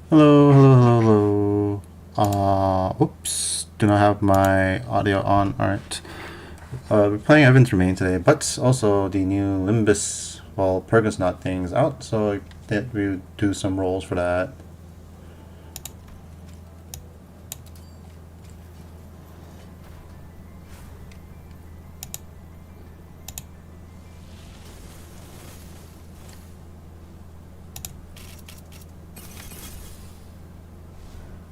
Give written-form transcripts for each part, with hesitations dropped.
Hello, hello, hello, hello. Oops, do not have my audio on. Alright. We're playing Heaven's Remain today, but also the new Limbus, well, Perkins Knot thing's out, so I thought we would do some rolls for that.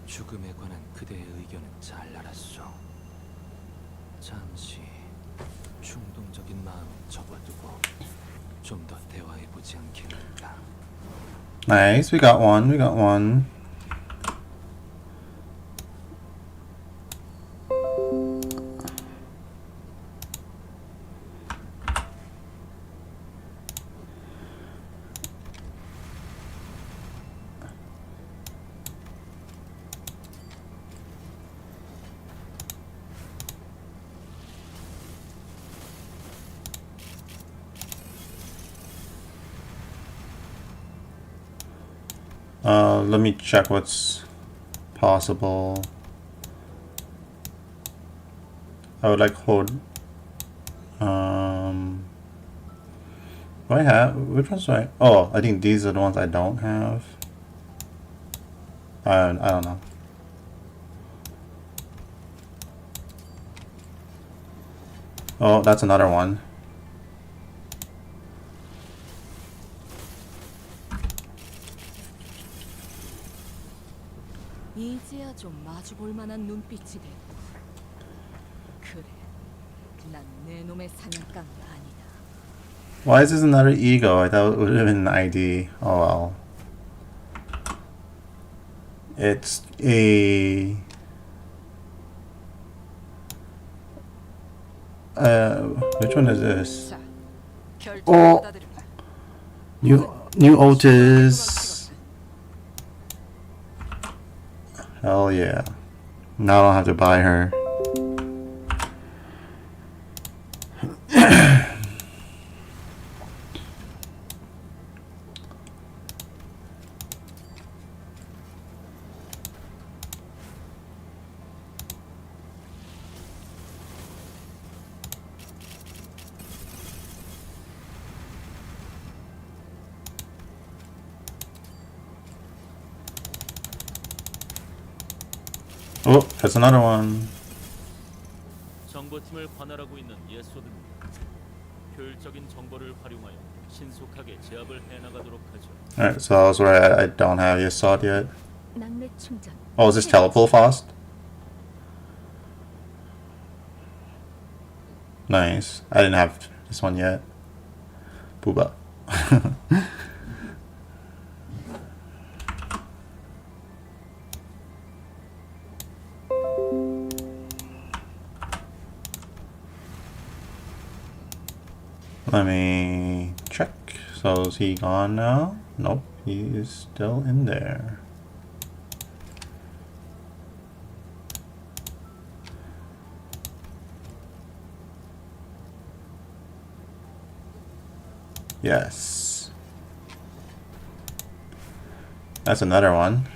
죽음에 관한 그대의 의견은 잘 알았소. 잠시 충동적인 마음은 접어두고 좀 더 대화해보지 않겠는가. Nice, we got one, we got one. Let me check what's possible. I would like hold. Do I have, which ones do I? Oh, I think these are the ones I don't have. I don't know. Oh, that's another one. 이제야 좀 마주볼 만한 눈빛이 됐고. 그래, 난 내 놈의 사냥감이 아니다. Why is this another ego? I thought it would have been an ID. Oh well. It's a... which one is this? 자, 결정 어. 받아들여라. New Otis. Hell yeah. Now I don't have to buy her. Oh, that's another one. 정보팀을 관할하고 있는 예소드입니다. 효율적인 정보를 활용하여 신속하게 제압을 해나가도록 하죠. Alright, so I was right. I don't have Yesod yet. 낙뢰 충전. Oh, is this teleport fast? Nice. I didn't have this one yet. Booba. Let me check. So is he gone now? Nope, he is still in there. Yes. That's another one.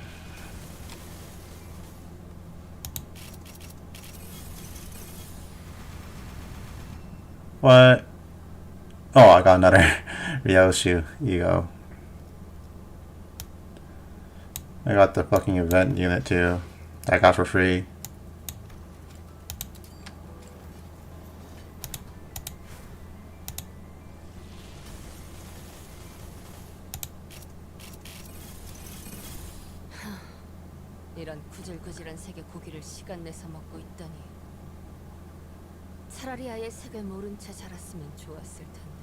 What? Oh, I got another Ryoshu ego. I got the fucking event unit too. I got for free. 이런 구질구질한 색의 고기를 시간 내서 먹고 있다니. 차라리 아예 색을 모른 채 자랐으면 좋았을 텐데.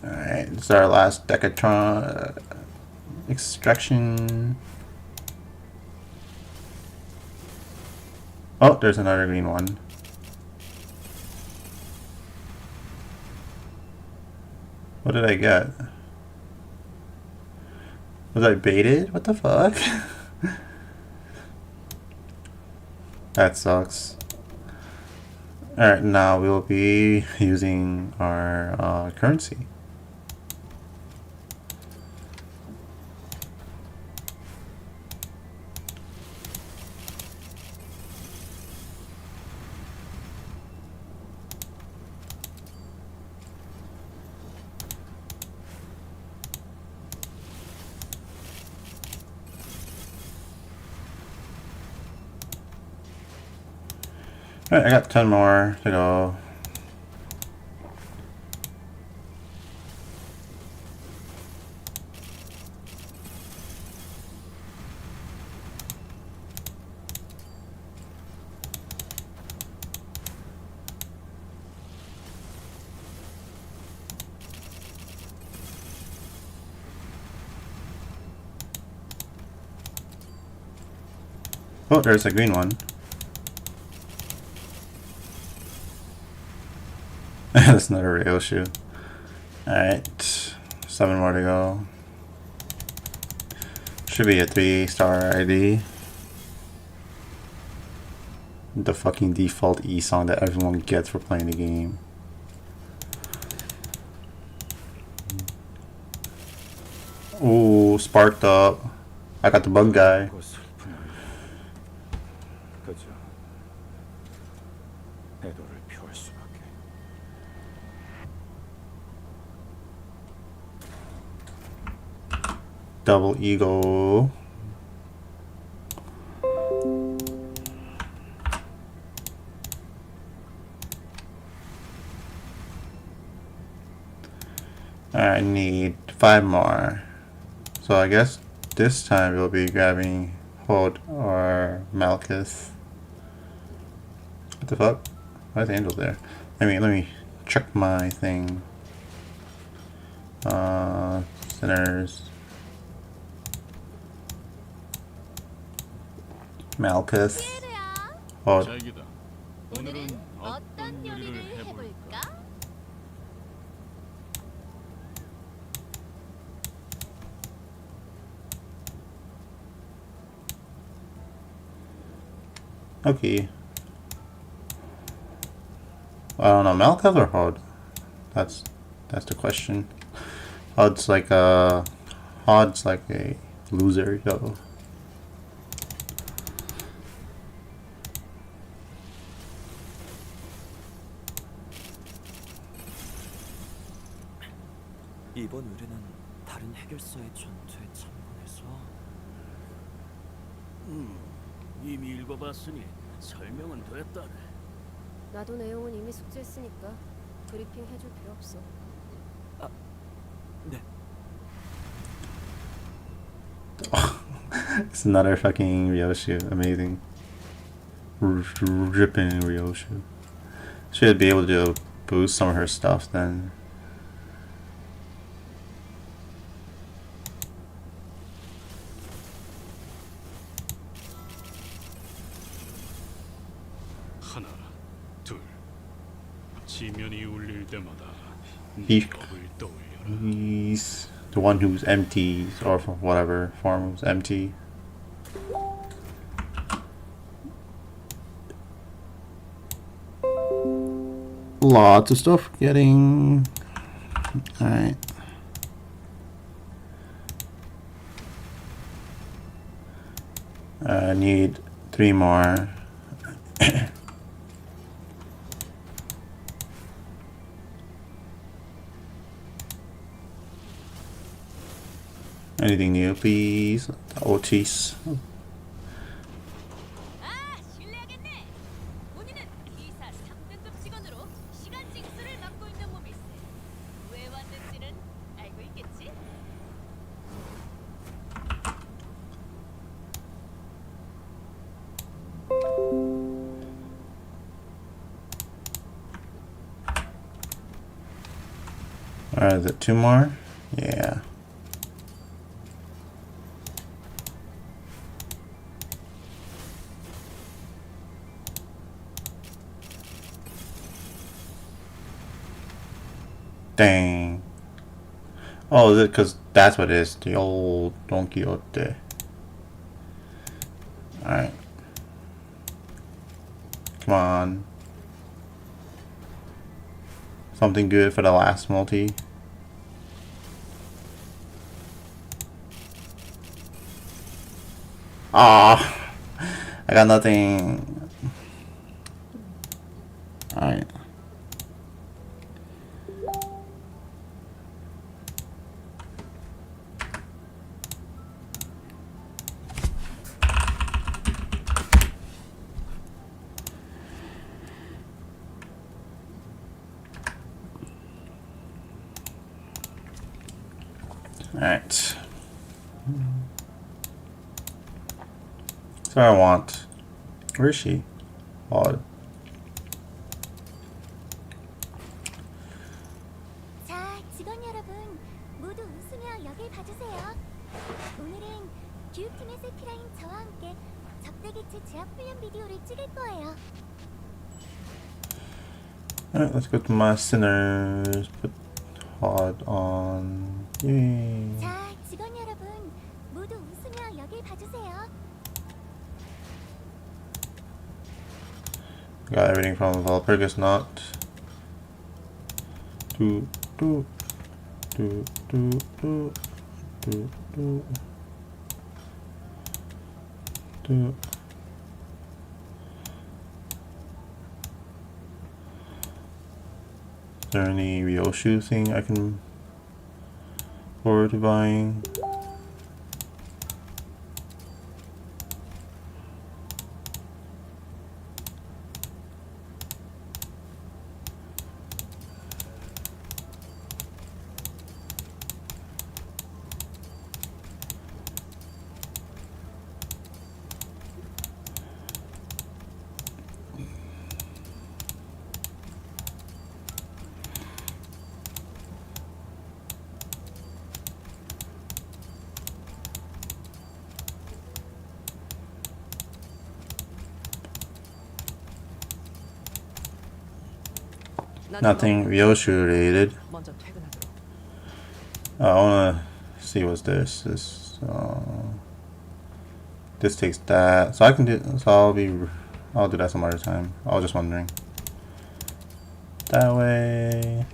Alright, this is our last Decatron extraction. Oh, there's another green one. What did I get? Was I baited? What the fuck? That sucks. Alright, now we'll be using our currency. Alright, I got 10 more to go. Oh, there's a green one. That's not a real shoe. Alright, 7 more to go. Should be a 3-star ID. The fucking default E song that everyone gets for playing the game. Ooh, sparked up. I got the bug guy. 그저 애도를 표할 수밖에. Double ego. I need 5 more. So I guess this time we'll be grabbing Hod or Malkuth. What the fuck? Why is Angel there? Let me check my thing. Sinners. Malkuth. Hod. 자기다. 오늘은 어떤 요리를 해볼까? Okay. I don't know, Malkuth or Hod? That's the question. Hod's like a loser, yo. 이번 의뢰는 다른 해결사의 전투에 참관해서 이미 읽어봤으니 설명은 됐다네. 나도 내용은 이미 숙지했으니까 브리핑 해줄 필요 없어. 네. It's another fucking Ryoshu. Amazing. Ripping Ryoshu. Should be able to boost some of her stuff then. 하나, 둘. 지면이 울릴 때마다 이- 네 법을 떠올려라. He's the one who's empty, or whatever form was empty. Lots of stuff getting. Alright. I need 3 more. Anything new, please? Otis. 아, 실례하겠네. 본인은 기사 3등급 직원으로 시간 징수를 맡고 있는 몸일세. 왜 왔는지는 알고 있겠지? Alright, is it 2 more? Yeah. Dang. Oh, is it because that's what it is? The old Don Quixote. Alright. Come on. Something good for the last multi. Ah, I got nothing. Alright. Alright. So I want. Where is she? Oh, 자, 직원 여러분, 모두 웃으며 여길 봐주세요. 오늘은 교육팀의 세피라인 저와 함께 적대기체 제압 훈련 비디오를 찍을 거예요. alright, let's go to my sinners. Put HUD on. Yay. 자, 직원 여러분, 모두 웃으며 여길 봐주세요. Got everything from Valpurgis not. Do do do do do do do do. Is there any Ryoshu thing I can forward to buying? Nothing Ryoshu related. 먼저 퇴근하도록. I wanna see what's this. This takes that, so I can do. So I'll do that some other time. I was just wondering. That way.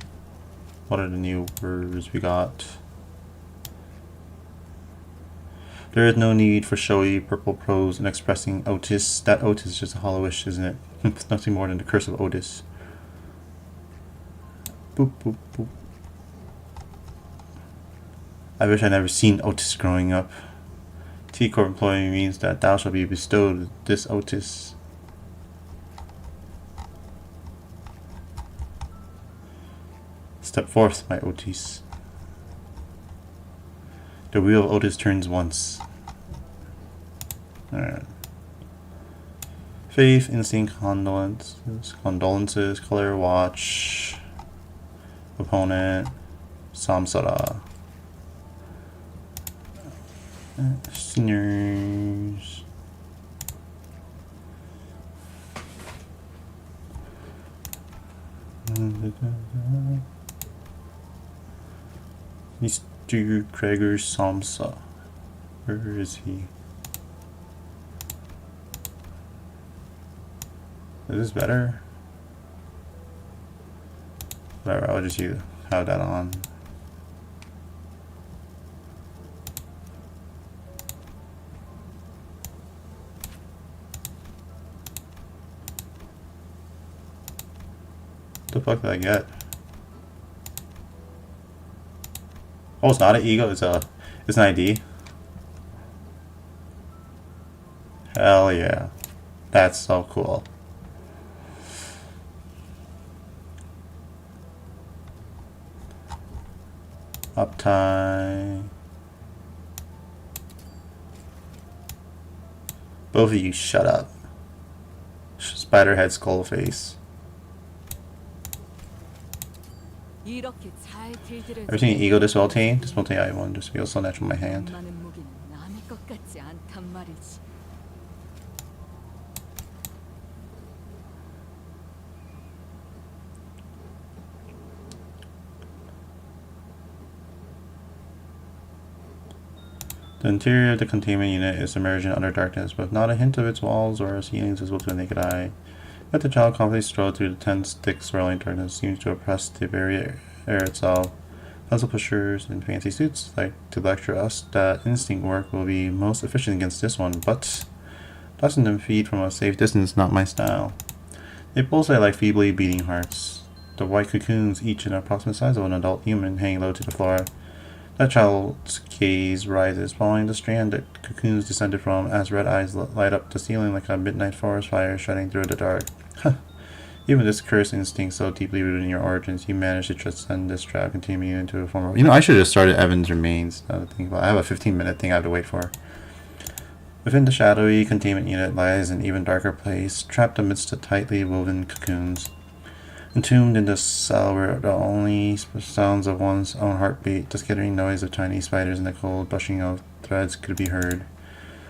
What are the new words we got? There is no need for showy purple prose in expressing Otis. That Otis is just a hollow wish, isn't it? It's nothing more than the curse of Otis. Boop boop boop. I wish I'd never seen Otis growing up. T-Corp employee means that thou shalt be bestowed this Otis. Step forth, my Otis. The wheel of Otis turns once. Alright. Faith, instinct, condolences, color, watch, opponent, Samsara. Seniors. Mr. Gregor Samsa. Where is he? Is this better? Whatever, I'll just have that on. What the fuck did I get? Oh, it's not an ego, it's an ID. Hell yeah. That's so cool. Uptime. Both of you shut up. Spiderhead skull face. 이렇게 잘 딜들을 Ever seen Ego this well tamed? This multi I one just feels so natural in my hand. 많은 무기는 남의 것 같지 않단 말이지. The interior of the containment unit is submerged in utter darkness, with not a hint of its walls or ceilings visible to the naked eye. Yet the child confidently strode through the tense, thick, swirling darkness seems to oppress the very air itself. Puzzle pushers in fancy suits like to lecture us that instinct work will be most efficient against this one, but tossing them feed from a safe distance is not my style. They pulsate like feebly beating hearts. The white cocoons, each an approximate size of an adult human, hang low to the floor. That child's gaze rises, following the strand that cocoons descended from, as red eyes light up the ceiling like a midnight forest fire shutting through the dark. Even this cursed instinct so deeply rooted in your origins, you managed to transcend this trap, continuing into a form of... You know, I should have started Evan's Remains. Now to think about it. I have a 15-minute thing I have to wait for. Within the shadowy containment unit lies an even darker place, trapped amidst the tightly woven cocoons. Entombed in the cell where the only sounds of one's own heartbeat, the skittering noise of tiny spiders and the cold brushing of threads could be heard.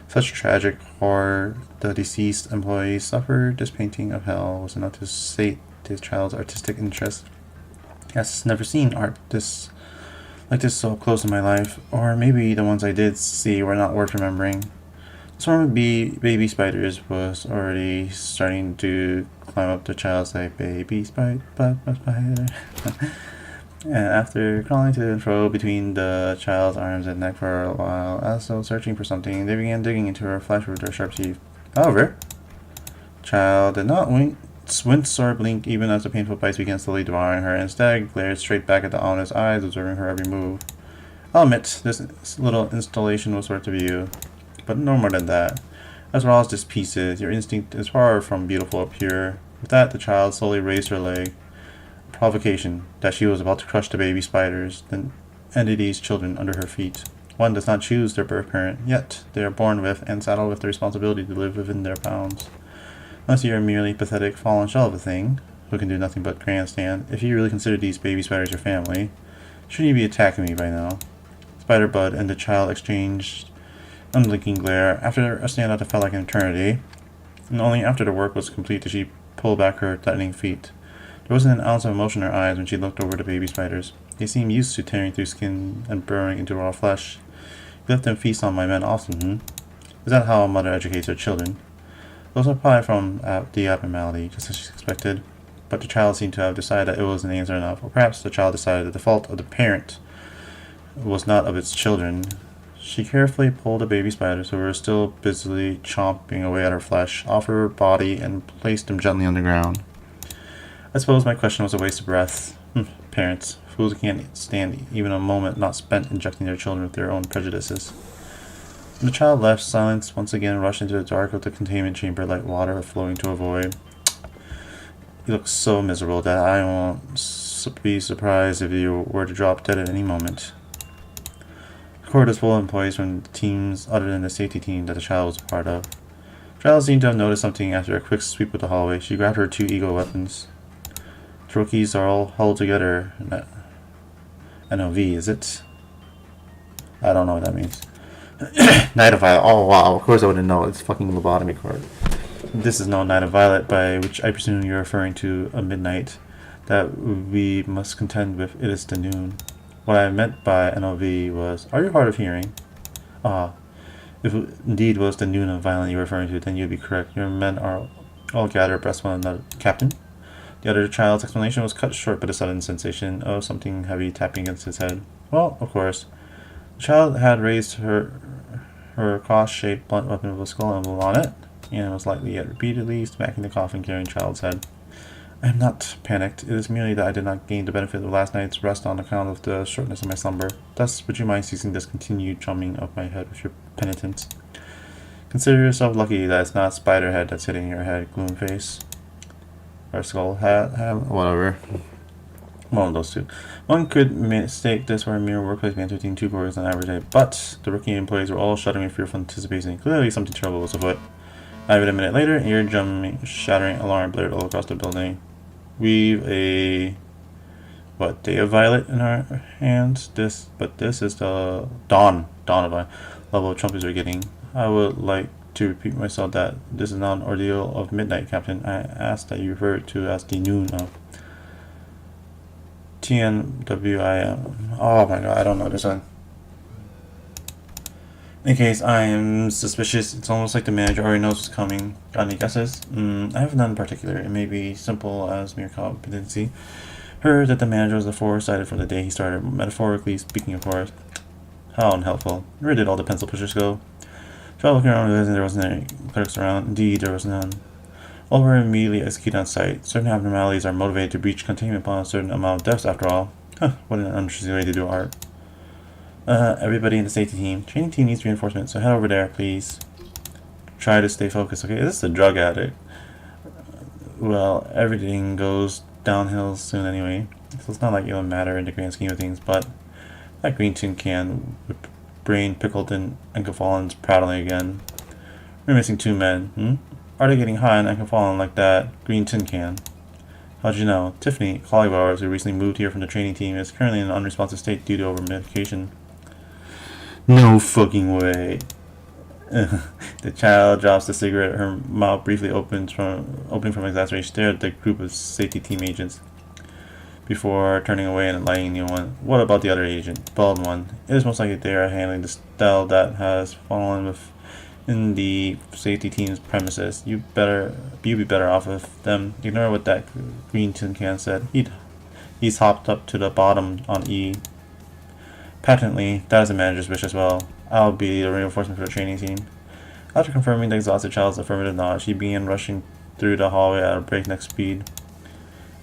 Such tragic horror the deceased employee suffered. This painting of hell was enough to sate his child's artistic interest. He has never seen art like this so up close in my life, or maybe the ones I did see were not worth remembering. The swarm of baby spiders was already starting to climb up the child's like baby spider. And after crawling to and fro between the child's arms and neck for a while, as though searching for something, they began digging into her flesh with their sharp teeth. However, the child did not wince or blink even as the painful bites began slowly devouring her. Instead, glared straight back at the ominous eyes, observing her every move. I'll admit, this little installation was worth the view, but no more than that. As raw as this piece is, your instinct is far from beautiful or pure. With that, the child slowly raised her leg. Provocation that she was about to crush the baby spiders, the entity's children, under her feet. One does not choose their birth parent, yet they are born with and saddled with the responsibility to live within their bounds. Unless you are a merely pathetic fallen shell of a thing, who can do nothing but grandstand, if you really consider these baby spiders your family, shouldn't you be attacking me by now? Spider Bud and the child exchanged unblinking glare. After a standout that felt like an eternity, and only after the work was complete did she pull back her threatening feet. There wasn't an ounce of emotion in her eyes when she looked over the baby spiders. They seemed used to tearing through skin and burrowing into raw flesh. You let them feast on my men often, Is that how a mother educates her children? Those are probably from the abnormality, just as she expected. But the child seemed to have decided that it wasn't answer enough. Or perhaps the child decided that the fault of the parent was not of its children. She carefully pulled the baby spiders, who were still busily chomping away at her flesh, off her body and placed them gently on the ground. I suppose my question was a waste of breath. Parents. Fools can't stand even a moment not spent injecting their children with their own prejudices. When the child left, silence once again rushed into the dark of the containment chamber like water flowing to a void. You look so miserable that I won't be surprised if you were to drop dead at any moment. The corridor is full of employees from teams other than the safety team that the child was a part of. The child seemed to have noticed something after a quick sweep of the hallway. She grabbed her 2 eagle weapons. Throw keys are all held together. NOV, is it? I don't know what that means. Night of Violet. Oh wow, of course I wouldn't know. It's fucking lobotomy card. This is no Night of Violet, by which I presume you're referring to a midnight that we must contend with. It is the noon. What I meant by NOV was, are you hard of hearing? If it indeed was the noon of violence you were referring to, then you'd be correct. Your men are all gathered abreast one another. Captain? The other child's explanation was cut short by the sudden sensation of something heavy tapping against his head. Well, of course. The child had raised her cross-shaped blunt weapon with a skull emblem on it, and was lightly yet repeatedly smacking the coffin carrying child's head. I am not panicked. It is merely that I did not gain the benefit of last night's rest on account of the shortness of my slumber. Thus, would you mind ceasing this continued drumming of my head with your penitence? Consider yourself lucky that it's not Spiderhead that's hitting your head, Gloomface. Or Skull Hat, whatever. One of those two. One could mistake this for a mere workplace banter between 2 boys on an average day, but the rookie employees were all shuddering with fearful anticipation. Clearly something terrible was afoot. Not even a minute later, an ear-drumming, shattering alarm blared all across the building. We've a Day of Violet in our hands. This is the dawn of a level of trumpets we're getting. I would like to repeat myself that this is not an ordeal of midnight, Captain. I ask that you refer to as the noon of TNWIM. Oh my god, I don't know this one. In case I am suspicious, it's almost like the manager already knows what's coming. Got any guesses? I have none in particular. It may be simple as mere competency. Heard that the manager was foresighted from the day he started, metaphorically speaking, of course. How unhelpful. Where did all the pencil pushers go? Tried looking around, realizing there wasn't any clerks around. Indeed, there was none. All were immediately executed on sight. Certain abnormalities are motivated to breach containment upon a certain amount of depth, after all. Huh, what an uninteresting way to do art. Everybody in the safety team. Training team needs reinforcement, so head over there, please. Try to stay focused. Okay, this is a drug addict. Well, everything goes downhill soon anyway, so it's not like it will matter in the grand scheme of things, but that green tin can with brain pickled in Encephalin's prattling again. We're missing 2 men, Are they getting high on Encephalin like that green tin can? How'd you know? Tiffany, a colleague of ours who recently moved here from the training team, is currently in an unresponsive state due to over medication. No fucking way. The child drops the cigarette, her mouth briefly opening from exasperation, stared at the group of safety team agents before turning away and lighting a new one. What about the other agent, bald one? It is most likely they are handling the stell that has fallen within the safety team's premises. You'd be better off with them. Ignore what that green tin can said. He's hopped up to the bottom on E. Patently, that is the manager's wish as well. I'll be the reinforcement for the training team. After confirming the exhausted child's affirmative knowledge, he began rushing through the hallway at a breakneck speed.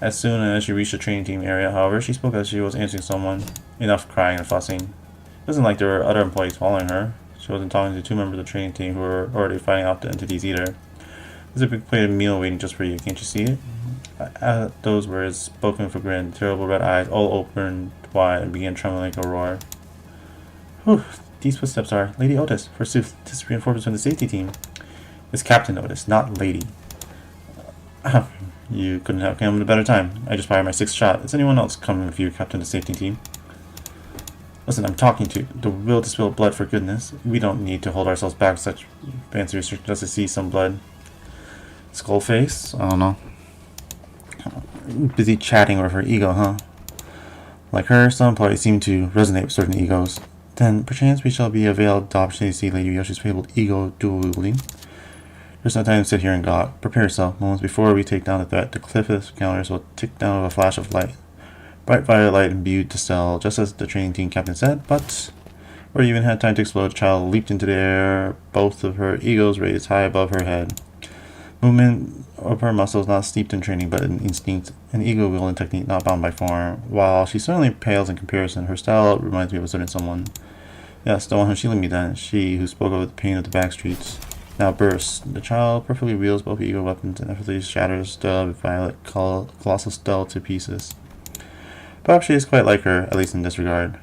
As soon as she reached the training team area, however, she spoke as she was answering someone. Enough crying and fussing. It wasn't like there were other employees following her. She wasn't talking to 2 members of the training team who were already fighting off the entities either. There's a big plate of meal waiting just for you, can't you see it? At those words, spoken with a grin, terrible red eyes all opened wide and began trembling like a roar. Whew, these footsteps are Lady Otis. Forsooth, this is reinforcements from the safety team. It's Captain Otis, not Lady. You couldn't have come at a better time. I just fired my 6th shot. Is anyone else coming with you, Captain of the safety team? Listen, I'm talking to the will to spill blood, for goodness. We don't need to hold ourselves back with such fancy restrictions just to see some blood. Skullface? I don't know. Busy chatting with her ego, huh? Like her, some employees seem to resonate with certain egos. Then, perchance we shall be availed the opportunity to see Lady Yoshi's fabled ego dual-wielding. There's no time to sit here and gawk. Prepare yourself. Moments before we take down the threat, the cliff counters will tick down with a flash of light. Bright violet light imbued the cell, just as the training team captain said, but before you even had time to explode, the child leaped into the air, both of her egos raised high above her head. Movement of her muscles not steeped in training but in instinct, an ego-wielding technique not bound by form. While she certainly pales in comparison, her style reminds me of a certain someone. Yes, the one whom she linked me then, she who spoke of the pain of the back streets. Now bursts. The child perfectly wields both ego weapons and effortlessly shatters the violet colossal stele to pieces. Perhaps she is quite like her, at least in this regard.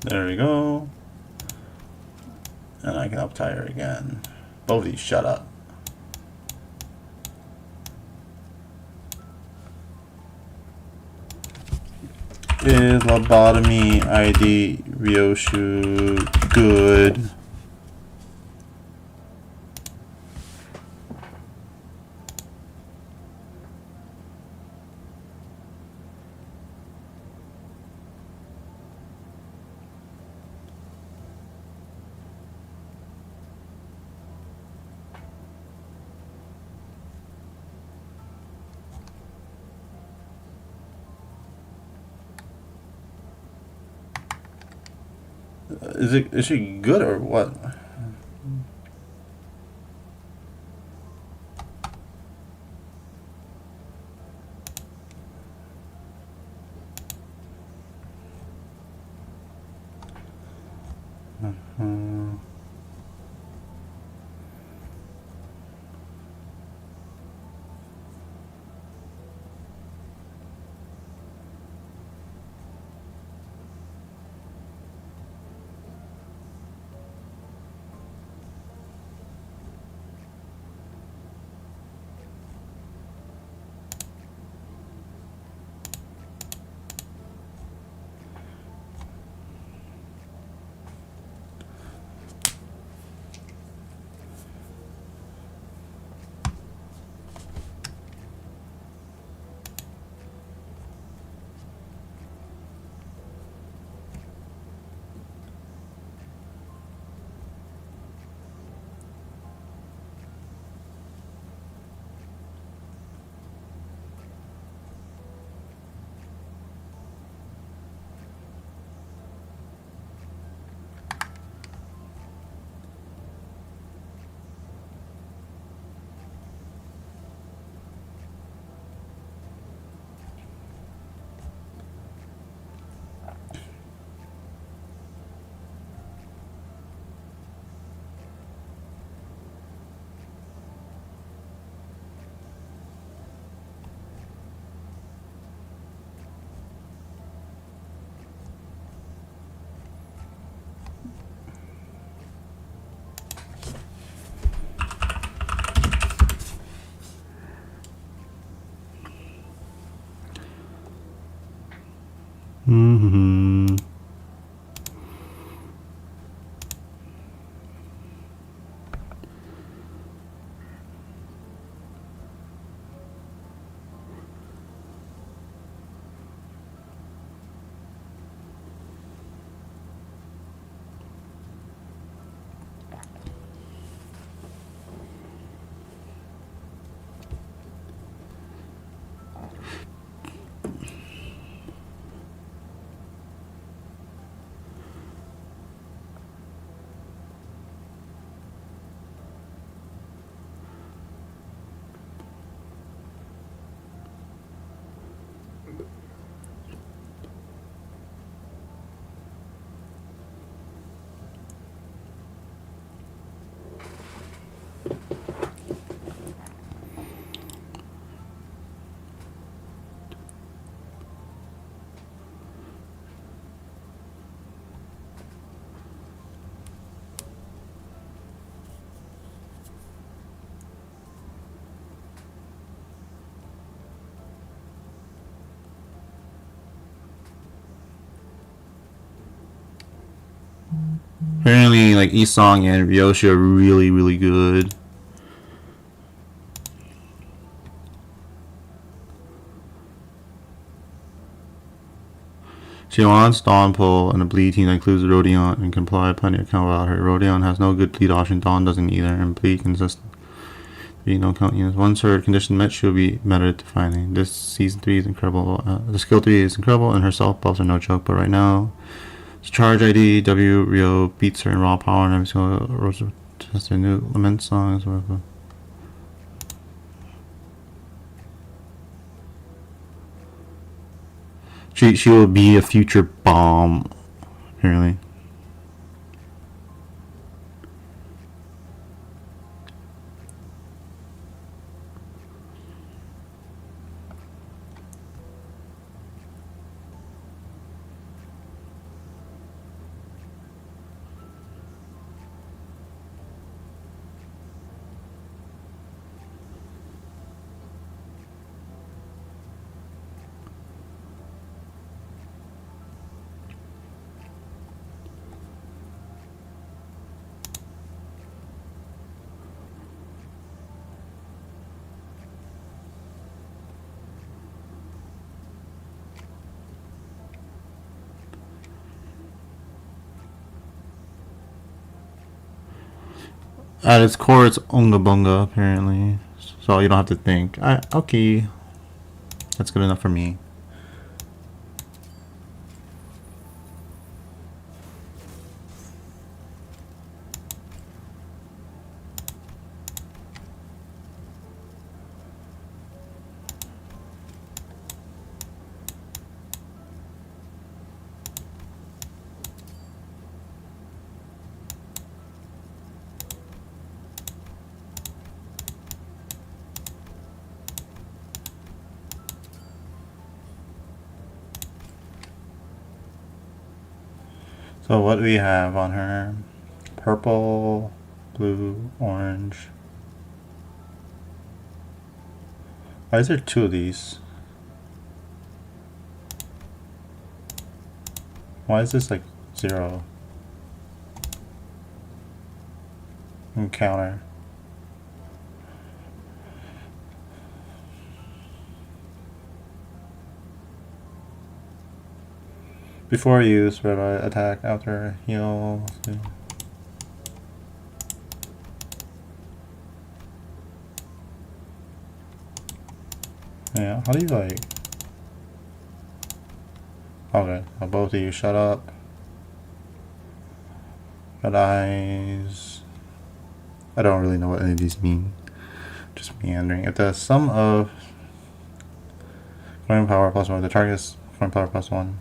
There we go. And I can up tie her again. Both of these, shut up. Is lobotomy ID Ryoshu good? Is she good or what? Mm-hmm. Apparently, like Isong and Ryoshi are really, really good. She wants Dawn pull and a bleed team that includes Rodion and can apply plenty of count without her. Rodion has no good bleed option, Dawn doesn't either, and bleed consistent. 3 no count units. Once her condition met, she'll be meta defining. This season 3 is incredible. The skill 3 is incredible, and her self buffs are no joke, but right now, it's Charge ID, W, Ryo beats her in raw power, and every single Rose has a new lament song as well. She will be a future bomb, apparently. At its core, it's Unga Bunga, apparently. So you don't have to think. Okay. That's good enough for me. So what do we have on her? Purple, blue, orange. Why is there 2 of these? Why is this like 0? Encounter. Before use, red eye attack after heal. Yeah, how do you like? Okay, now both of you shut up. Red eyes. I don't really know what any of these mean. Just meandering. If the sum of coin power plus 1, the target is coin power plus 1.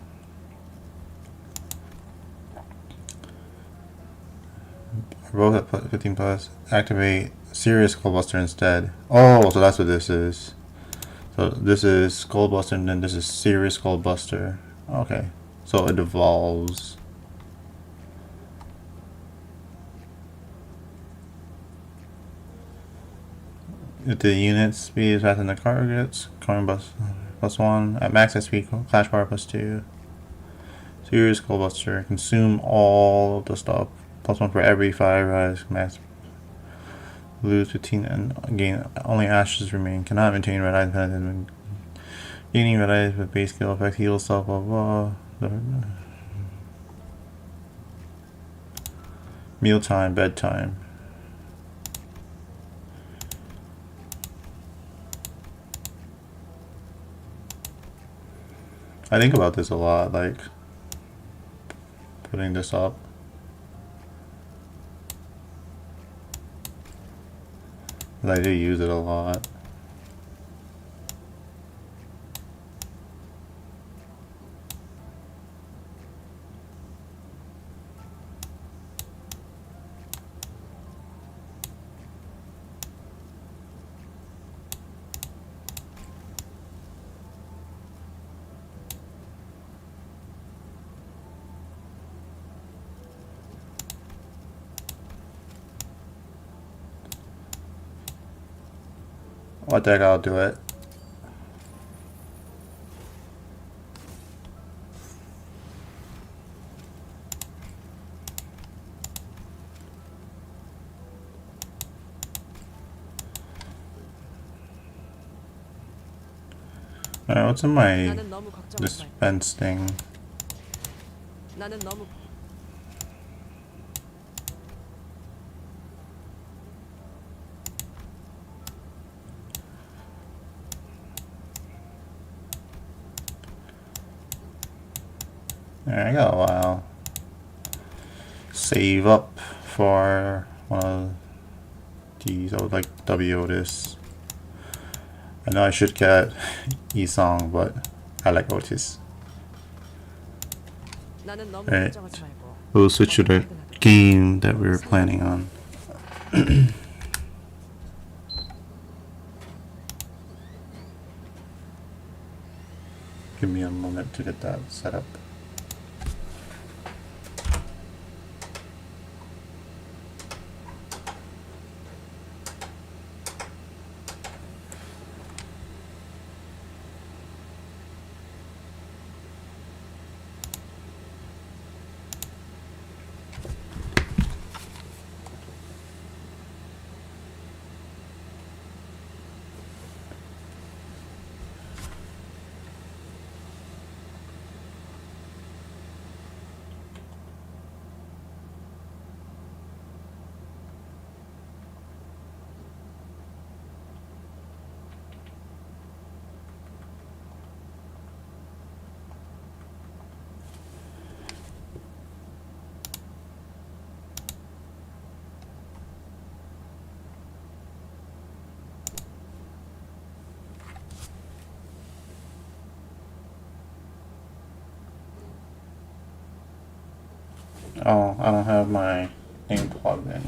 Both at 15 plus. Activate Serious Skullbuster instead. Oh, so that's what this is. So this is Skullbuster and then this is Serious Skullbuster. Okay. So it evolves. If the unit speed is faster than the targets, coin plus 1. At max SP, Clash Power plus 2. Serious Skullbuster. Consume all of the stuff. +1 for every 5 rise. Max. Lose 15 and gain. Only ashes remain. Cannot maintain red eyes. Gaining red eyes with base skill effect. Heal self. Blah blah. Mealtime. Bedtime. I think about this a lot, like putting this up. I do use it a lot. What the heck, I'll do it. Alright, what's in my 나는 너무 걱정하지 말고. dispense thing? 나는 너무 Alright, I got a while. Save up for one of these. I would like W Otis. I know I should get Esong, but I like Otis. 나는 너무 Alright, 걱정하지 말고. we'll switch to the game that we were planning on. Give me a moment to get that set up. Oh, I don't have my name plugged in.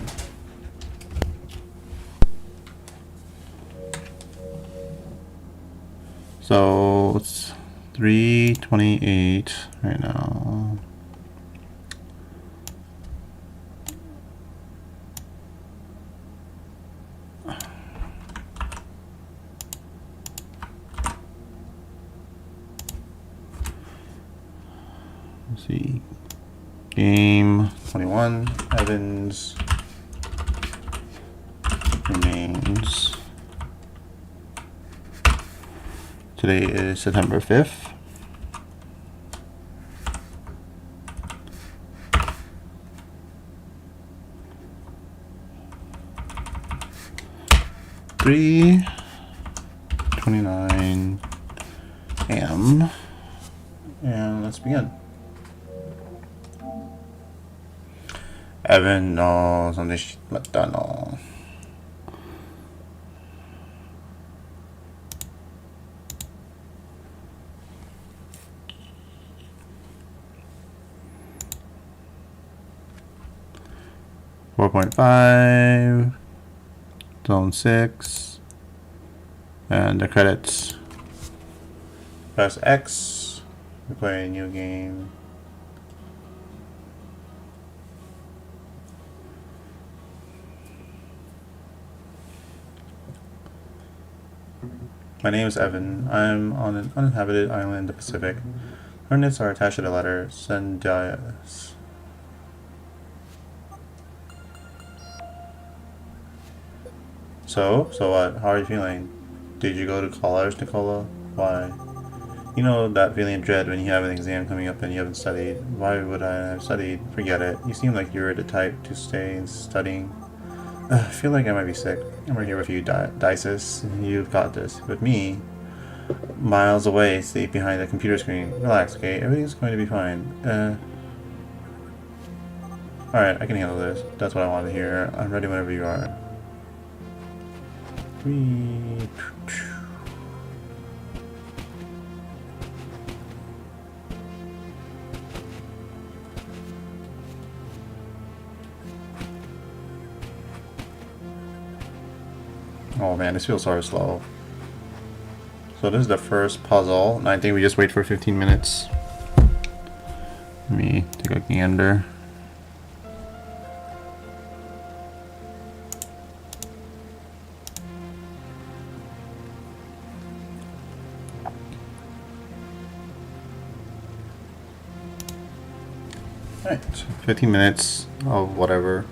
So it's 3:28 right now. Let's see. Game 21, Evans remains. Today is September 5th. Three 29 AM, and let's begin. Evan no 선택 맞다 너. .5 Zone 6 and the credits. Press X to play a new game. My name is Evan. I'm on an uninhabited island in the Pacific. Coordinates are attached to the letter. Send us. So what? How are you feeling? Did you go to college, Nicola? Why? You know that feeling of dread when you have an exam coming up and you haven't studied. Why would I have studied? Forget it. You seem like you're the type to stay studying. I feel like I might be sick. I'm right here with you, Dices. You've got this. With me, miles away, sleep behind the computer screen. Relax, okay? Everything's going to be fine. Alright, I can handle this. That's what I want to hear. I'm ready whenever you are. Whee. Oh man, this feels so slow. So this is the first puzzle, and I think we just wait for 15 minutes. Let me take a gander. Alright, 15 minutes of whatever.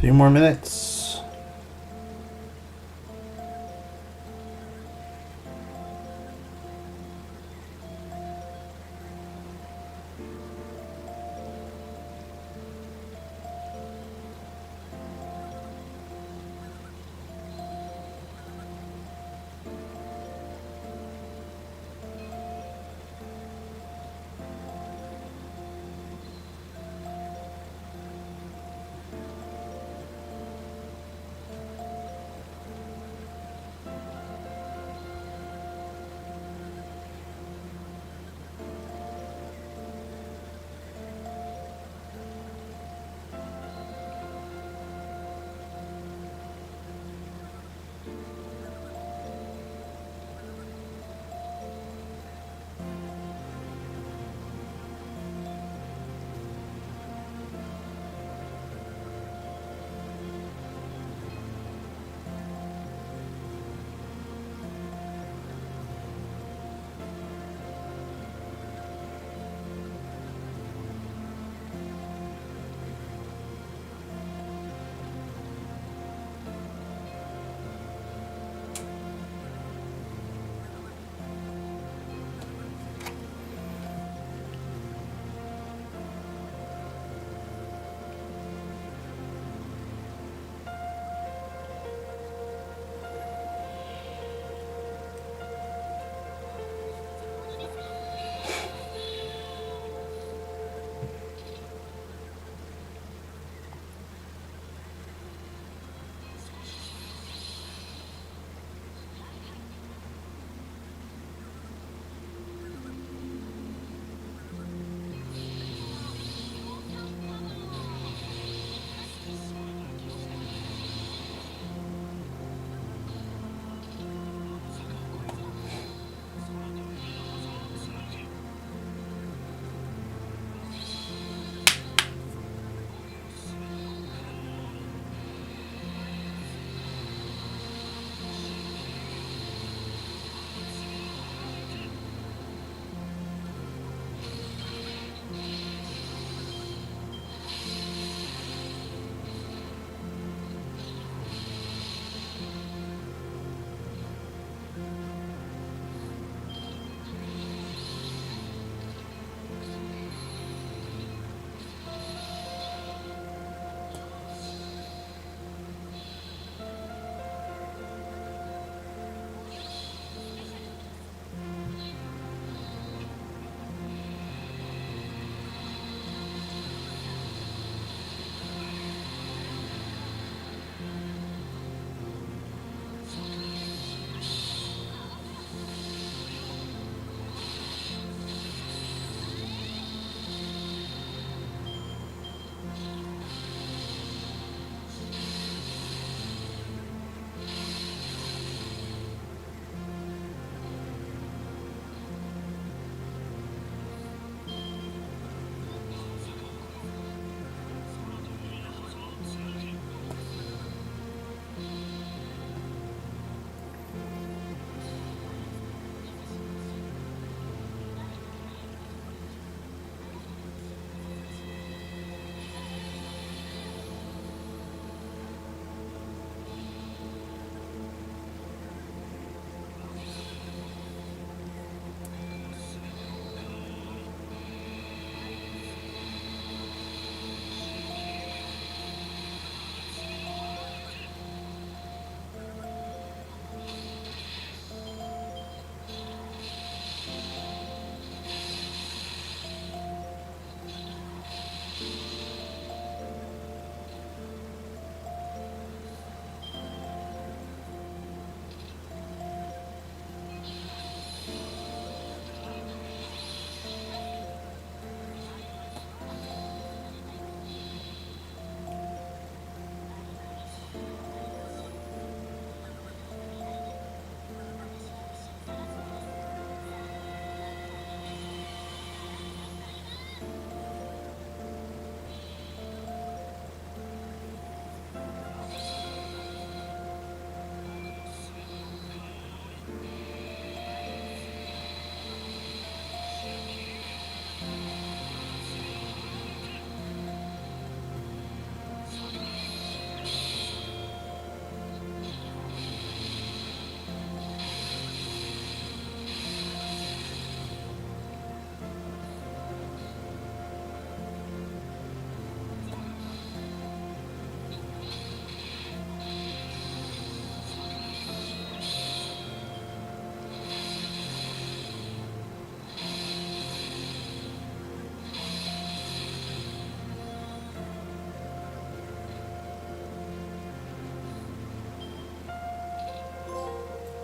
Few more minutes.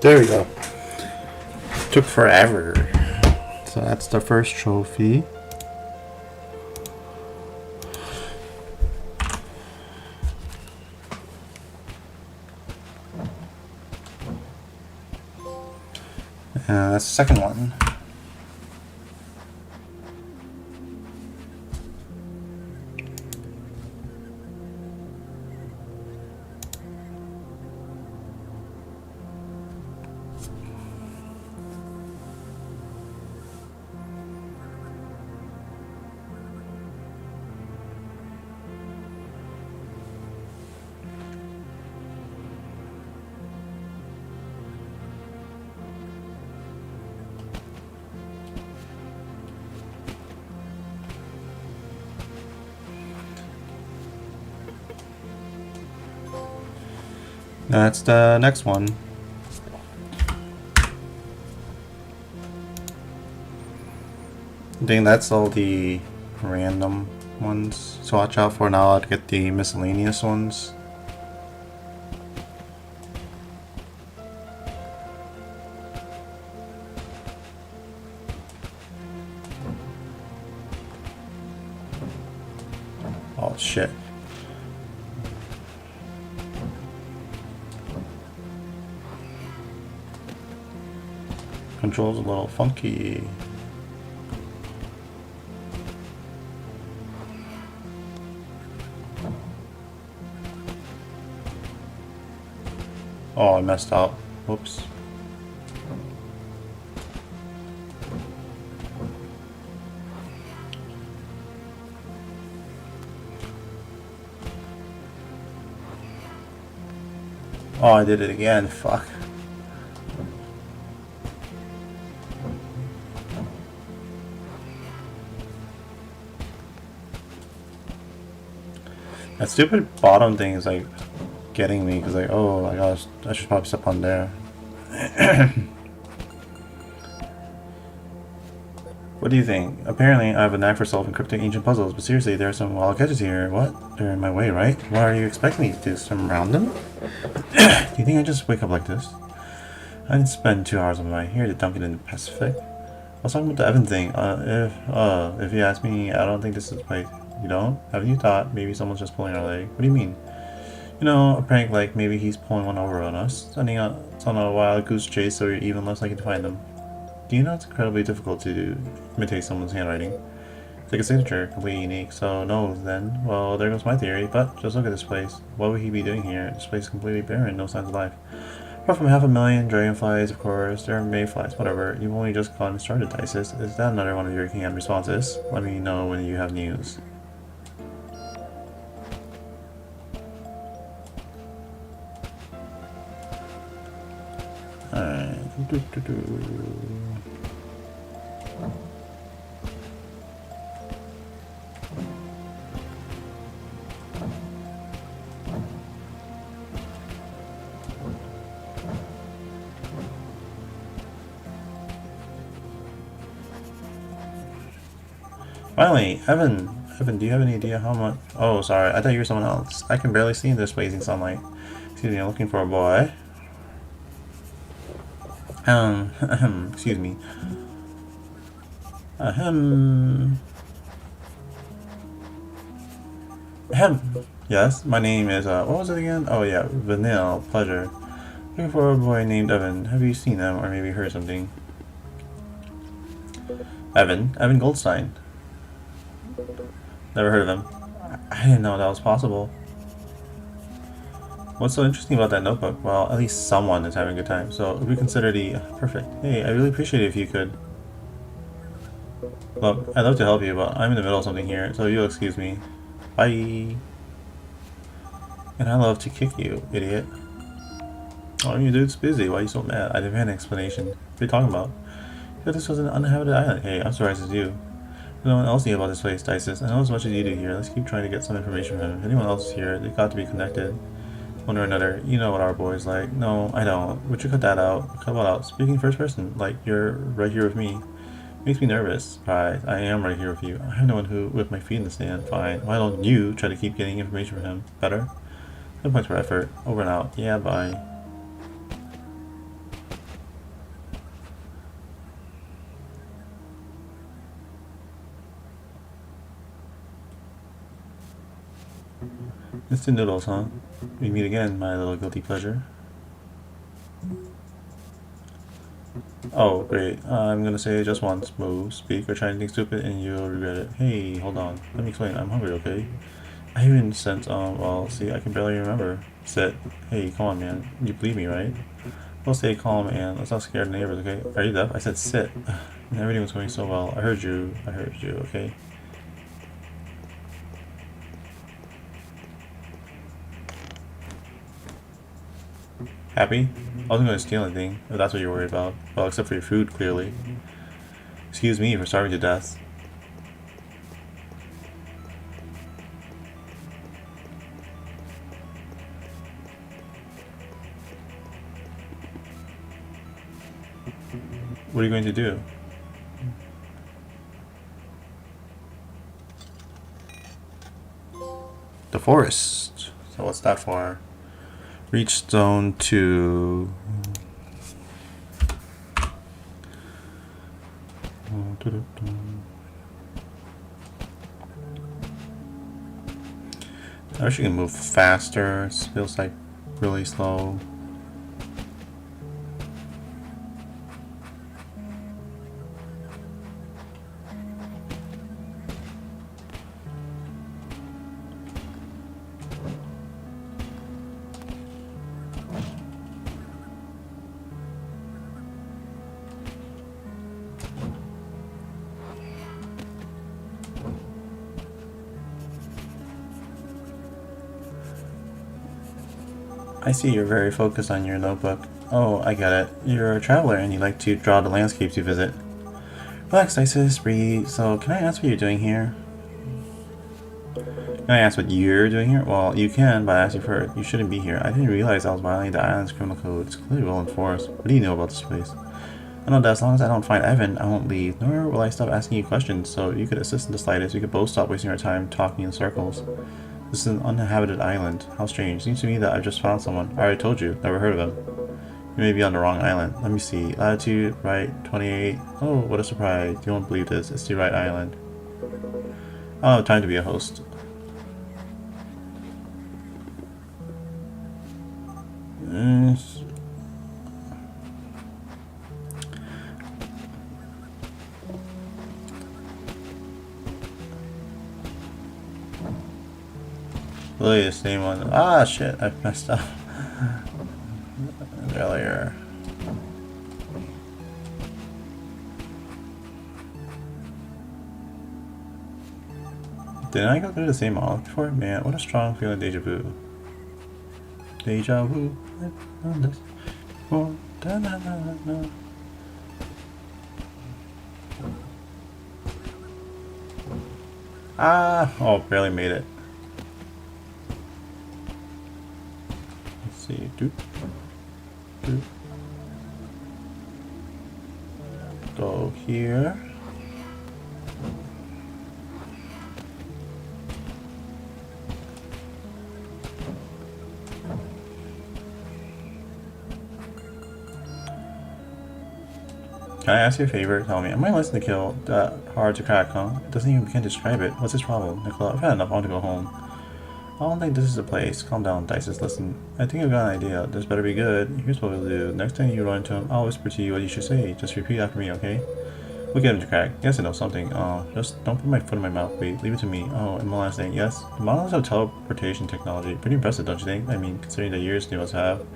There we go. Took forever. So that's the first trophy. And that's the second one. That's the next one. I think that's all the random ones. So watch out for now to get the miscellaneous ones. Oh shit. Controls a little funky. Oh, I messed up. Whoops. Oh, I did it again. Fuck. That stupid bottom thing is like getting me because like, oh my gosh, I should probably step on there. What do you think? Apparently I have a knack for solving cryptic ancient puzzles, but seriously, there are some wild catches here. What? They're in my way, right? What are you expecting me to do? Swim around them? Do you think I just wake up like this? I didn't spend 2 hours on my way here to dump it in the Pacific. I was talking about the Evan thing. If you ask me, I don't think this is the place. You don't? Haven't you thought maybe someone's just pulling our leg? What do you mean? You know, a prank like maybe he's pulling one over on us, sending us on a wild goose chase so you're even less likely to find them. Do you know it's incredibly difficult to imitate someone's handwriting? It's like a signature, completely unique. So no, then. Well, there goes my theory. But just look at this place. What would he be doing here? This place is completely barren, no signs of life. Apart from 500,000 dragonflies, of course, there are mayflies, whatever. You've only just gotten started, Isis. Is that another one of your canned responses? Let me know when you have news. Alright. Finally, Evan. Evan, do you have any idea how much? Oh, sorry. I thought you were someone else. I can barely see in this blazing sunlight. Excuse me, I'm looking for a boy. Excuse me. Yes, my name is, what was it again? Oh yeah, Vanille, pleasure. Looking for a boy named Evan. Have you seen him or maybe heard something? Evan Goldstein. Never heard of him. I didn't know that was possible. What's so interesting about that notebook? Well, at least someone is having a good time, so we consider the perfect. Hey, I really appreciate it if you could. Look, I'd love to help you, but I'm in the middle of something here, so you'll excuse me. Bye. And I love to kick you, idiot. Oh, your dude's busy. Why are you so mad? I demand an explanation. What are you talking about? Yeah, this was an uninhabited island. Hey, I'm sorry, it's you. No one else knew about this place, Isis. I know as much as you do here. Let's keep trying to get some information from him. If anyone else is here, they've got to be connected. One or another. You know what our boy's like. No, I don't. Would you cut that out? Cut what out? Speaking first person, like you're right here with me. Makes me nervous. Surprise. I am right here with you. I have no one who with my feet in the sand. Fine. Why don't you try to keep getting information from him? Better? No points for effort. Over and out. Yeah, bye. Instant noodles, huh? We meet again, my little guilty pleasure. Oh, great. I'm gonna say it just once. Move, speak, or try anything stupid, and you'll regret it. Hey, hold on. Let me explain. I'm hungry, okay? I even sent, well, see, I can barely remember. Sit. Hey, come on, man. You believe me, right? We'll stay calm, and let's not scare the neighbors, okay? Are you deaf? I said sit. And everything was going so well. I heard you, okay? Happy? I wasn't going to steal anything, if that's what you're worried about. Well, except for your food, clearly. Excuse me for starving to death. What are you going to do? The forest. So what's that for? Reach zone 2. I wish you can move faster. It feels like really slow. I see you're very focused on your notebook. Oh, I get it. You're a traveler and you like to draw the landscapes you visit. Relax, Isis, breathe. So, can I ask what you're doing here? Can I ask what you're doing here? Well, you can, but as you've heard, you shouldn't be here. I didn't realize I was violating the island's criminal code. It's clearly well enforced. What do you know about this place? I know that as long as I don't find Evan, I won't leave, nor will I stop asking you questions, so you could assist in the slightest. We could both stop wasting our time talking in circles. This is an uninhabited island. How strange. Seems to me that I've just found someone. I already told you. Never heard of him. You may be on the wrong island. Let me see. Latitude, right, 28. Oh, what a surprise. You won't believe this. It's the right island. I don't have time to be a host. Literally the same one. Ah, shit, I messed up earlier. Didn't I go through the same model before? Man, what a strong feeling of deja vu. Deja vu. I've done this before. Da-na-na-na. Ah! Oh, barely made it. Let's see. Doop. Doop. Go here. Can I ask you a favor? Tell me, am I listening to kill that hard to crack, huh? It doesn't even begin to describe it. What's his problem? Nicola, I've had enough. I want to go home. I don't think this is the place. Calm down, Dices. Listen, I think I've got an idea. This better be good. Here's what we'll do. Next time you run into him, I'll whisper to you what you should say. Just repeat after me, okay? We'll get him to crack. Yes, I know something. Oh, just don't put my foot in my mouth. Wait, leave it to me. Oh, and one last thing. Yes, the models have teleportation technology. Pretty impressive, don't you think? I mean, considering the years they must have.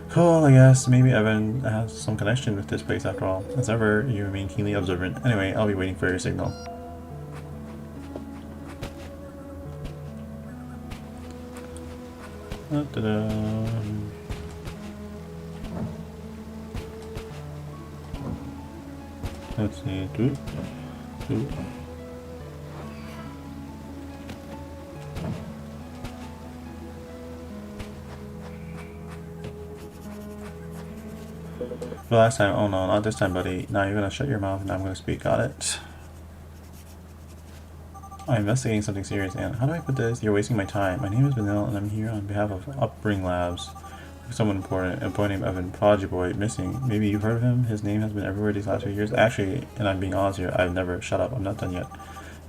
Cool, I guess. Maybe Evan has some connection with this place after all. As ever, you remain keenly observant. Anyway, I'll be waiting for your signal. Da-da-da. Let's see. Doop. Doop. The last time, oh no, not this time, buddy. Now you're gonna shut your mouth and I'm gonna speak. Got it? I'm investigating something serious, and how do I put this? You're wasting my time. My name is Vanille, and I'm here on behalf of Upbring Labs. Someone important, a boy named Evan, Prodigy Boy, missing. Maybe you've heard of him? His name has been everywhere these last few years. Actually, and I'm being honest here, I've never. Shut up, I'm not done yet.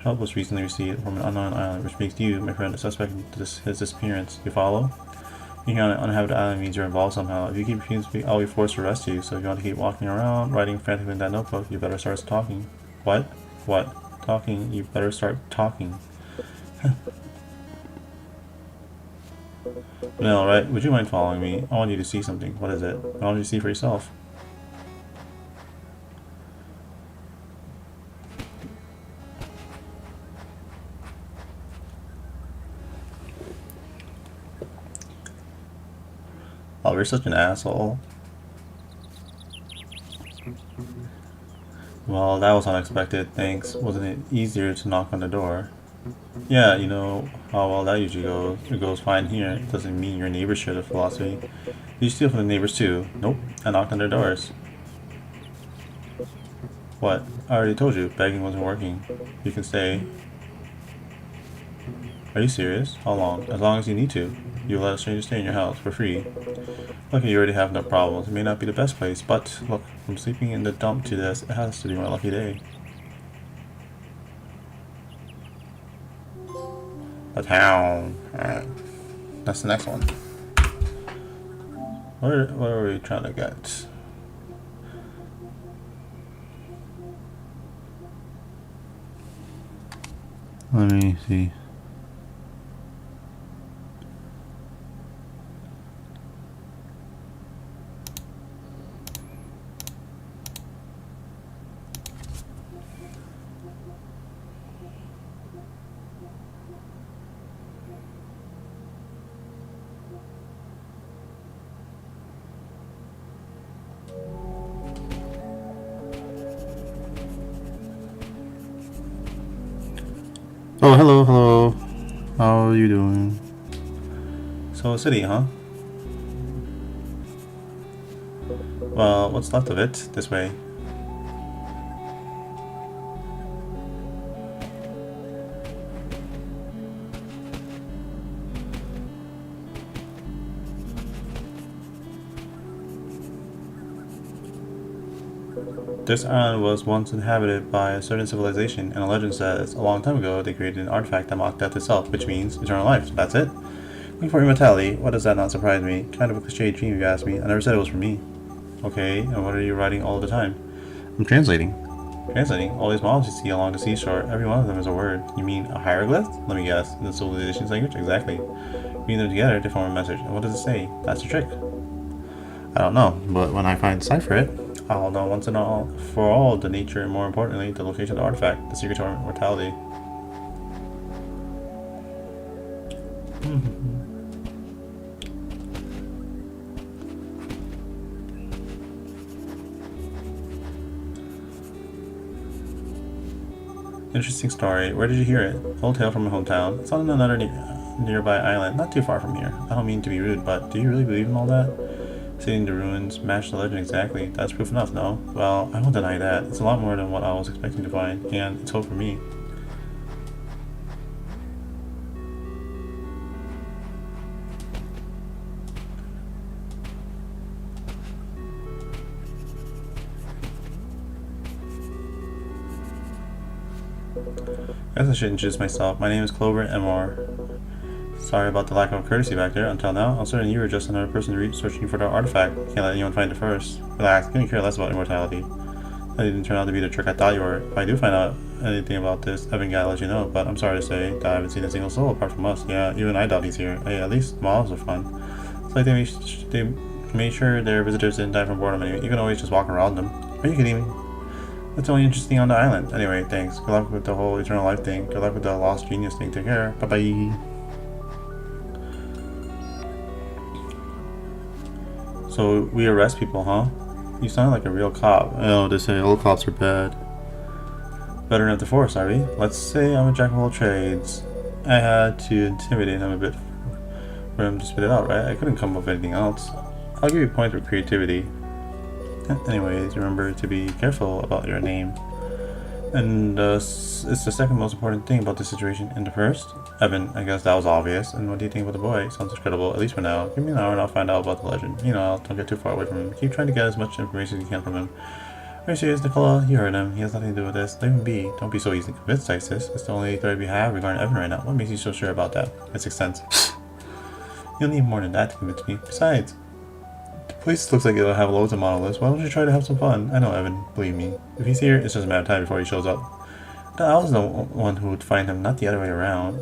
help was recently received from an unknown island, which makes you, my friend, a suspect in his disappearance. You follow? Being here on an uninhabited island means you're involved somehow. If you keep refusing to speak, I'll be forced to arrest you. So if you want to keep walking around, writing frantically in that notebook, you better start talking. What? What? Talking? You better start talking. Vanilla, right? Would you mind following me? I want you to see something. What is it? I want you to see for yourself. Oh, you're such an asshole. Well, that was unexpected. Thanks. Wasn't it easier to knock on the door? Yeah, you know how well that usually goes. It goes fine here. It doesn't mean your neighbors share the philosophy. You steal from the neighbors too. Nope. I knocked on their doors. What? I already told you. Begging wasn't working. You can stay. Are you serious? How long? As long as you need to. You let a stranger stay in your house for free. Lucky you already have no problems. It may not be the best place, but look, from sleeping in the dump to this, it has to be my lucky day. A town. Alright. That's the next one. What are we trying to get? Let me see. Oh, hello, hello. How are you doing? So, city, huh? Well, what's left of it? This way. This island was once inhabited by a certain civilization, and a legend says a long time ago they created an artifact that mocked death itself, which means eternal life. That's it? Looking for immortality? What does that not surprise me? Kind of a cliche dream if you ask me. I never said it was for me. Okay, and what are you writing all the time? I'm translating. Translating? All these models you see along the seashore, every one of them is a word. You mean a hieroglyph? Let me guess. In the civilization's language? Exactly. Reading them together, they form a message. And what does it say? That's the trick. I don't know, but when I decipher it, I'll know once and all for all the nature and more importantly the location of the artifact, the secret to our mortality. Interesting story. Where did you hear it? Old tale from my hometown. It's on another nearby island, not too far from here. I don't mean to be rude, but do you really believe in all that? Seeing the ruins match the legend exactly. That's proof enough, no? Well, I won't deny that. It's a lot more than what I was expecting to find, and it's hope for me. I guess I should introduce myself. My name is Clover Emor. Sorry about the lack of courtesy back there. Until now, I'm certain you were just another person searching for the artifact. Can't let anyone find it first. Relax, couldn't care less about immortality. That didn't turn out to be the trick I thought you were. If I do find out anything about this, Evan gotta let you know, but I'm sorry to say that I haven't seen a single soul apart from us. Yeah, even I doubt he's here. Hey, at least models are fun. It's like they made sure their visitors didn't die from boredom anyway. You can always just walk around them. Are you kidding me? That's only interesting on the island. Anyway, thanks. Good luck with the whole eternal life thing. Good luck with the lost genius thing. Take care. Bye-bye. So we arrest people, huh? You sound like a real cop. Oh, they say all cops are bad. Veteran of the force, are we? Let's say I'm a jack of all trades. I had to intimidate him a bit for him to spit it out, right? I couldn't come up with anything else. I'll give you a point for creativity. Anyways, remember to be careful about your name. And it's the second most important thing about this situation. And the first? Evan, I guess that was obvious. And what do you think about the boy? Sounds incredible, at least for now. Give me an hour and I'll find out about the legend. Meanwhile, don't get too far away from him. Keep trying to get as much information as you can from him. Are you serious, Nicola? You heard him. He has nothing to do with this. Let him be. Don't be so easily convinced, Isis. It's the only thread we have regarding Evan right now. What makes you so sure about that? That makes sense. You'll need more than that to convince me. Besides, the place looks like it'll have loads of monoliths. Why don't you try to have some fun? I know Evan. Believe me. If he's here, it's just a matter of time before he shows up. I was the one who would find him, not the other way around.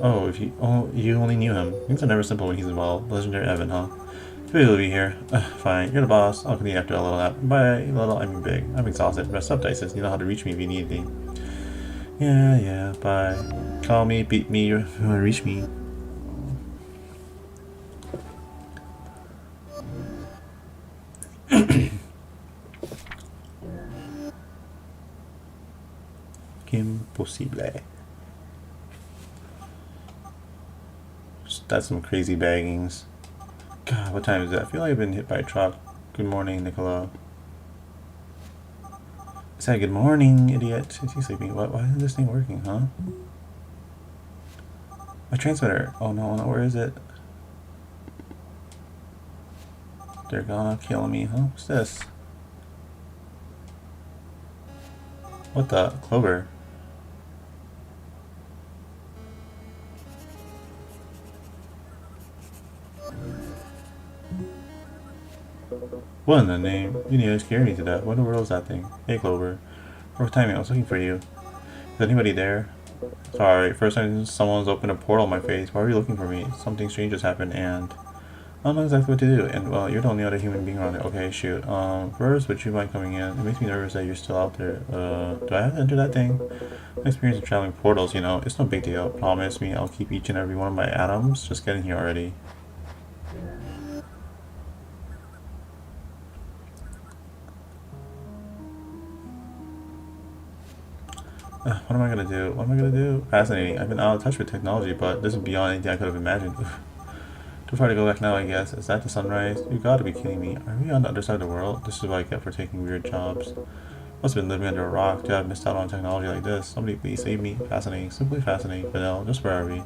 You only knew him. Things are never simple when he's involved. Legendary Evan, huh? He'll be here. Fine, you're the boss. I'll continue after a little nap. By little, I mean big. I'm exhausted. Rest up, Isis. You know how to reach me if you need me. Yeah, bye. Call me, beat me, if you want to reach me. Impossible. That's some crazy baggings. God, what time is it? I feel like I've been hit by a truck. Good morning, Nicola. I said good morning, idiot. Is he sleeping? What? Why isn't this thing working, huh? My transmitter. Oh no, where is it? They're gonna kill me, huh? What's this? What the? Clover. What in the name? You nearly scared me to death. What in the world is that thing? Hey, Clover. Perfect timing. I was looking for you. Is anybody there? Sorry. First time someone's opened a portal in my face. Why are you looking for me? Something strange just happened and I don't know exactly what to do. And well, you're the only other human being around there. Okay, shoot. First, would you mind coming in? It makes me nervous that you're still out there. Do I have to enter that thing? My experience of traveling portals, you know, it's no big deal. Promise me I'll keep each and every one of my atoms. Just get in here already. What am I gonna do? What am I gonna do? Fascinating. I've been out of touch with technology, but this is beyond anything I could have imagined. Too far to go back now, I guess. Is that the sunrise? You gotta be kidding me. Are we on the other side of the world? This is what I get for taking weird jobs. Must have been living under a rock to have missed out on technology like this. Somebody please save me. Fascinating. Simply fascinating. Vanille, just where are we?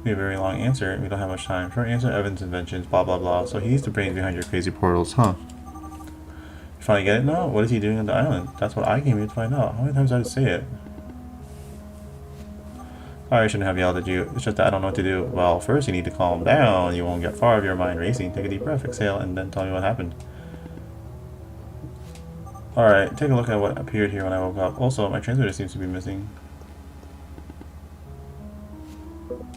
Be a very long answer. We don't have much time. Short answer, Evan's inventions, blah blah blah. So he's the brains behind your crazy portals, huh? You finally get it now? What is he doing on the island? That's what I came here to find out. How many times did I say it? Sorry, I shouldn't have yelled at you. It's just that I don't know what to do. Well, first you need to calm down. You won't get far if your mind racing. Take a deep breath, exhale, and then tell me what happened. Alright, take a look at what appeared here when I woke up. Also, my transmitter seems to be missing.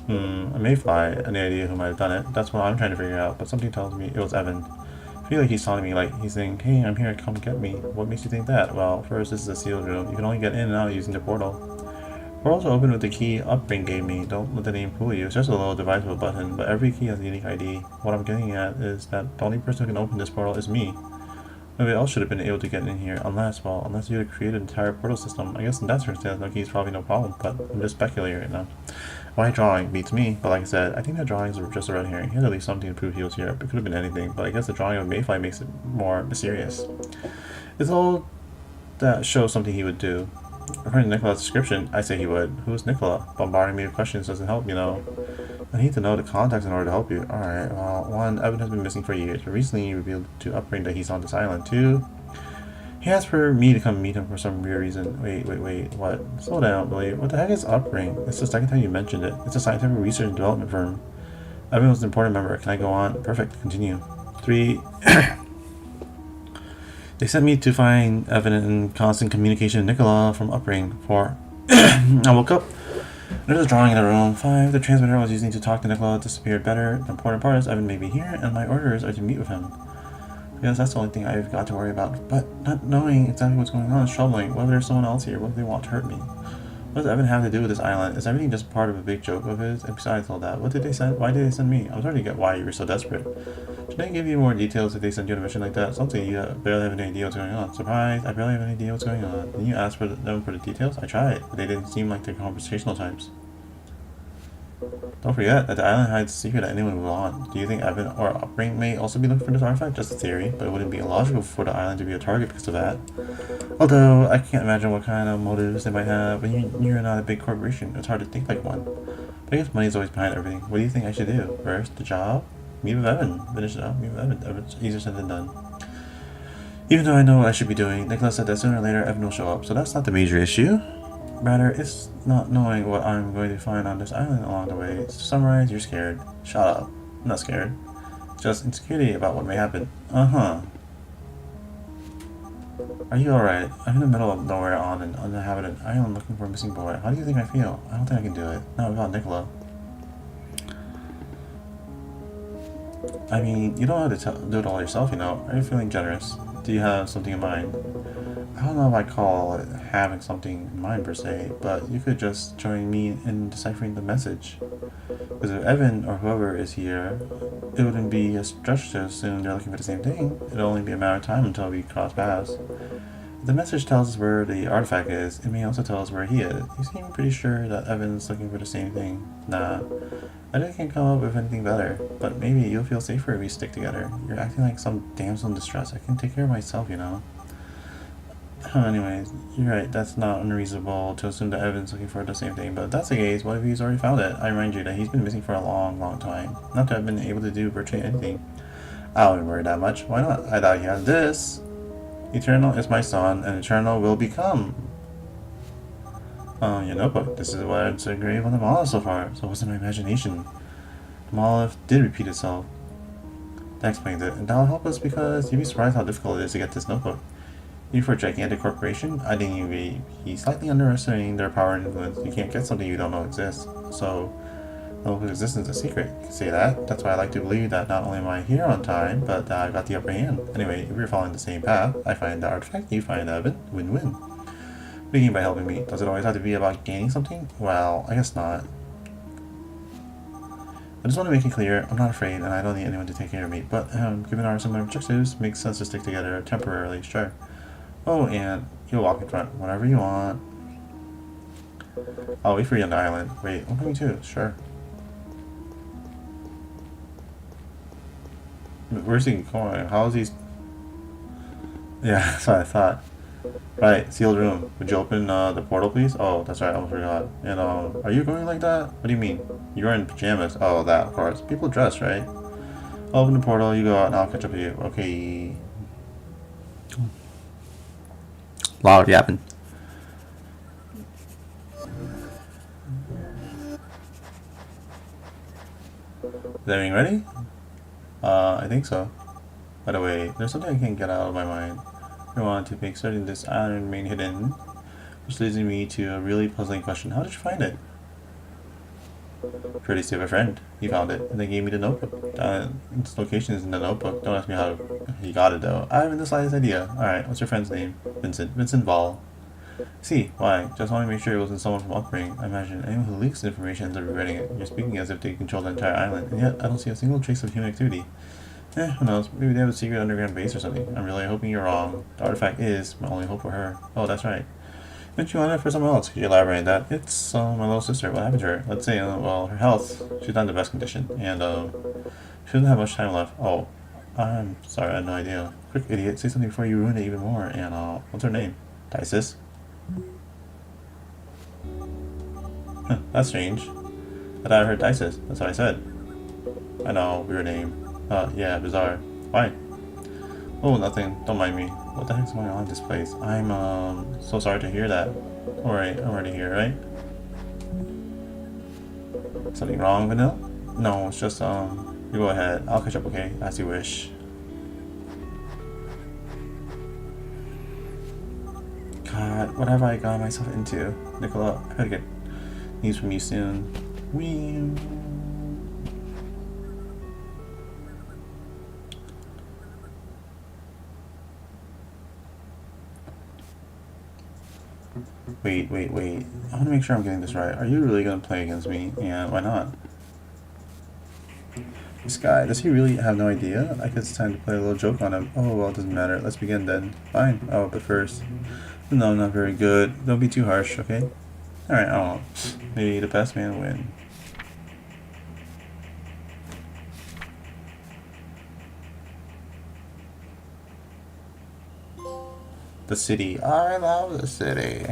A mayfly. Any idea who might have done it? That's what I'm trying to figure out, but something tells me it was Evan. I feel like he's telling me, like, he's saying, hey, I'm here, come get me. What makes you think that? Well, first, this is a sealed room. You can only get in and out using the portal. Portals are open with the key Upbring gave me. Don't let the name fool you. It's just a little device with a button, but every key has a unique ID. What I'm getting at is that the only person who can open this portal is me. Nobody else should have been able to get in here unless you had created an entire portal system. I guess in that circumstance, no key is probably no problem, but I'm just speculating right now. Why drawing beats me, but like I said, I think that drawings are just a red herring. He had at least something to prove he was here. It could have been anything, but I guess the drawing of Mayfly makes it more mysterious. It's all that shows something he would do. According to Nicola's description, I say he would. Who's Nicola? Bombarding me with questions doesn't help, you know. I need to know the context in order to help you. Alright, well, 1, Evan has been missing for years, but recently he revealed to Upbring that he's on this island. 2, he asked for me to come meet him for some weird reason. Wait, what? Slow down, Billy. What the heck is Upbring? It's the second time you mentioned it. It's a scientific research and development firm. Evan was an important member. Can I go on? Perfect, continue. 3, they sent me to find Evan in constant communication with Nicola from Upbring. 4, I woke up. There's a drawing in the room. 5, the transmitter I was using to talk to Nicola disappeared better. The important part is Evan may be here, and my orders are to meet with him. Because that's the only thing I've got to worry about. But not knowing exactly what's going on is troubling. What if there's someone else here? What if they want to hurt me? What does Evan have to do with this island? Is everything just part of a big joke of his? And besides all that, what did they send? Why did they send me? I'm starting to get why you were so desperate. Should I give you more details if they send you on a mission like that? Something you barely have any idea what's going on. Surprise! I barely have any idea what's going on. Didn't you ask for them for the details? I tried, but they didn't seem like they're conversational types. Don't forget that the island hides a secret that anyone will want. Do you think Evan or Upbring may also be looking for this artifact? Just a theory, but it wouldn't be illogical for the island to be a target because of that. Although, I can't imagine what kind of motives they might have. When you're not a big corporation, it's hard to think like one. But I guess money's always behind everything. What do you think I should do? First, the job? Meet with Evan. Finish it up. Meet with Evan. It's easier said than done. Even though I know what I should be doing, Nicholas said that sooner or later Evan will show up, so that's not the major issue. Rather, it's not knowing what I'm going to find on this island along the way. To summarize, you're scared. Shut up. I'm not scared. Just insecurity about what may happen. Uh-huh. Are you alright? I'm in the middle of nowhere on an uninhabited island looking for a missing boy. How do you think I feel? I don't think I can do it. Not without Nicola. I mean, you don't have to do it all yourself, you know. Are you feeling generous? Do you have something in mind? I don't know if I call it having something in mind per se, but you could just join me in deciphering the message. Because if Evan or whoever is here, it wouldn't be a stretch to assume they're looking for the same thing. It'll only be a matter of time until we cross paths. If the message tells us where the artifact is, it may also tell us where he is. You seem pretty sure that Evan's looking for the same thing. Nah. I just can't come up with anything better, but maybe you'll feel safer if we stick together. You're acting like some damsel in distress. I can take care of myself, you know. Anyways, you're right, that's not unreasonable to assume that Evan's looking for the same thing, but if that's the case, what if he's already found it? I remind you that he's been missing for a long, long time. Not to have been able to do virtually anything. I wouldn't worry that much. Why not? I thought he had this. Eternal is my son, and Eternal will become. Your notebook. This is what's engraved on the monolith so far, so it wasn't my imagination. The monolith did repeat itself. That explains it, and that'll help us because you'd be surprised how difficult it is to get this notebook. Even for a gigantic corporation, I think you'd be slightly underestimating their power and influence. You can't get something you don't know exists, so the notebook's existence is a secret. You can say that. That's why I like to believe that not only am I here on time, but that I've got the upper hand. Anyway, if we're following the same path, I find the artifact, you find Evan. Win-win. What do you mean by helping me? Does it always have to be about gaining something? Well, I guess not. I just want to make it clear, I'm not afraid and I don't need anyone to take care of me, but given our similar objectives, makes sense to stick together temporarily, sure. Oh, and you'll walk in front, whenever you want. I'll wait for you on the island. Wait, I'm coming too, sure. Where's he going? How is he? Yeah, that's what I thought. Right, sealed room. Would you open the portal, please? Oh, that's right, I almost forgot. And, are you going like that? What do you mean? You're in pajamas. Oh, that, of course. People dress, right? I'll open the portal, you go out, and I'll catch up with you. Okay. Wow, what happened? Is everything ready? I think so. By the way, there's something I can't get out of my mind. I wanted to make certain this island remain hidden, which leads me to a really puzzling question. How did you find it? Pretty safe a friend. He found it, and they gave me the notebook. Its location is in the notebook. Don't ask me how he got it, though. I haven't the slightest idea. Alright, what's your friend's name? Vincent. Vincent Ball. See, why? Just want to make sure it wasn't someone from Upbring. I imagine anyone who leaks information ends up regretting it. You're speaking as if they control the entire island, and yet I don't see a single trace of human activity. Who knows? Maybe they have a secret underground base or something. I'm really hoping you're wrong. The artifact is my only hope for her. Oh, that's right. Didn't you want it for someone else? Could you elaborate on that? It's my little sister. What happened to her? Let's say, well, her health. She's not in the best condition, and she doesn't have much time left. Oh, I'm sorry. I had no idea. Quick, idiot! Say something before you ruin it even more. And what's her name? Dices. Huh, that's strange. I thought I heard Dices. That's what I said. I know, weird name. Yeah, bizarre. Why? Oh, nothing. Don't mind me. What the heck's going on in this place? I'm, so sorry to hear that. Alright, I'm already here, right? Something wrong, Vanilla? No, it's just, you go ahead. I'll catch up, okay? As you wish. God, what have I got myself into? Nicola, I gotta get news from you soon. Wee. Wait. I want to make sure I'm getting this right. Are you really going to play against me? And why not? This guy, does he really have no idea? I guess it's time to play a little joke on him. Oh, well, it doesn't matter. Let's begin then. Fine. Oh, but first. No, not very good. Don't be too harsh, okay? Alright, I won't. Maybe the best man win. The city. I love the city.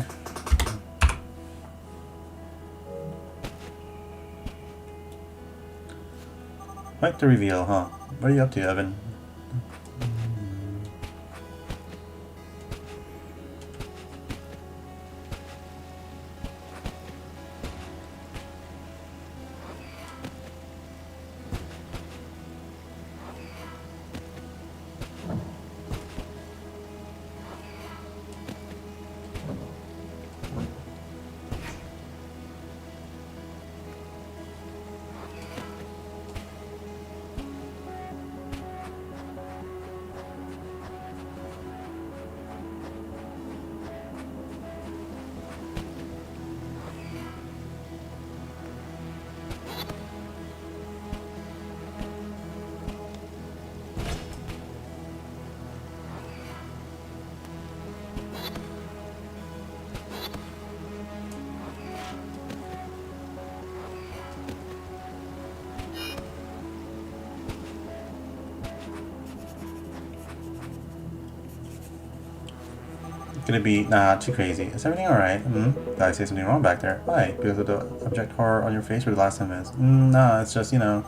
Quite the reveal, huh? What are you up to, Evan? Gonna be nah too crazy. Is everything alright? Did I say something wrong back there? Why? Because of the abject horror on your face for the last 10 minutes. Nah, it's just, you know,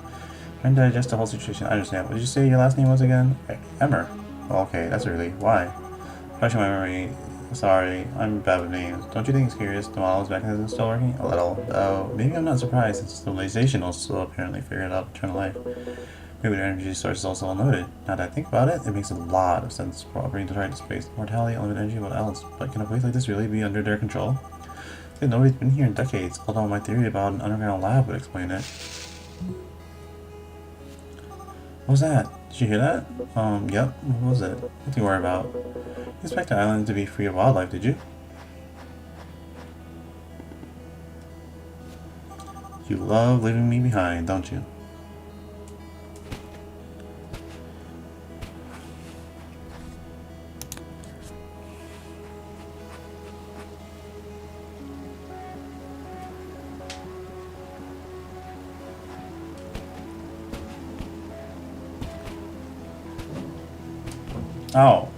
trying to digest the whole situation. I understand. What did you say your last name was again? Emmer. Well, okay, that's early. Why? Refreshing my memory. Sorry, I'm bad with names. Don't you think it's curious the model's mechanism is still working? A little. Though, maybe I'm not surprised since civilization also apparently figured out eternal life. Maybe their energy source is also unlimited. Now that I think about it, it makes a lot of sense for operating to try to space. Mortality, unlimited energy, what else? But can a place like this really be under their control? I think nobody's been here in decades, although my theory about an underground lab would explain it. What was that? Did you hear that? Yep. What was it? Nothing to worry about. You expect the island to be free of wildlife, did you? You love leaving me behind, don't you? Oh.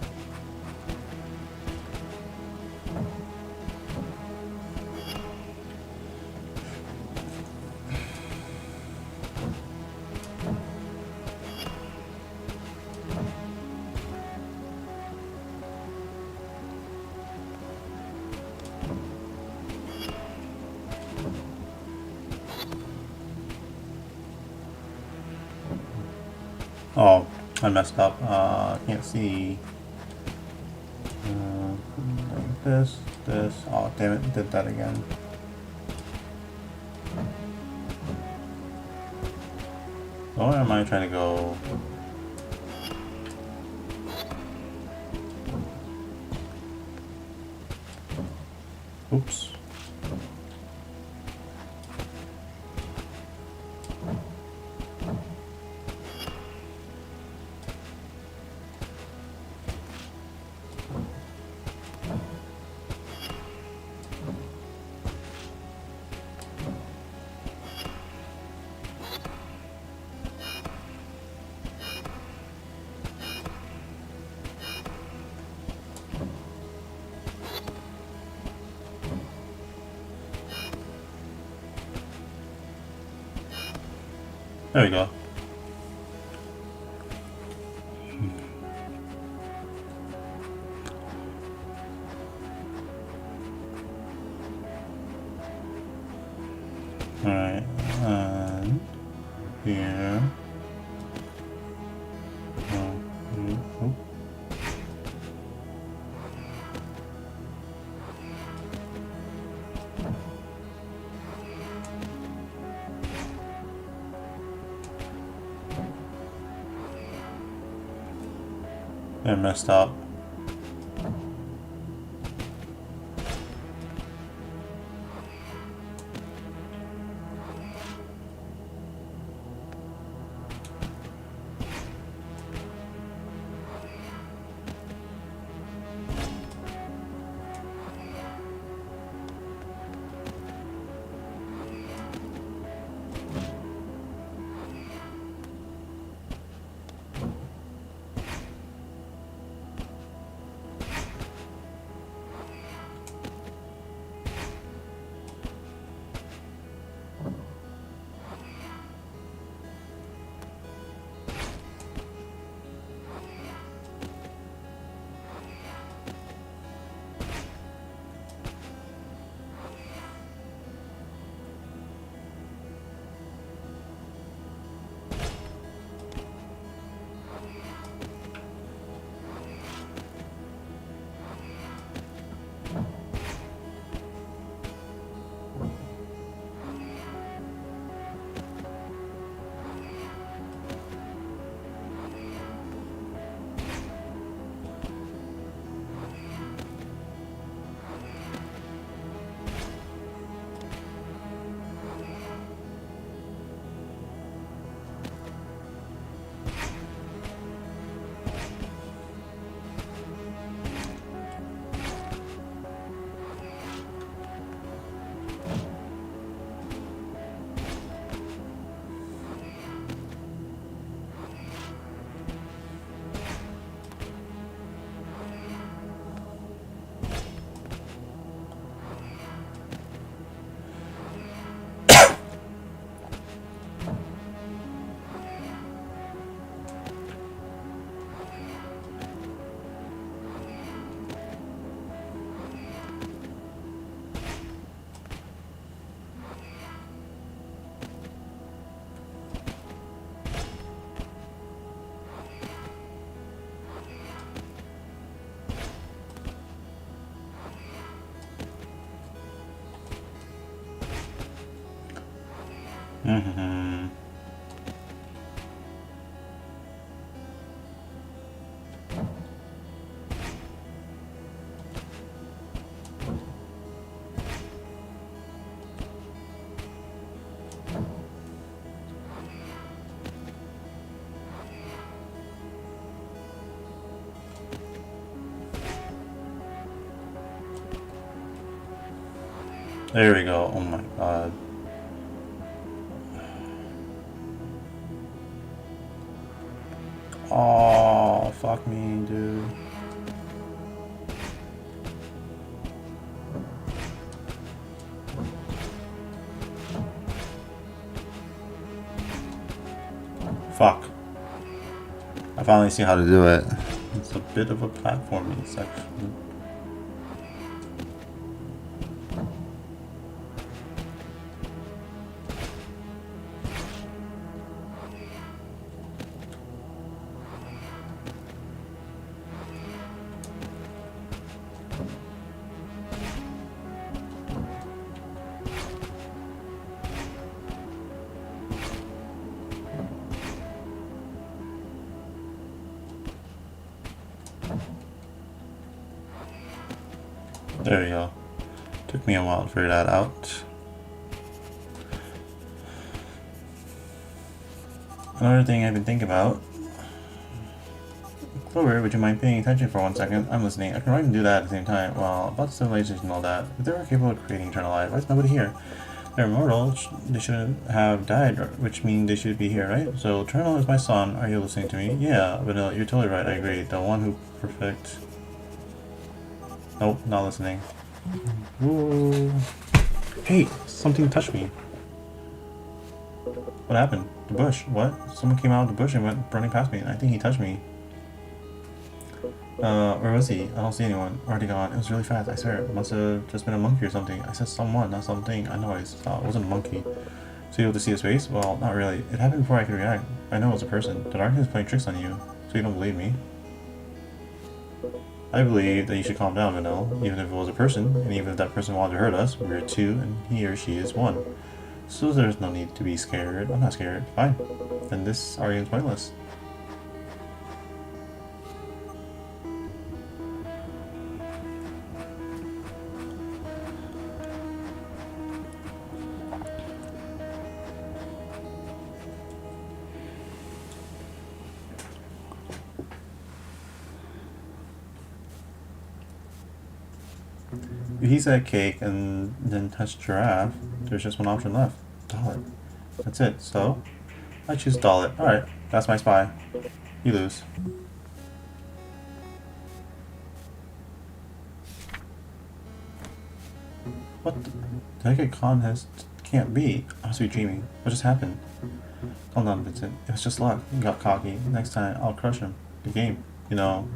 Oh, I messed up. Can't see. Like this. Oh, damn it, did that again. Where am I trying to go? Oops. There we go. Alright, and here. Oh. I messed up. Mm-hmm. There we go. Oh my god. Oh, fuck me, dude. Fuck. I finally see how to do it. It's a bit of a platforming section. There we go. Took me a while to figure that out. Another thing I've been thinking about. Clover, would you mind paying attention for 1 second? I'm listening. I can write and do that at the same time. Well, about civilizations and all that. If they were capable of creating eternal life, why is nobody here? They're immortal. They shouldn't have died, which means they should be here, right? So, Eternal is my son. Are you listening to me? Yeah, Vanilla, you're totally right. I agree. The one who perfect. Nope, not listening. Whoa. Hey, something touched me. What happened? The bush. What? Someone came out of the bush and went running past me. I think he touched me. Where was he? I don't see anyone. Already gone. It was really fast, I swear. It must have just been a monkey or something. I said someone, not something. I know I saw it wasn't a monkey. So you able to see his face? Well, not really. It happened before I could react. I know it was a person. The darkness is playing tricks on you. So you don't believe me? I believe that you should calm down, Vanilla. Even if it was a person, and even if that person wanted to hurt us, we're two, and he or she is one. So there's no need to be scared. I'm not scared. Fine. Then this argument's pointless. If he said cake and then touched giraffe, there's just one option left. Dollet. That's it. So, I choose Dollet. Alright, that's my spy. You lose. What the heck? A contest can't be. I must be dreaming. What just happened? Calm down, Vincent. It was just luck. You got cocky. Next time, I'll crush him. The game. You know,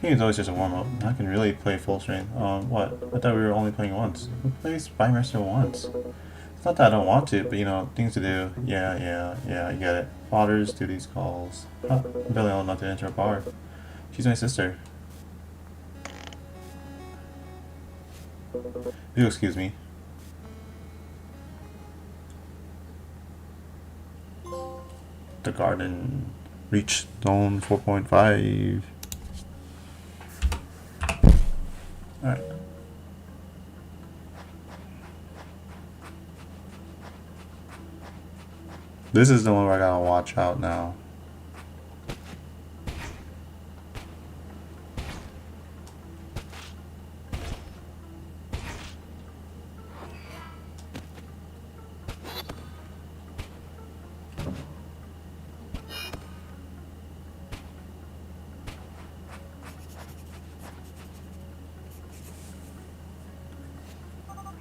the game's always just a warm-up. I can really play full strength. What? I thought we were only playing once. Who plays Spymaster once? It's not that I don't want to, but you know, things to do. Yeah, I get it. Fathers do these calls. Huh, I'm barely old enough to enter a bar. She's my sister. If you'll excuse me. The garden. Reach zone 4.5. Alright. This is the one where I gotta watch out now.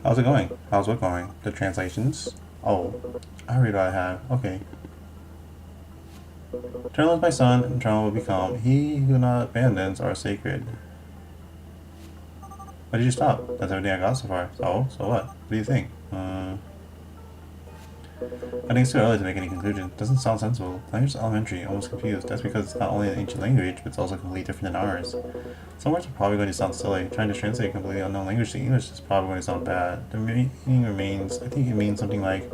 How's it going? How's what going? The translations? Oh, I read what I have. Okay. Eternal is my son, and eternal will become. He who not abandons are sacred. Why did you stop? That's everything I got so far. So what? What do you think? I think it's too early to make any conclusion. Doesn't sound sensible. Language is elementary, almost confused. That's because it's not only an ancient language, but it's also completely different than ours. Some words are probably going to sound silly. Trying to translate a completely unknown language to English is probably going to sound bad. The meaning remains, I think it means something like,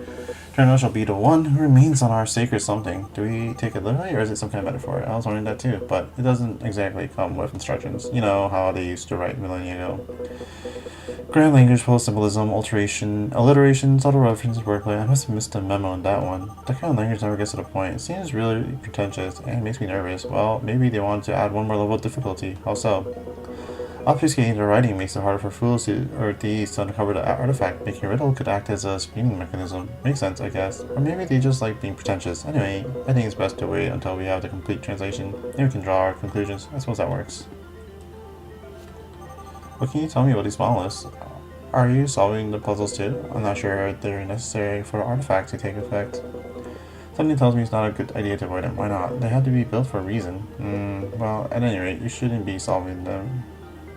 Eternal shall be the one who remains on our sacred something. Do we take it literally, or is it some kind of metaphor? I was wondering that too, but it doesn't exactly come with instructions. You know how they used to write millennia ago. Grand language, full of symbolism, alteration, alliteration, subtle references, wordplay. I must have missed a memo on that one. That kind of language never gets to the point. It seems really pretentious and makes me nervous. Well, maybe they wanted to add one more level of difficulty. How so? Obfuscating the writing makes it harder for fools or thieves to uncover the artifact. Making a riddle could act as a screening mechanism. Makes sense, I guess. Or maybe they just like being pretentious. Anyway, I think it's best to wait until we have the complete translation. Then we can draw our conclusions. I suppose that works. What can you tell me about these monoliths? Are you solving the puzzles too? I'm not sure they're necessary for the artifact to take effect. Something tells me it's not a good idea to avoid them. Why not? They had to be built for a reason. Well, at any rate, you shouldn't be solving them.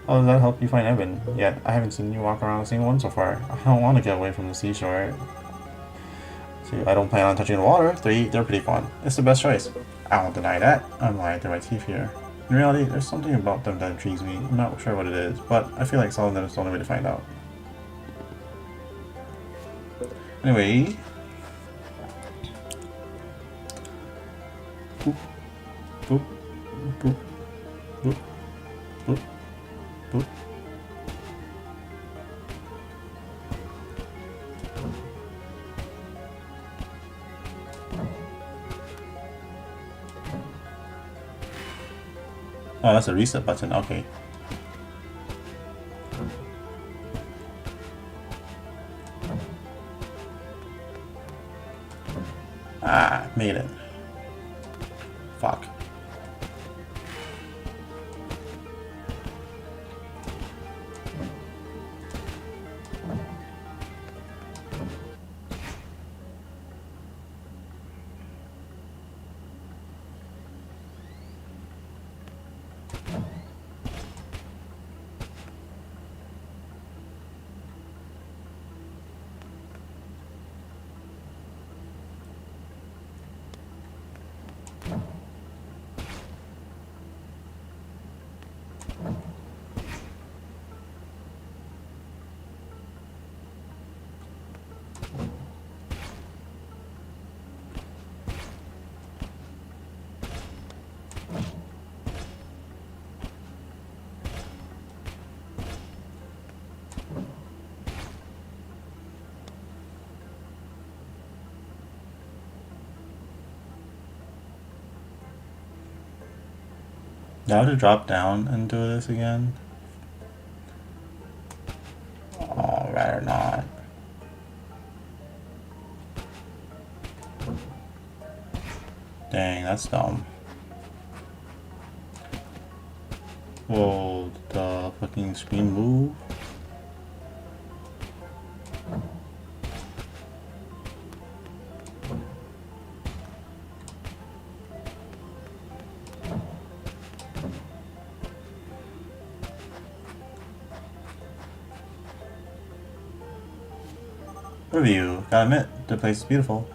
How does that help you find Evan? Yet, I haven't seen you walk around a single one so far. I don't want to get away from the seashore. See, I don't plan on touching the water. They're pretty fun. It's the best choice. I won't deny that. I'm lying through my teeth here. In reality, there's something about them that intrigues me. I'm not sure what it is, but I feel like solving them is the only way to find out. Anyway. Boop. Boop. Boop. Boop. Boop. Boop. Oh, that's a reset button. Okay. Ah, made it. Fuck. Now to drop down and do this again? Oh, rather not. Dang, that's dumb. Whoa, the fucking screen move? Review. Gotta admit, the place is beautiful.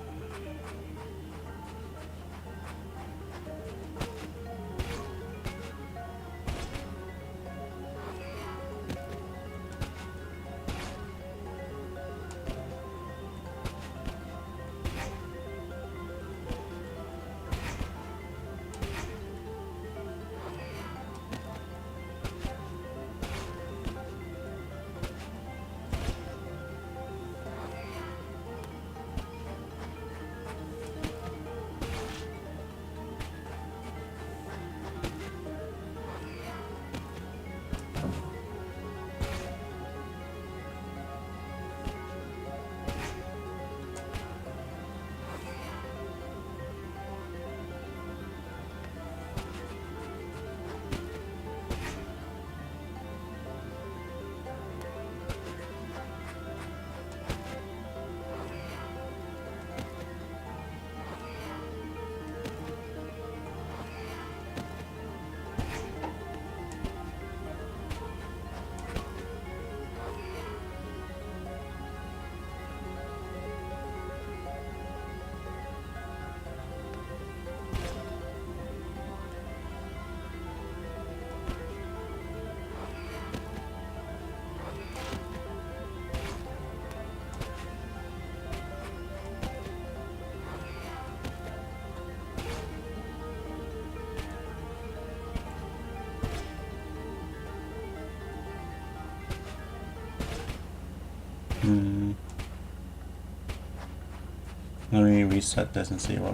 Let me reset this and see what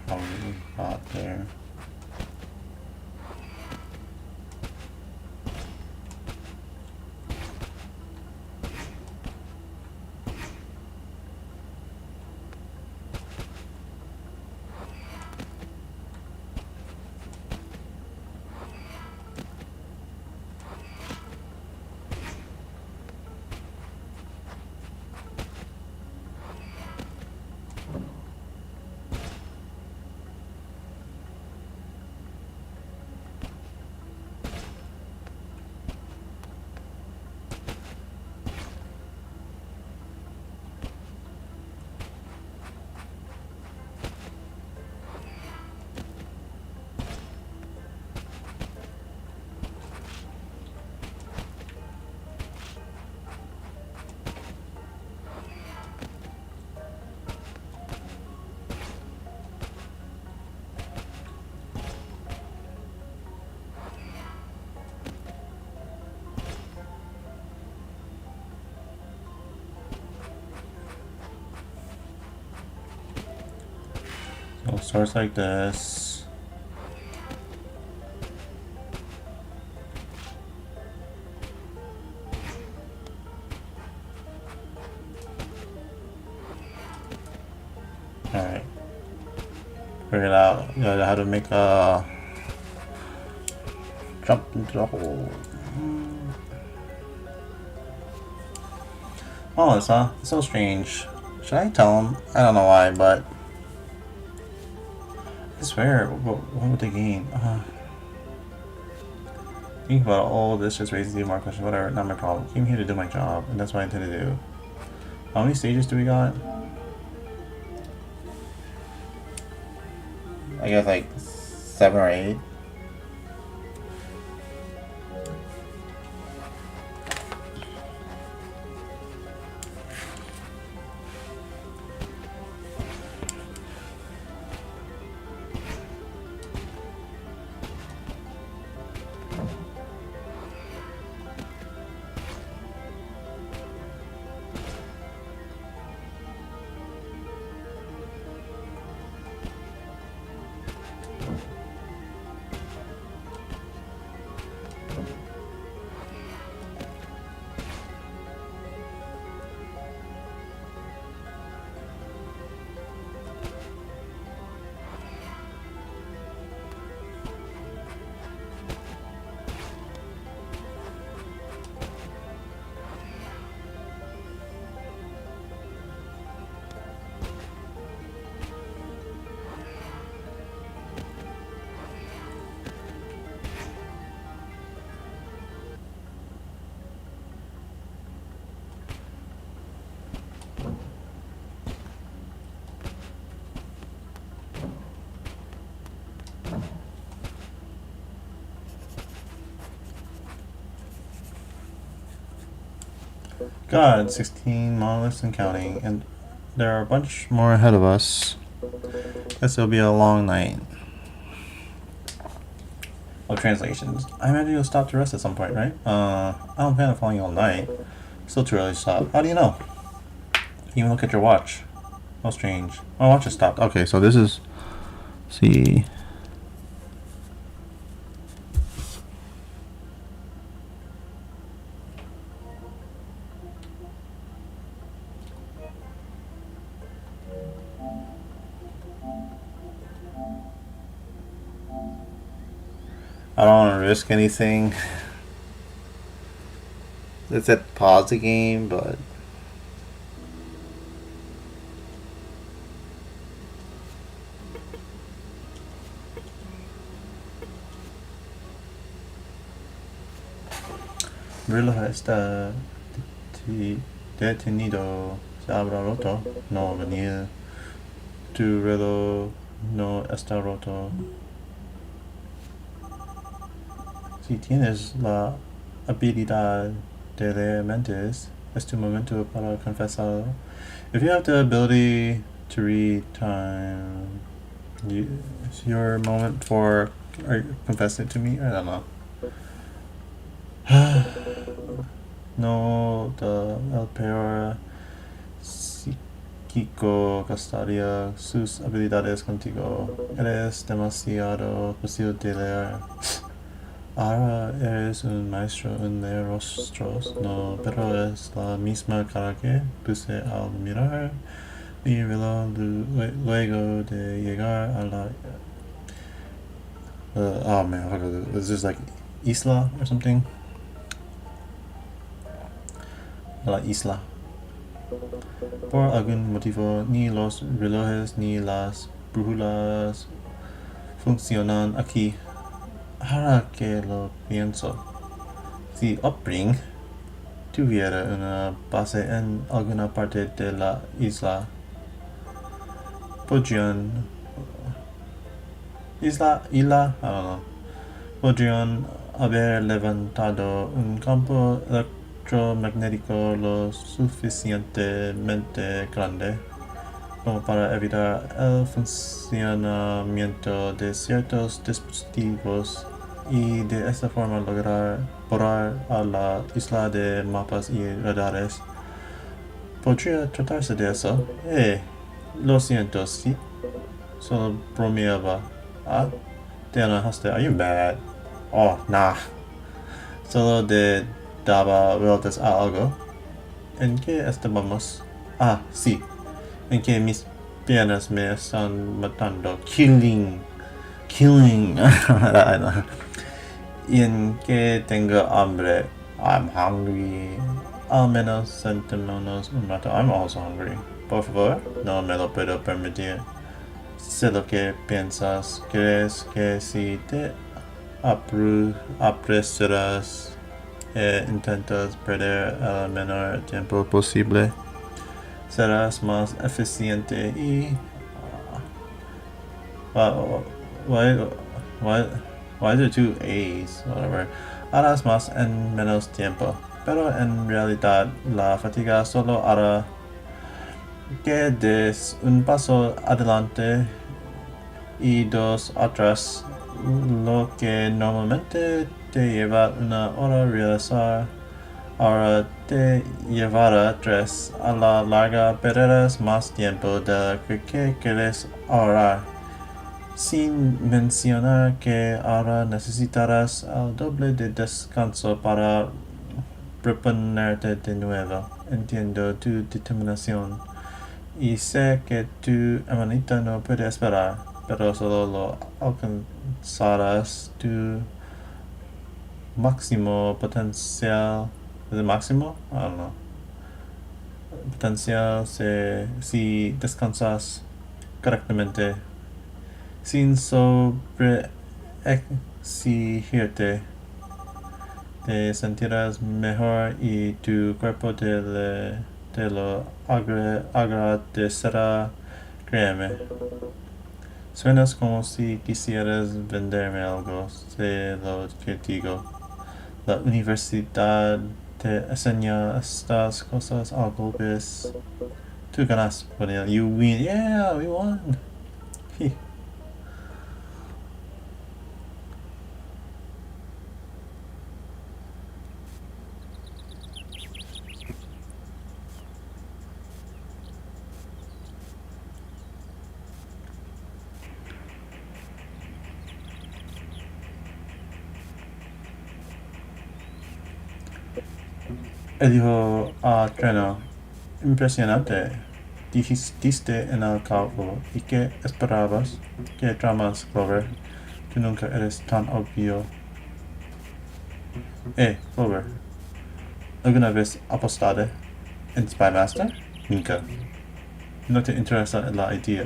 how we got there. So it starts like this. Alright. Figured out how to make a jump into the hole. Oh, it's so strange. Should I tell him? I don't know why, but I swear, what would they gain? Think about all this just raises you more questions. Whatever, not my problem. Came here to do my job, and that's what I intend to do. How many stages do we got? I guess like 7 or 8. God, 16 monoliths and counting, and there are a bunch more ahead of us. Guess it'll be a long night of translations. I imagine you'll stop to rest at some point, right? I don't plan on following you all night. Still too early to stop. How do you know? You even look at your watch. How strange. My watch has stopped. Okay, so this is... see... I don't want to risk anything. It said pause the game, but Reloj está detenido. Se habrá roto. No venir. Tu reloj no está roto. Si tienes la habilidad de leer mentes, es tu momento para confesarlo. If you have the ability to read time, it's your moment for confessing it to me. I don't know. No, the el peor Kiko gastaría sus habilidades contigo. Eres demasiado fácil de leer. Ahora eres un maestro en leer rostros, no, pero es la misma cara que puse al mirar mi reloj luego de llegar a la... oh man, is this like Isla or something? La Isla. Por algún motivo, ni los relojes ni las brújulas funcionan aquí. Ahora que lo pienso, si Upbring tuviera una base en alguna parte de la isla, podrían... I don't know. Podrían haber levantado un campo electromagnético lo suficientemente grande como para evitar el funcionamiento de ciertos dispositivos y de esta forma lograr borrar a la isla de mapas y radares. Podría tratarse de eso. Lo siento, sí. Solo bromeaba. Ah, te enojaste. Are you mad? Oh, nah. Solo te daba vueltas a algo. ¿En qué estábamos? Ah, sí. En que mis piernas me están matando. Killing. Y en que tengo hambre. I'm hungry. Al menos sentémonos un rato. I'm also hungry. Por favor, no me lo puedo permitir. Sé lo que piensas. ¿Crees que si te apresuras e intentas perder el menor tiempo posible, serás más eficiente y why is there two A's? Whatever. Harás más en menos tiempo, pero en realidad la fatiga solo hará que des un paso adelante y dos atrás, lo que normalmente te lleva una hora realizar, ahora te llevará 3. A la larga perderás más tiempo del que quieres ahorrar, sin mencionar que ahora necesitarás el doble de descanso para reponerte de nuevo. Entiendo tu determinación y sé que tu hermanita no puede esperar, pero solo lo alcanzarás tu máximo potencial. ¿Es el máximo? I don't know. Potencial si descansas correctamente, sin sobreexigirte. Te sentirás mejor y tu cuerpo te lo agradecerá, créeme. Suenas como si quisieras venderme algo, sé lo que digo. La universidad te enseña estas cosas a golpes. Tú ganas, Bonilla. You win. Yeah, we won. Él dijo a Treno, impresionante, dijiste en el cálculo, ¿y qué esperabas? ¿Qué tramas, Clover? Tú nunca eres tan obvio. Clover, ¿alguna vez apostaste en Spy Master? Nunca. No te interesa la idea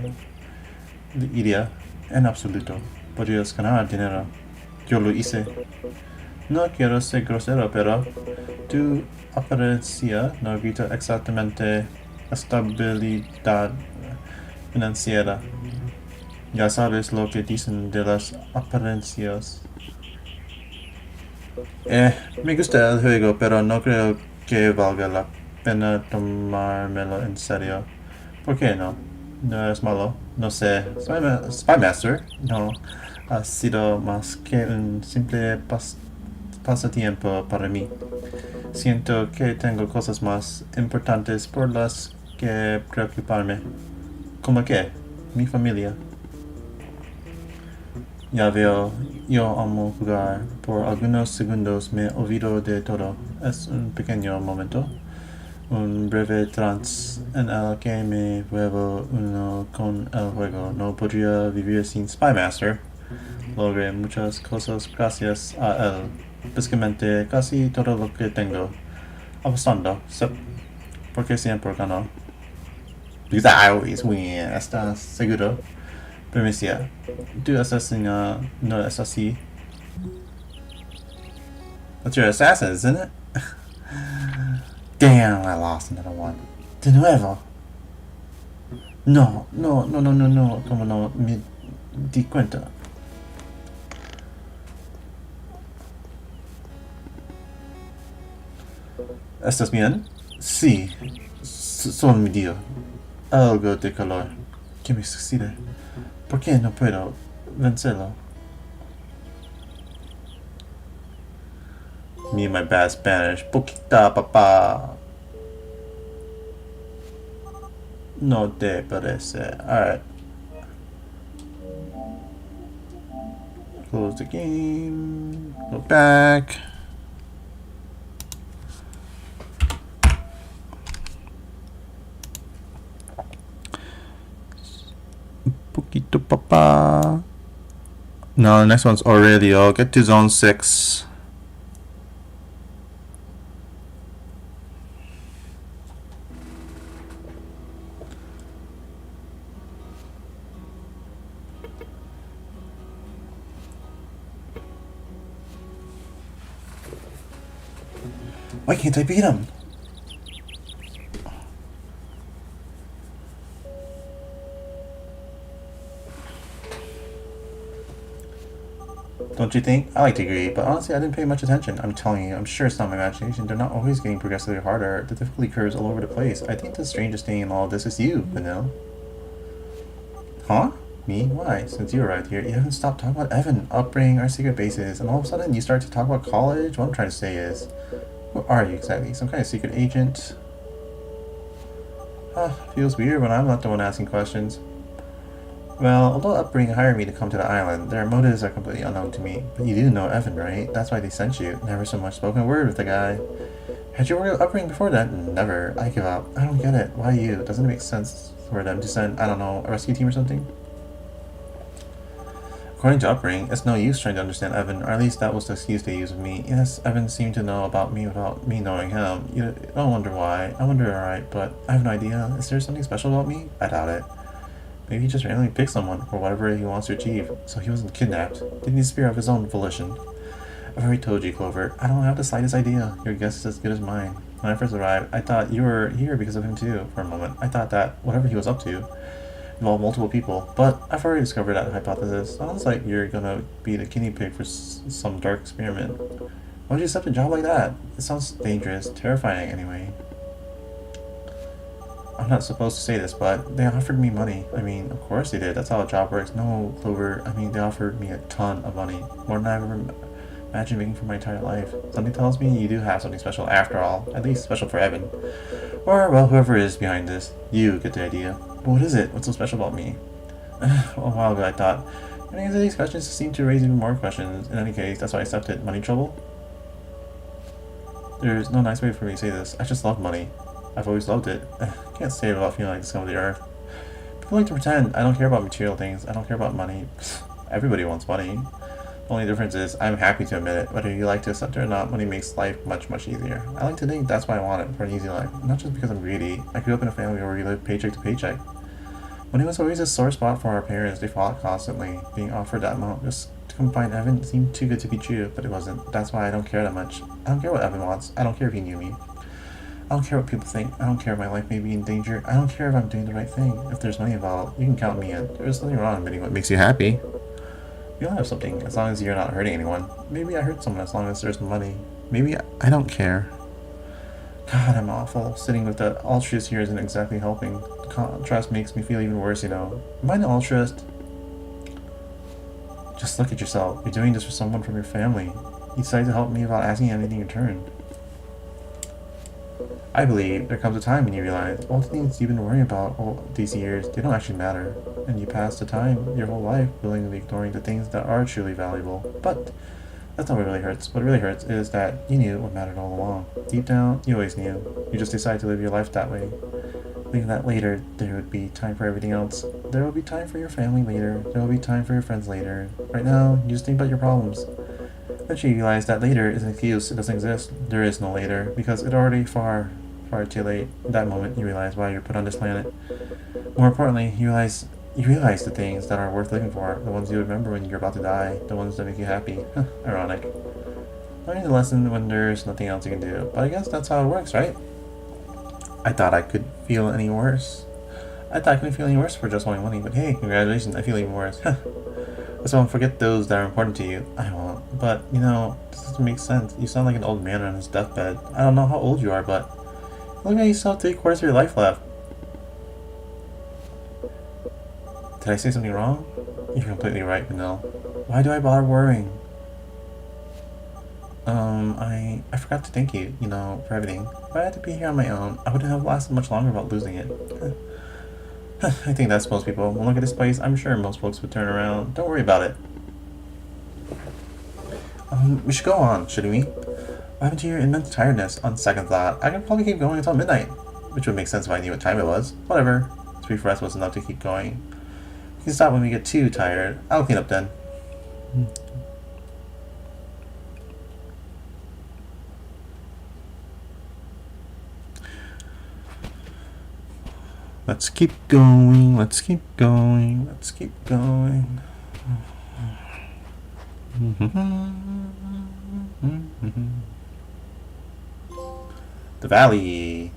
en absoluto. Podrías ganar dinero. Yo lo hice. No quiero ser grosero, pero tu apariencia no evita exactamente estabilidad financiera. Ya sabes lo que dicen de las apariencias. Me gusta el juego, pero no creo que valga la pena tomármelo en serio. ¿Por qué no? No es malo. No sé. Spy Master no ha sido más que un simple pasatiempo para mí. Siento que tengo cosas más importantes por las que preocuparme. ¿Cómo que? Mi familia. Ya veo, yo amo jugar. Por algunos segundos me olvido de todo. Es un pequeño momento. Un breve trance en el que me vuelvo uno con el juego. No podría vivir sin Spymaster. Logré muchas cosas gracias a él. Básicamente casi todo lo que tengo. Apostando, porque siempre ganó. Because I always win. ¿Estás seguro? Primicia. Tu asesino no es así. That's your assassin, isn't it? Damn, I lost another one. De nuevo. No. Como no me di cuenta. ¿Estás bien? Sí. Solo me dio algo de calor. ¿Qué me sucede? ¿Por qué no puedo vencerlo? Me and my bad Spanish. Poquita, papá. No te parece. Alright. Close the game. Go back. Poquito, papá. No, the next one's Aurelio. Get to zone 6. Why can't I beat him? Don't you think? I like to agree, but honestly I didn't pay much attention. I'm telling you, I'm sure it's not my imagination. They're not always getting progressively harder. The difficulty curves all over the place. I think the strangest thing in all of this is you, Vanille. Huh? Me? Why? Since you arrived here, you haven't stopped talking about Evan, upbringing, our secret bases, and all of a sudden you start to talk about college? What I'm trying to say is, who are you exactly? Some kind of secret agent? Feels weird when I'm not the one asking questions. Well, although Upbringing hired me to come to the island, their motives are completely unknown to me. But you do know Evan, right? That's why they sent you. Never so much spoken a word with the guy. Had you worked with Upbringing before that? Never. I give up. I don't get it. Why you? Doesn't it make sense for them to send, I don't know, a rescue team or something? According to Upbringing, it's no use trying to understand Evan, or at least that was the excuse they used with me. Yes, Evan seemed to know about me without me knowing him. You don't wonder why. I wonder, alright, but I have no idea. Is there something special about me? I doubt it. Maybe he just randomly picked someone for whatever he wants to achieve, so he wasn't kidnapped. Didn't he spear of his own volition? I've already told you, Clover. I don't have the slightest idea. Your guess is as good as mine. When I first arrived, I thought you were here because of him too, for a moment. I thought that whatever he was up to involved multiple people, but I've already discovered that hypothesis. Sounds like you're gonna be the guinea pig for some dark experiment. Why would you accept a job like that? It sounds dangerous, terrifying anyway. I'm not supposed to say this, but they offered me money. I mean, of course they did. That's how a job works. No, Clover. I mean, they offered me a ton of money. More than I ever imagined making for my entire life. Something tells me you do have something special after all. At least special for Evan. Or, well, whoever is behind this. You get the idea. But what is it? What's so special about me? A while ago I thought, any of these questions seem to raise even more questions. In any case, that's why I accepted. Money trouble? There's no nice way for me to say this. I just love money. I've always loved it. Can't say it without feeling like the scum of the earth. People like to pretend I don't care about material things. I don't care about money. Everybody wants money. The only difference is I'm happy to admit it. Whether you like to accept it or not, money makes life much, much easier. I like to think that's why I want it, for an easy life. Not just because I'm greedy. I grew up in a family where we lived paycheck to paycheck. Money was always a sore spot for our parents. They fought constantly. Being offered that amount just to come find Evan seemed too good to be true, but it wasn't. That's why I don't care that much. I don't care what Evan wants. I don't care if he knew me. I don't care what people think. I don't care if my life may be in danger. I don't care if I'm doing the right thing. If there's money involved, you can count me in. There's nothing wrong with admitting what makes you happy. You'll have something, as long as you're not hurting anyone. Maybe I hurt someone as long as there's money. Maybe I don't care. God, I'm awful. Sitting with that altruist here isn't exactly helping. The contrast makes me feel even worse, you know. Am I an altruist? Just look at yourself. You're doing this for someone from your family. You decided to help me without asking anything in return. I believe there comes a time when you realize all the things you've been worrying about all these years, they don't actually matter. And you pass the time, your whole life, willingly ignoring the things that are truly valuable. But that's not what really hurts. What really hurts is that you knew what mattered all along. Deep down, you always knew. You just decided to live your life that way. Thinking that later, there would be time for everything else. There will be time for your family later. There will be time for your friends later. Right now, you just think about your problems. Eventually you realize that later is an excuse. It doesn't exist. There is no later, because it's already far too late. At that moment, you realize why you're put on this planet. More importantly, you realize the things that are worth living for, the ones you remember when you're about to die, the ones that make you happy. Ironic. Learning the lesson when there's nothing else you can do. But I guess that's how it works, right? I thought I could feel any worse. I thought I couldn't feel any worse for just wanting money, but hey, congratulations, I feel even worse. So don't forget those that are important to you. I won't. But, you know, this doesn't make sense. You sound like an old man on his deathbed. I don't know how old you are, but look like you still have 3/4 of your life left. Did I say something wrong? You're completely right, Manil. Why do I bother worrying? I forgot to thank you, you know, for everything. If I had to be here on my own, I wouldn't have lasted much longer without losing it. I think that's most people. When look at this place, I'm sure most folks would turn around. Don't worry about it. We should go on, shouldn't we? What happened to your immense tiredness? On second thought, I could probably keep going until midnight. Which would make sense if I knew what time it was. Whatever. 3 for us was enough to keep going. We can stop when we get too tired. I'll clean up then. Let's keep going, let's keep going, let's keep going. The valley.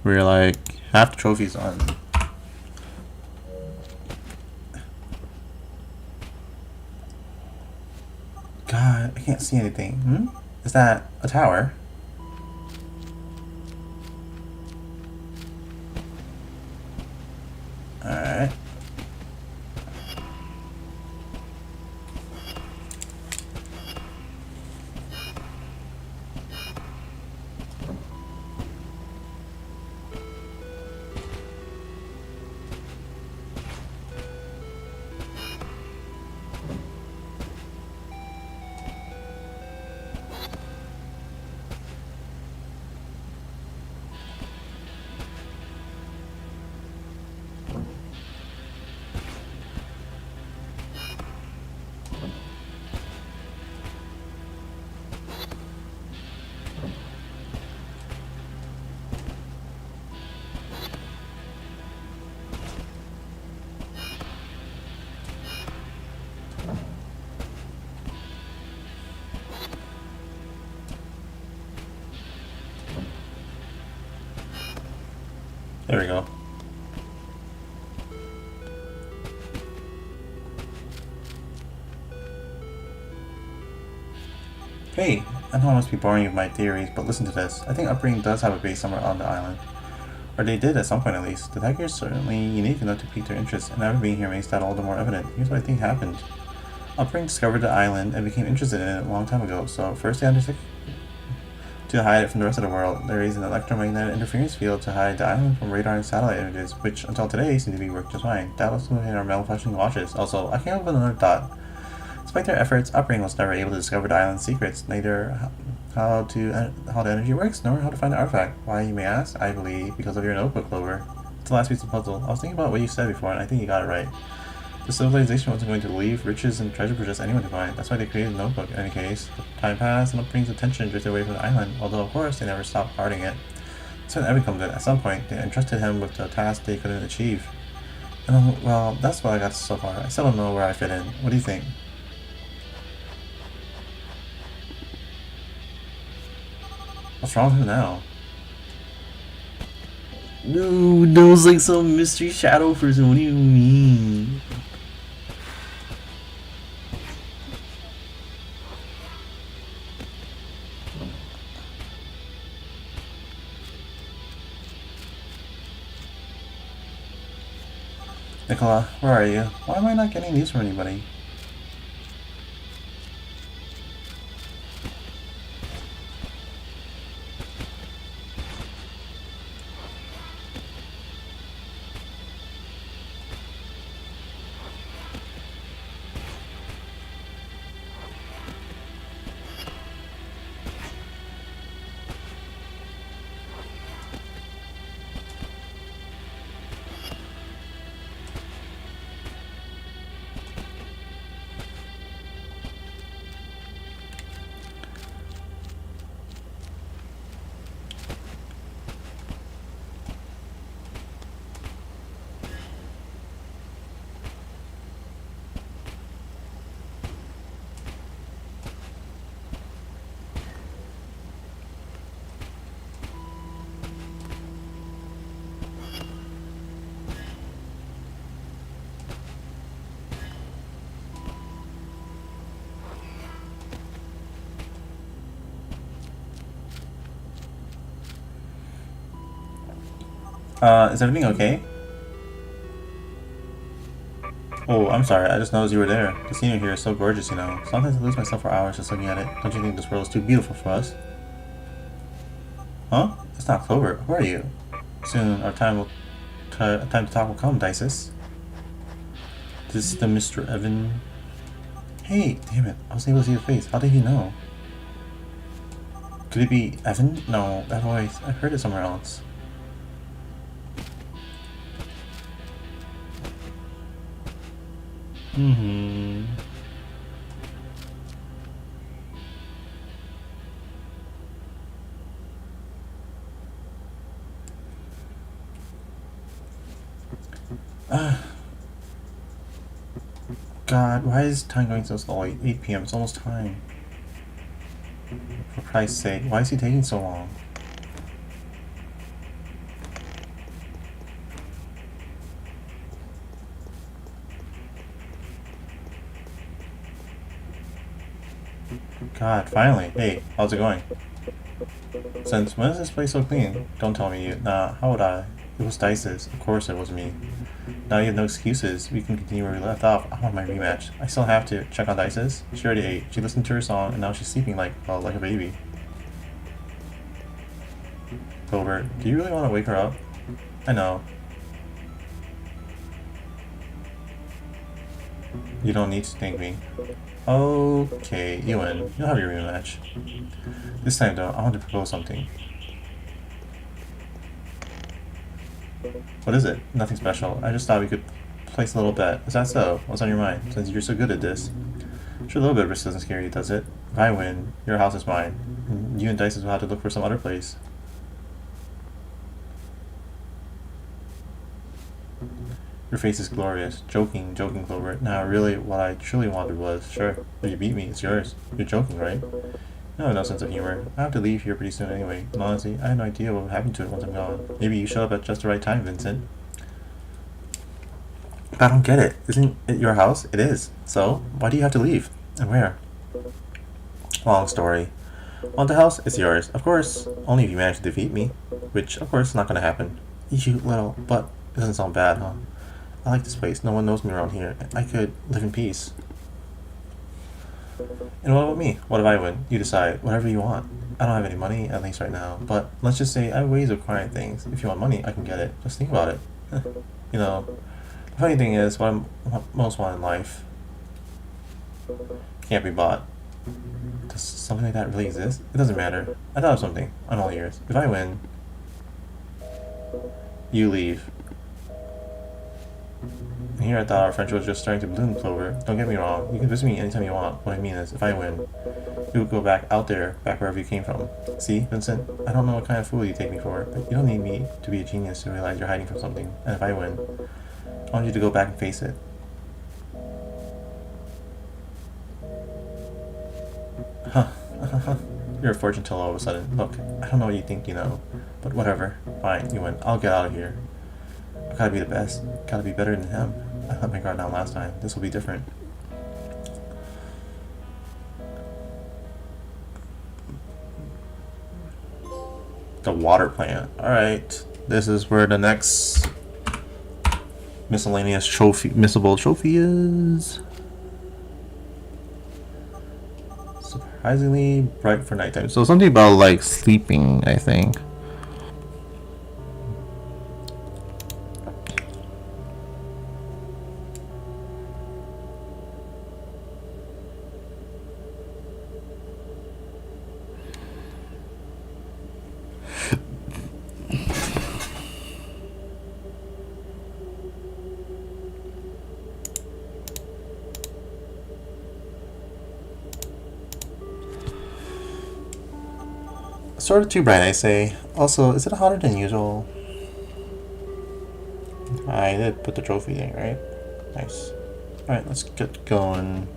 We're like half the trophies on. God, I can't see anything. Is that a tower? Alright. There we go. Hey, I know I must be boring you with my theories, but listen to this. I think Upbringing does have a base somewhere on the island. Or they did at some point at least. The Tiger is certainly unique enough to pique their interest, and ever being here makes that all the more evident. Here's what I think happened. Upbringing discovered the island and became interested in it a long time ago, so first they undertook to hide it from the rest of the world. They raised an electromagnetic interference field to hide the island from radar and satellite images, which until today seem to be working just fine. That was in our malfunctioning watches. Also, I came up with another thought. Despite their efforts, Upbringing was never able to discover the island's secrets, neither how the energy works, nor how to find the artifact. Why, you may ask? I believe because of your notebook, Clover. It's the last piece of the puzzle. I was thinking about what you said before, and I think you got it right. The civilization wasn't going to leave riches and treasure for just anyone to find. That's why they created a notebook. In any case, time passed, and Upbringing's attention drifted away from the island, although of course they never stopped guarding it. That's when Evan comes in. At some point, they entrusted him with a task they couldn't achieve. And well, that's what I got so far. I still don't know where I fit in. What do you think? What's wrong with him now? No, that was like some mystery shadow person. What do you mean? Nicola, where are you? Why am I not getting news from anybody? Is everything okay? Oh, I'm sorry. I just noticed you were there. The scenery here is so gorgeous, you know. Sometimes I lose myself for hours just looking at it. Don't you think this world is too beautiful for us? Huh? It's not Clover. Who are you? Soon our time to talk will come, Dices. This is the Mr. Evan. Hey, damn it. I was able to see your face. How did he know? Could it be Evan? No, that voice. I've heard it somewhere else. God, why is time going so slow? 8 p.m. It's almost time. For Christ's sake, why is he taking so long? God, finally. Hey, how's it going? Since when is this place so clean? Don't tell me you. Nah, how would I? It was Dice's. Of course it was me. Now you have no excuses. We can continue where we left off. I want my rematch. I still have to check on Dice's. She already ate. She listened to her song, and now she's sleeping like a baby. Clover, do you really want to wake her up? I know. You don't need to thank me. Okay, you win. You'll have your rematch. This time though, I want to propose something. What is it? Nothing special. I just thought we could place a little bet. Is that so? What's on your mind? Since you're so good at this. Sure, a little bit of risk doesn't scare you, does it? If I win, your house is mine. You and Dices will have to look for some other place. Your face is glorious. Joking, Clover. Now, really, what I truly wanted was, sure, if you beat me, it's yours. You're joking, right? You have no sense of humor. I have to leave here pretty soon anyway. And honestly, I have no idea what would happen to it once I'm gone. Maybe you show up at just the right time, Vincent. But I don't get it. Isn't it your house? It is. So, why do you have to leave? And where? Long story. Want the house? It's yours. Of course, only if you manage to defeat me. Which, of course, is not going to happen. You little, but it doesn't sound bad, huh? I like this place. No one knows me around here. I could live in peace. And what about me? What if I win? You decide. Whatever you want. I don't have any money, at least right now. But let's just say I have ways of acquiring things. If you want money, I can get it. Just think about it. You know, the funny thing is, what I most want in life can't be bought. Does something like that really exist? It doesn't matter. I thought of something. I'm all ears. If I win, you leave. And here I thought our friendship was just starting to bloom, Clover. Don't get me wrong. You can visit me anytime you want. What I mean is, if I win, you will go back out there, back wherever you came from. See, Vincent? I don't know what kind of fool you take me for, but you don't need me to be a genius to realize you're hiding from something. And if I win, I want you to go back and face it. Huh. You're a fortune teller all of a sudden. Look, I don't know what you think you know, but whatever. Fine, you win. I'll get out of here. I gotta be the best. Gotta be better than him. I let my guard down last time. This will be different. The water plant. Alright. This is where the next miscellaneous missable trophy is. Surprisingly bright for nighttime. So something about like sleeping, I think. Sort of too bright, I say. Also, is it hotter than usual? I did put the trophy in, right? Nice. Alright, let's get going.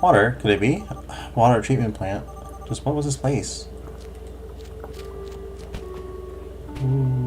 Water, could it be? Water treatment plant. Just what was this place? Ooh.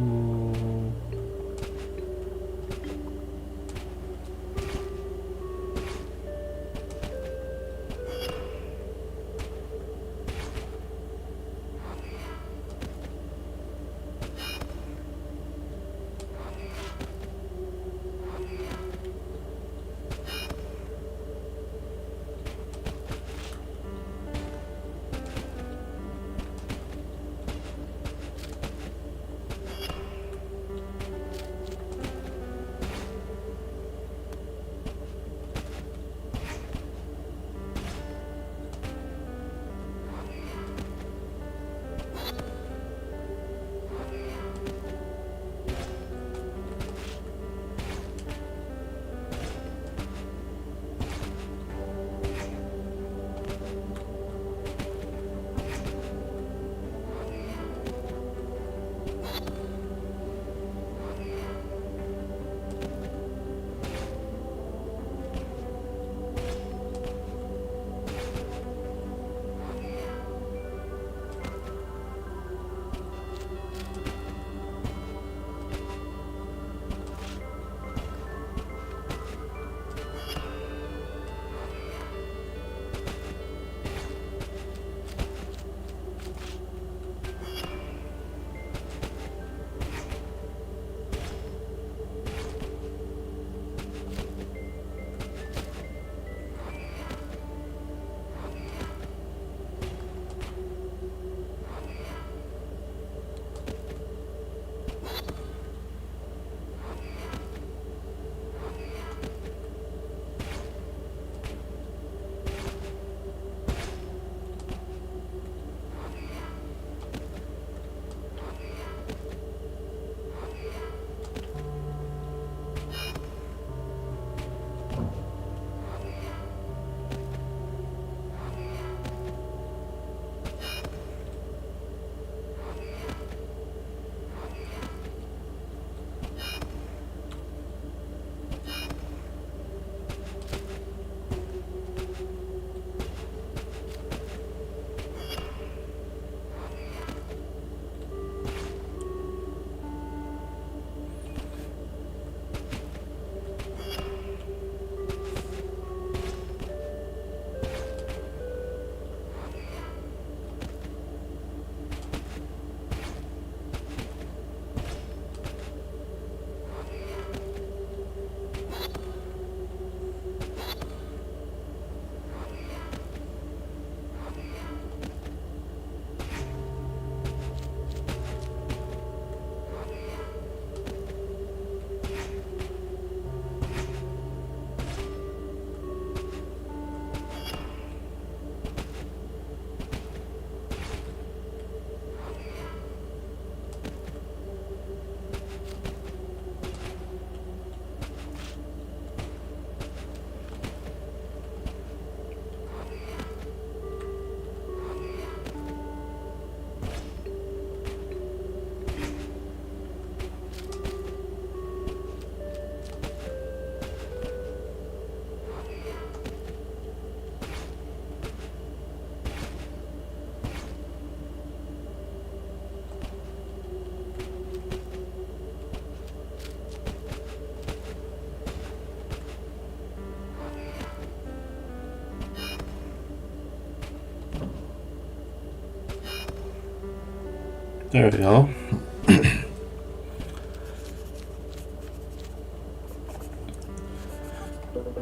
There we go.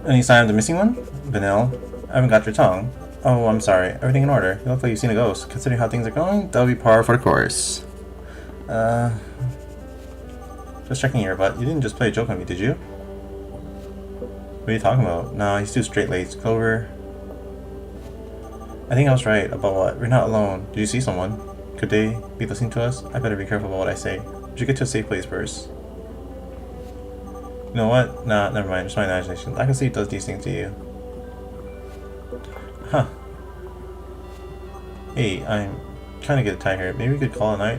Any sign of the missing one? Vanille, I haven't got your tongue. Oh, I'm sorry. Everything in order. You look like you've seen a ghost. Considering how things are going, that'll be par for the course. Just checking your butt. You didn't just play a joke on me, did you? What are you talking about? No, he's too straight-laced. Clover. I think I was right about what? We're not alone. Did you see someone? Could they be listening to us? I better be careful about what I say. We should get to a safe place first. You know what? Nah, never mind. Just my imagination. Lack of sleep does these things to you. Huh. Hey, I'm trying to get tired. Maybe we could call it a night?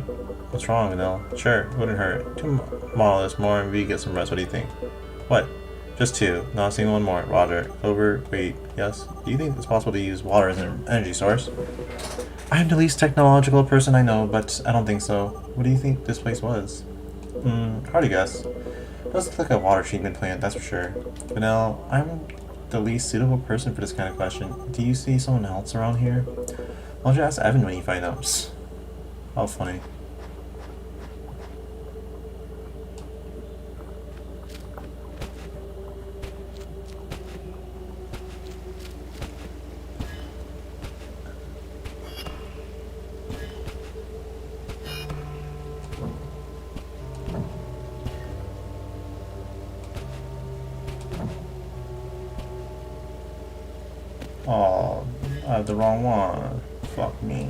What's wrong, Vanille? Sure, it wouldn't hurt. 2 models more and we get some rest. What do you think? What? Just two. Not a single one more. Roger. Over. Wait. Yes. Do you think it's possible to use water as an energy source? I'm the least technological person I know, but I don't think so. What do you think this place was? Hard to guess. It does look like a water treatment plant, that's for sure. But now, I'm the least suitable person for this kind of question. Do you see someone else around here? Why don't you ask Evan when you find out? Psst. How funny. Oh, I have the wrong one. Fuck me.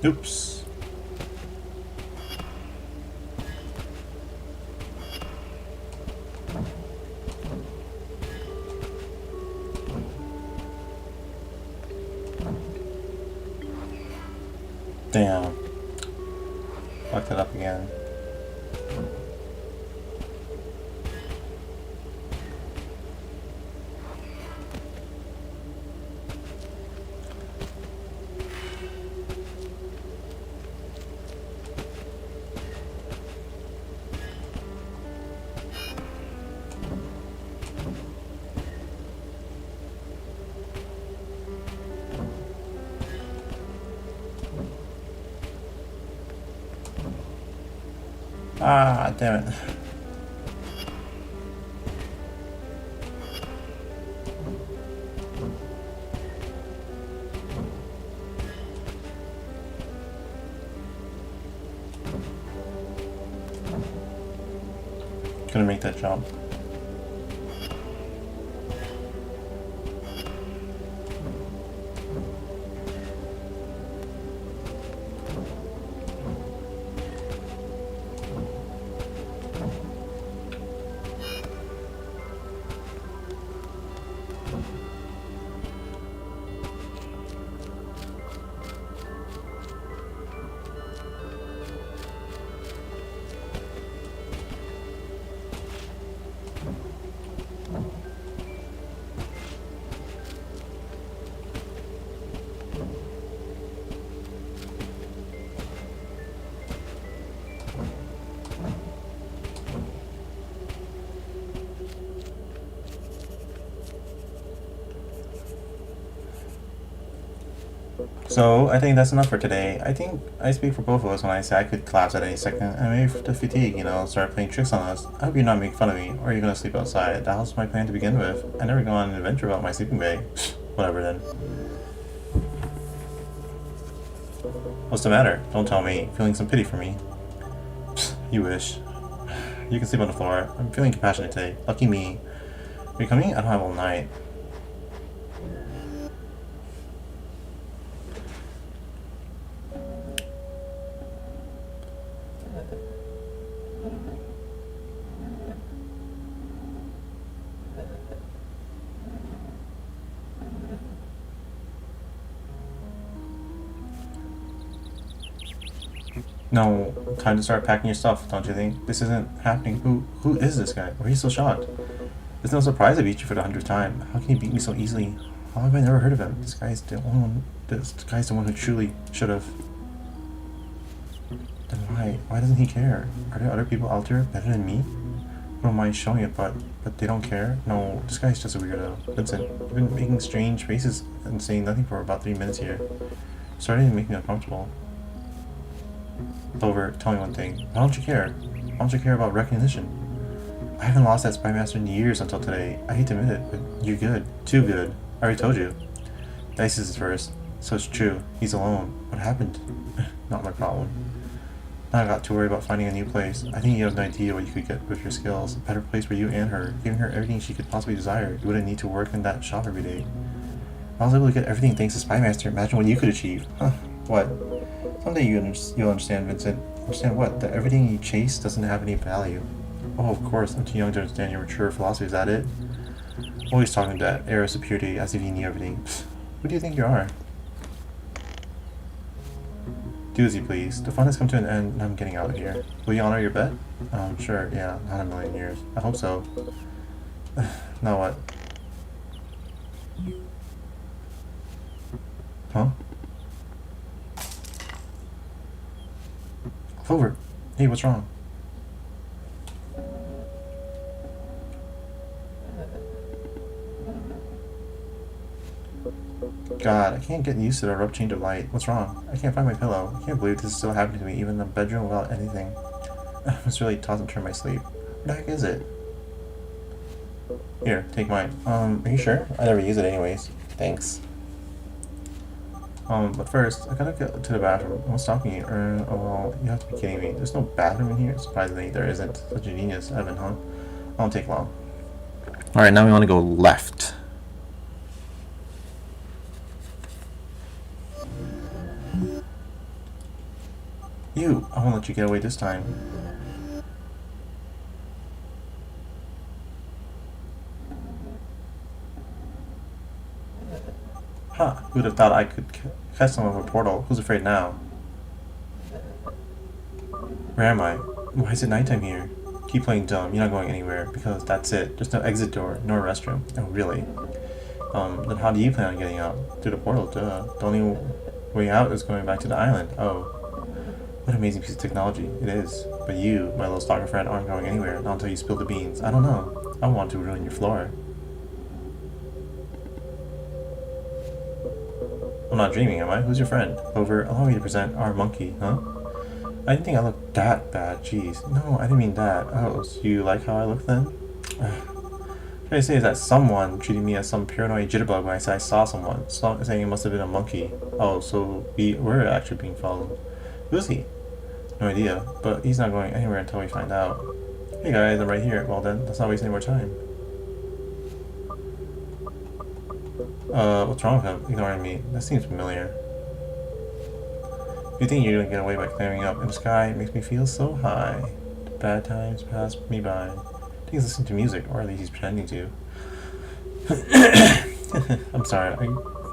Oops. Damn. Fucked it up again. Ah, damn it. Gonna make that jump. So, I think that's enough for today. I think I speak for both of us when I say I could collapse at any second, and maybe the fatigue, start playing tricks on us. I hope you're not making fun of me, or you're gonna sleep outside. That was my plan to begin with. I never go on an adventure about my sleeping bag. Whatever then. What's the matter? Don't tell me. Feeling some pity for me? You wish. You can sleep on the floor. I'm feeling compassionate today. Lucky me. Are you coming? I don't have all night. No, time to start packing your stuff, don't you think? This isn't happening. Who is this guy? Why are you so shocked? It's no surprise I beat you for the 100th time. How can he beat me so easily? How have I never heard of him? This guy's the only one. This guy's the one who truly should have. Then why? Why doesn't he care? Are there other people out there better than me? I don't mind showing it, but they don't care? No, this guy's just a weirdo. Vincent, you've been making strange faces and saying nothing for about 3 minutes here. Starting to make me uncomfortable. Clover, tell me one thing. Why don't you care? Why don't you care about recognition? I haven't lost that spy master in years until today. I hate to admit it, but you're good. Too good. I already told you. Dice is first. So it's true. He's alone. What happened? Not my problem. Now I got to worry about finding a new place. I think you have an idea what you could get with your skills. A better place for you and her. Giving her everything she could possibly desire. You wouldn't need to work in that shop every day. If I was able to get everything thanks to Spy Master, imagine what you could achieve. Huh. What? Someday you'll understand, Vincent. Understand what? That everything you chase doesn't have any value. Oh, of course. I'm too young to understand your mature philosophy. Is that it? Always talking to that air of superiority as if you knew everything. Who do you think you are? Do as you please. The fun has come to an end and I'm getting out of here. Will you honor your bet? Sure, yeah, not a million years. I hope so. Now what? Huh? Clover! Hey, what's wrong? God, I can't get used to the abrupt change of light. What's wrong? I can't find my pillow. I can't believe this is still happening to me, even in the bedroom without anything. I must really toss and turn my sleep. What the heck is it? Here, take mine. Are you sure? I never use it anyways. Thanks. But first, I gotta get to the bathroom. What's stopping you? Oh, well, you have to be kidding me. There's no bathroom in here? Surprisingly, there isn't. Such a genius, Evan, huh? Won't take long. Alright, now we want to go left. You! I won't let you get away this time. Huh, who would have thought I could catch someone with a portal? Who's afraid now? Where am I? Why is it nighttime here? Keep playing dumb, you're not going anywhere, because that's it. There's no exit door, nor restroom. Oh, really? Then how do you plan on getting out? Through the portal, duh. The only way out is going back to the island. Oh. What an amazing piece of technology. It is. But you, my little stalker friend, aren't going anywhere, not until you spill the beans. I don't know. I want to ruin your floor. I'm not dreaming, am I? Who's your friend? Clover, allow me to present our monkey, huh? I didn't think I looked that bad, jeez. No, I didn't mean that. Oh, so you like how I look then? What I say is that someone treated me as some paranoid jitterbug when I said I saw someone, saying it must have been a monkey. Oh, so we were actually being followed. Who's he? No idea, but he's not going anywhere until we find out. Hey guys, I'm right here. Well then, let's not waste any more time. What's wrong with him? Ignoring me. That seems familiar. You think you're gonna get away by climbing up in the sky? It makes me feel so high. The bad times pass me by. I think he's listening to music, or at least he's pretending to. I'm sorry, I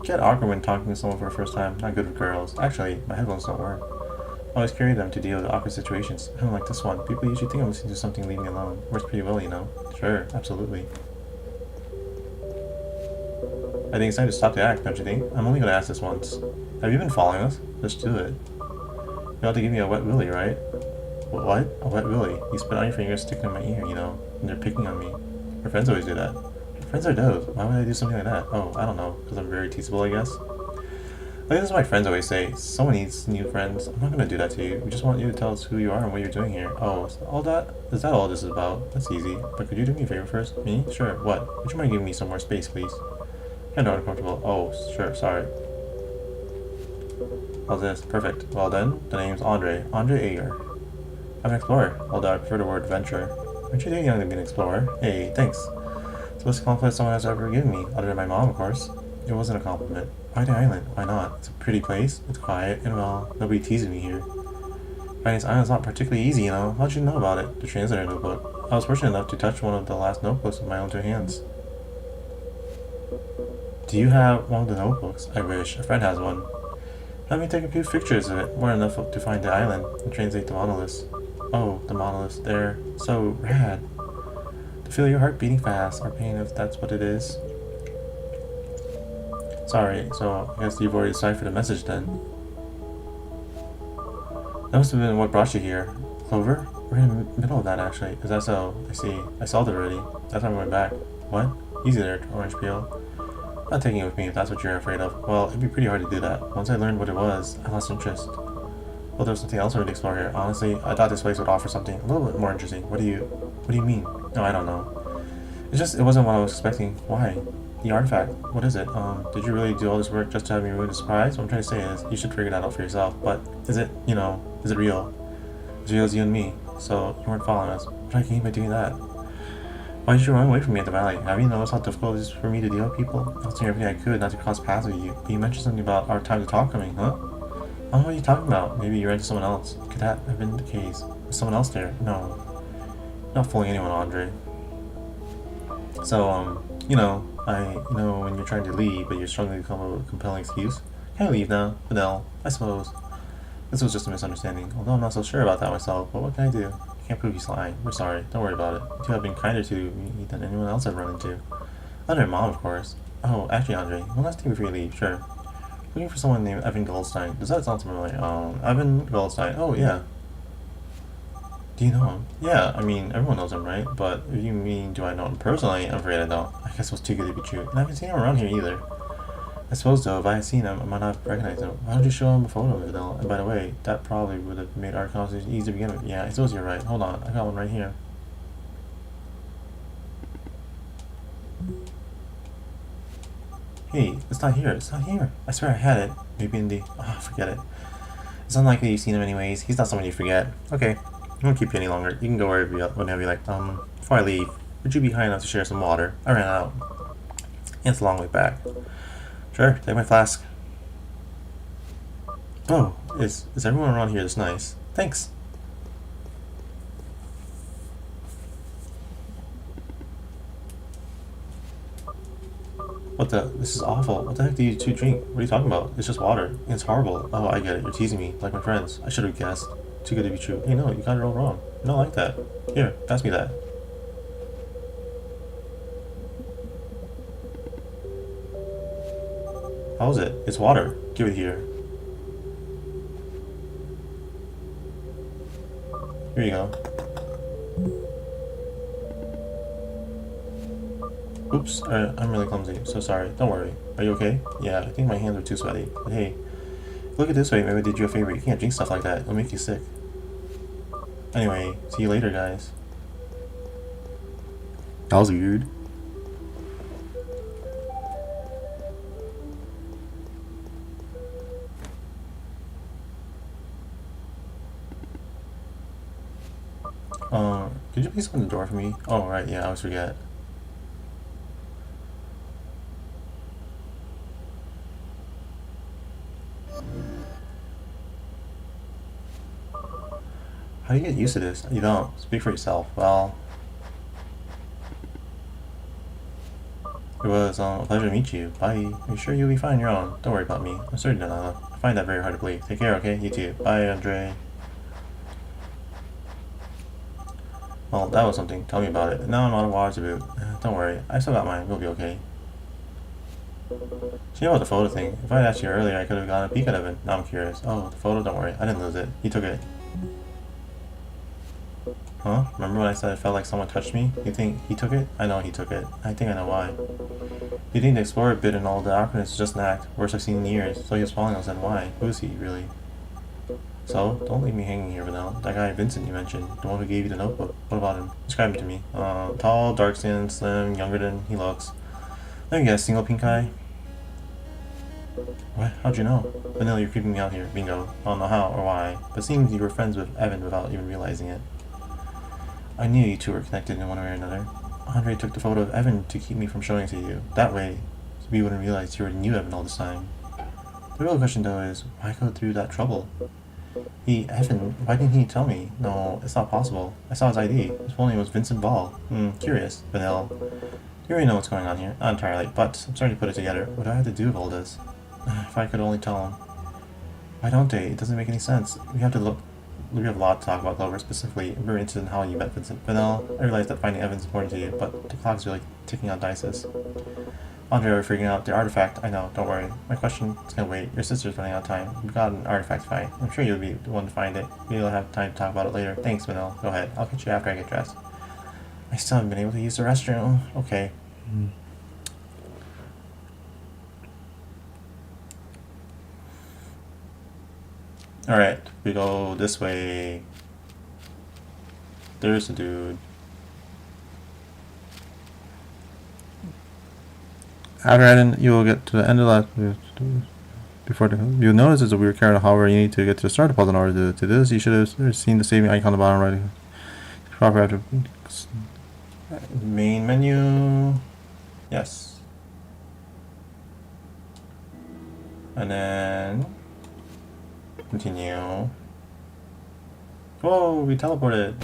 get awkward when talking to someone for the first time. Not good with girls. Actually, my headphones don't work. I always carry them to deal with awkward situations. I don't like this one. People usually think I'm listening to something, leave me alone. Works pretty well, you know. Sure, absolutely. I think it's time to stop the act, don't you think? I'm only gonna ask this once. Have you been following us? Let's do it. You ought to give me a wet willy, right? What? A wet willy? You spit on your fingers, sticking in my ear, you know, and they're picking on me. My friends always do that. My friends are dope. Why would I do something like that? Oh, I don't know. Because I'm very teasable, I guess. Like, this is what my friends always say. Someone needs new friends. I'm not gonna do that to you. We just want you to tell us who you are and what you're doing here. Oh, is that all this is about? That's easy. But could you do me a favor first? Me? Sure. What? Would you mind giving me some more space, please? Kinda uncomfortable. Oh, sure. Sorry. How's this? Perfect. Well then, the name's Andre. Andre Ager. I'm an explorer. Although I prefer the word adventurer. Aren't you too young to be an explorer? Hey, thanks. It's the most compliment someone has ever given me, other than my mom, of course. It wasn't a compliment. Why the island? Why not? It's a pretty place. It's quiet, and well, nobody teases me here. Finding this island's not particularly easy, you know. How'd you know about it? The translator notebook. I was fortunate enough to touch one of the last notebooks with my own 2 hands. Do you have one of the notebooks? I wish. A friend has one. Let me take a few pictures of it. More than enough to find the island and translate the monoliths. Oh, the monoliths. They're so rad. To feel your heart beating fast, or pain if that's what it is. Sorry, so I guess you've already deciphered the message then. That must have been what brought you here. Clover? We're in the middle of that, actually. Is that so? I see. I solved it already. That's why I went back. What? Easy there, Orange Peel. I'm not taking it with me if that's what you're afraid of. Well, it'd be pretty hard to do that. Once I learned what it was, I lost interest. Well, there's something else I would explore here. Honestly, I thought this place would offer something a little bit more interesting. What do you mean? No, I don't know. It wasn't what I was expecting. Why? The artifact. What is it? Did you really do all this work just to have me ruin a surprise? What I'm trying to say is, you should figure that out for yourself. But is it real? As real as you and me? So, you weren't following us. What did I gain by doing that? Why did you run away from me at the valley? Have you noticed how difficult it is for me to deal with people? I was doing everything I could not to cross paths with you. But you mentioned something about our time to talk coming, huh? Oh, what are you talking about? Maybe you ran to someone else. Could that have been the case? Was someone else there? No. You're not fooling anyone, Andre. So, when you're trying to leave, but you're struggling to come up with a compelling excuse. Can I leave now? Vanille, I suppose. This was just a misunderstanding, although I'm not so sure about that myself, but what can I do? I can't prove he's lying. We're sorry, don't worry about it. You two have been kinder to me than anyone else I've run into. Other than Mom, of course. Oh, actually, Andre, one last thing before you leave, sure. Looking for someone named Evan Goldstein. Does that sound familiar? Evan Goldstein. Oh, yeah. Do you know him? Yeah, I mean, everyone knows him, right? But if you mean, do I know him personally? I'm afraid I don't. I guess it was too good to be true. And I haven't seen him around here either. I suppose, though, if I had seen him, I might not have recognized him. Why don't you show him a photo of it, though? And by the way, that probably would have made our conversation easy to begin with. Yeah, I suppose you're right. Hold on, I got one right here. Hey, it's not here. It's not here. I swear I had it. Maybe in the... Oh, forget it. It's unlikely you've seen him anyways. He's not someone you forget. Okay, I won't keep you any longer. You can go whenever you like. Before I leave, would you be kind enough to share some water? I ran out. And it's a long way back. Sure, take my flask. Oh, is everyone around here this nice? Thanks. What the? This is awful. What the heck do you two drink? What are you talking about? It's just water. And it's horrible. Oh, I get it. You're teasing me, like my friends. I should have guessed. Too good to be true. Hey, no, you got it all wrong. I don't like that. Here, pass me that. How is it? It's water. Give it here. Here you go. Oops, I'm really clumsy. So sorry. Don't worry. Are you okay? Yeah, I think my hands are too sweaty. But hey, look at this way. Maybe I did you a favor. You can't drink stuff like that. It'll make you sick. Anyway, see you later, guys. That was weird. Could you please open the door for me? Oh, right, yeah, I always forget. How do you get used to this? You don't. Speak for yourself. Well, it was a pleasure to meet you. Bye. Are you sure you'll be fine on your own? Don't worry about me. I'm certain you're not. I find that very hard to believe. Take care, okay? You too. Bye, Andre. Well, that was something. Tell me about it. Now I'm out of water to boot. Don't worry. I still got mine. We'll be okay. So you know about the photo thing. If I had asked you earlier, I could have gotten a peek at it. Now I'm curious. Oh, the photo? Don't worry. I didn't lose it. He took it. Huh? Remember when I said it felt like someone touched me? You think he took it? I know he took it. I think I know why. You think the explorer bit and all the awkwardness is just an act. Worst I've seen in years. So he was following us, then why? Who is he, really? So, don't leave me hanging here, Vanille. That guy Vincent you mentioned, the one who gave you the notebook. What about him? Describe him to me. Tall, dark-skinned, slim, younger than he looks. Let me guess, single pink eye? What? How'd you know? Vanille, you're creeping me out here. Bingo. I don't know how or why, but it seems you were friends with Evan without even realizing it. I knew you two were connected in one way or another. Andre took the photo of Evan to keep me from showing it to you. That way, we wouldn't realize you already knew Evan all this time. The real question, though, is why go through that trouble? Evan, why didn't he tell me? No, it's not possible. I saw his ID. His full name was Vincent Ball. Curious. Vanille. You already know what's going on here. Not entirely, but I'm starting to put it together. What do I have to do with all this? If I could only tell him. Why don't they? It doesn't make any sense. We have a lot to talk about Clover specifically. I'm very interested in how you met Vincent. Vanille, I realize that finding Evan's important to you, but the clock's really ticking on dices. Andre are figuring out the artifact. I know, don't worry. My question is gonna wait. Your sister's running out of time. We've got an artifact to find. I'm sure you'll be the one to find it. We'll have time to talk about it later. Thanks, Manil. Go ahead. I'll catch you after I get dressed. I still haven't been able to use the restroom. Okay. Alright, we go this way. There's a dude. After Eden, you will get to the end of that. Before you'll notice there's a weird character. However, you need to get to the start puzzle in order to do this. You should have seen the saving icon on the bottom right. Proper after main menu. Yes. And then continue. Whoa, we teleported.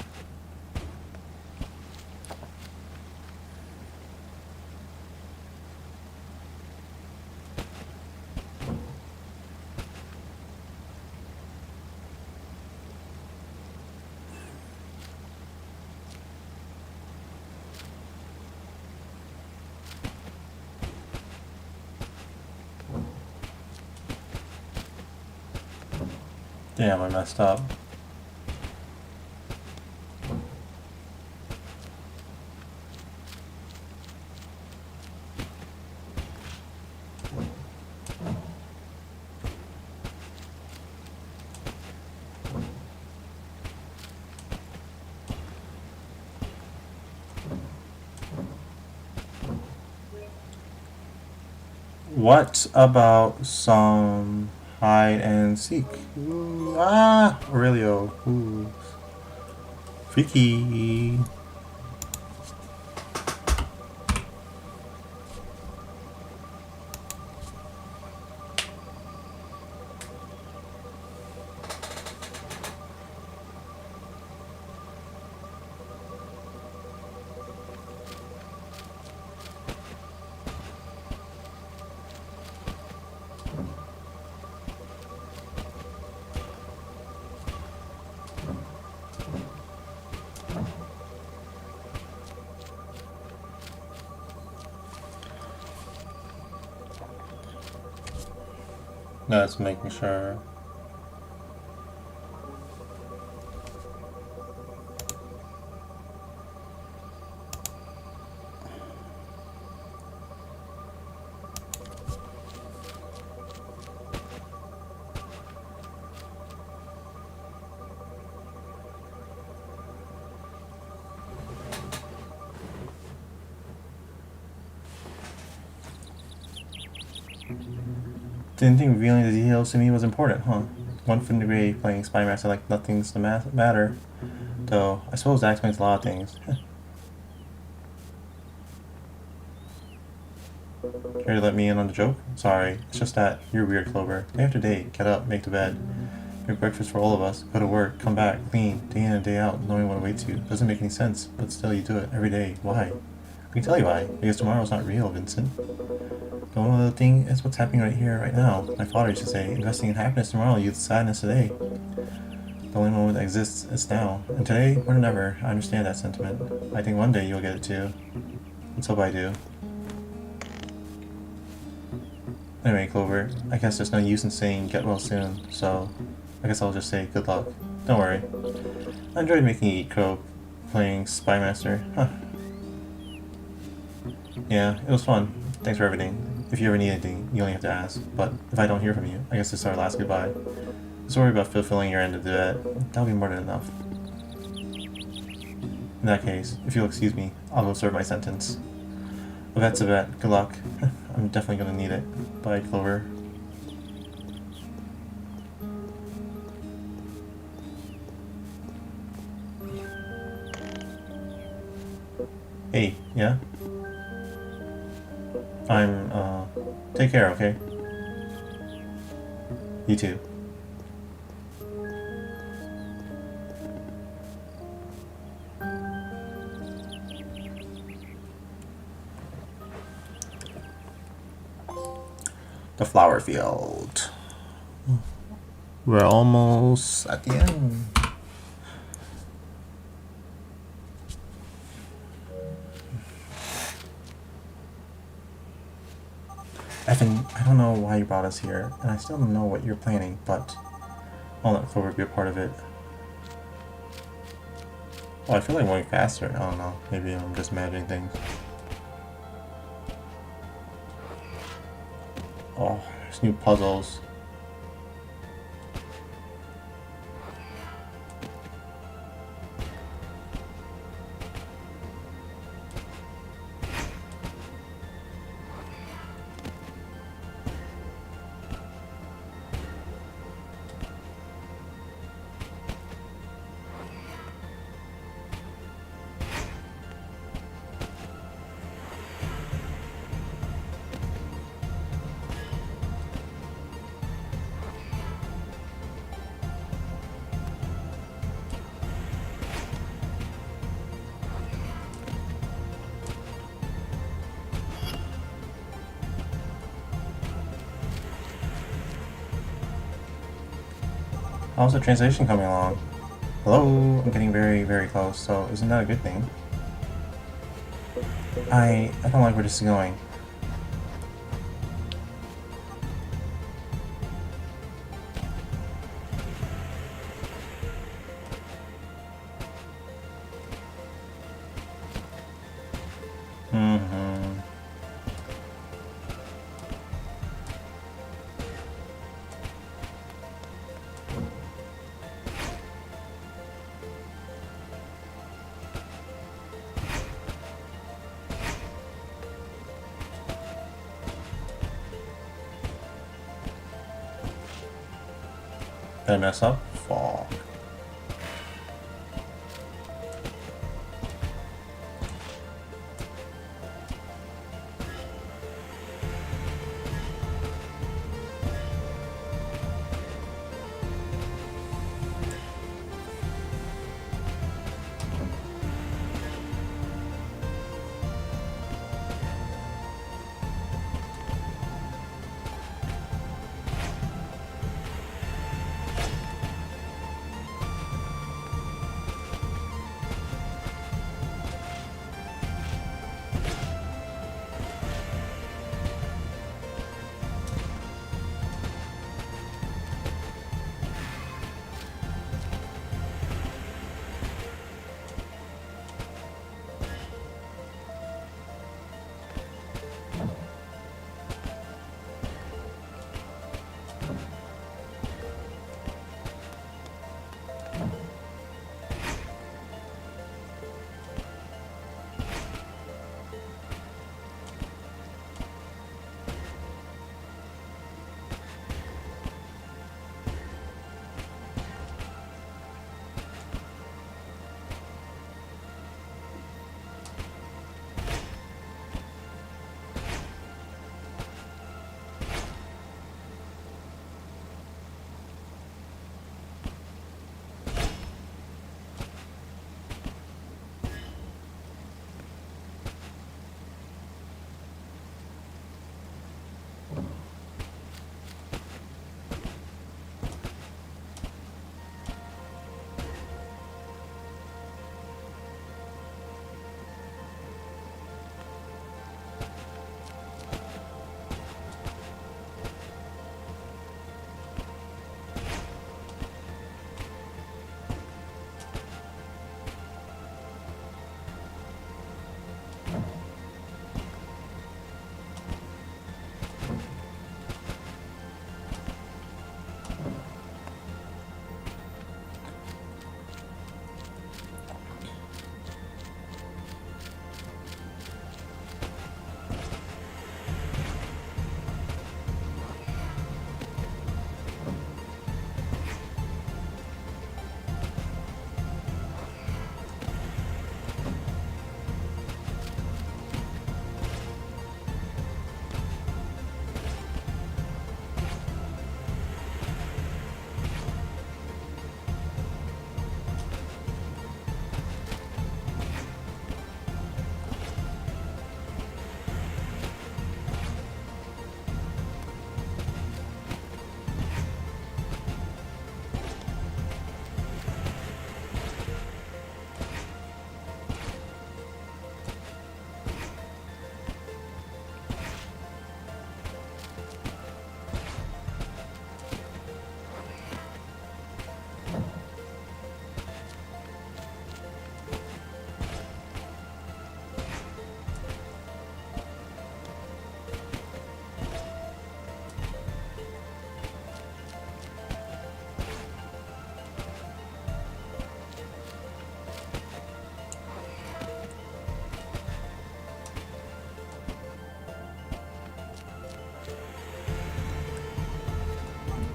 Damn, I messed up. What about some hide and seek? Ooh, ah, Aurelio. Ooh. Freaky. That's making sure. Didn't think revealing the details to me was important, huh? 1 foot in the grave playing Spy Master like nothing's the matter. Though, I suppose that explains a lot of things. Care to let me in on the joke? Sorry, it's just that you're weird, Clover. Day after day, get up, make the bed, make breakfast for all of us, go to work, come back, clean, day in and day out, knowing what awaits you. Doesn't make any sense, but still you do it every day. Why? I can tell you why. Because tomorrow's not real, Vincent. The only other thing is what's happening right here, right now. My father used to say, investing in happiness tomorrow yields sadness today. The only moment that exists is now. And today, more than ever, I understand that sentiment. I think one day you'll get it too. Let's hope I do. Anyway, Clover, I guess there's no use in saying get well soon, so I guess I'll just say good luck. Don't worry. I enjoyed making you eat crow, playing Spy Master. Huh. Yeah, it was fun. Thanks for everything. If you ever need anything, you only have to ask. But if I don't hear from you, I guess this is our last goodbye. Just worry about fulfilling your end of the debt. That'll be more than enough. In that case, if you'll excuse me, I'll go serve my sentence. A vet's a vet. Good luck. I'm definitely gonna need it. Bye, Clover. Hey, yeah? Take care, okay? You too. The flower field. We're almost at the end. Evan, I don't know why you brought us here, and I still don't know what you're planning, but I'll let Clover be a part of it. Oh, I feel like going faster. I don't know. Maybe I'm just imagining things. Oh, there's new puzzles. How's the translation coming along? Hello? I'm getting very, very close, so isn't that a good thing? I don't like where this is going. Mm-hmm. Did I mess up? Fuck.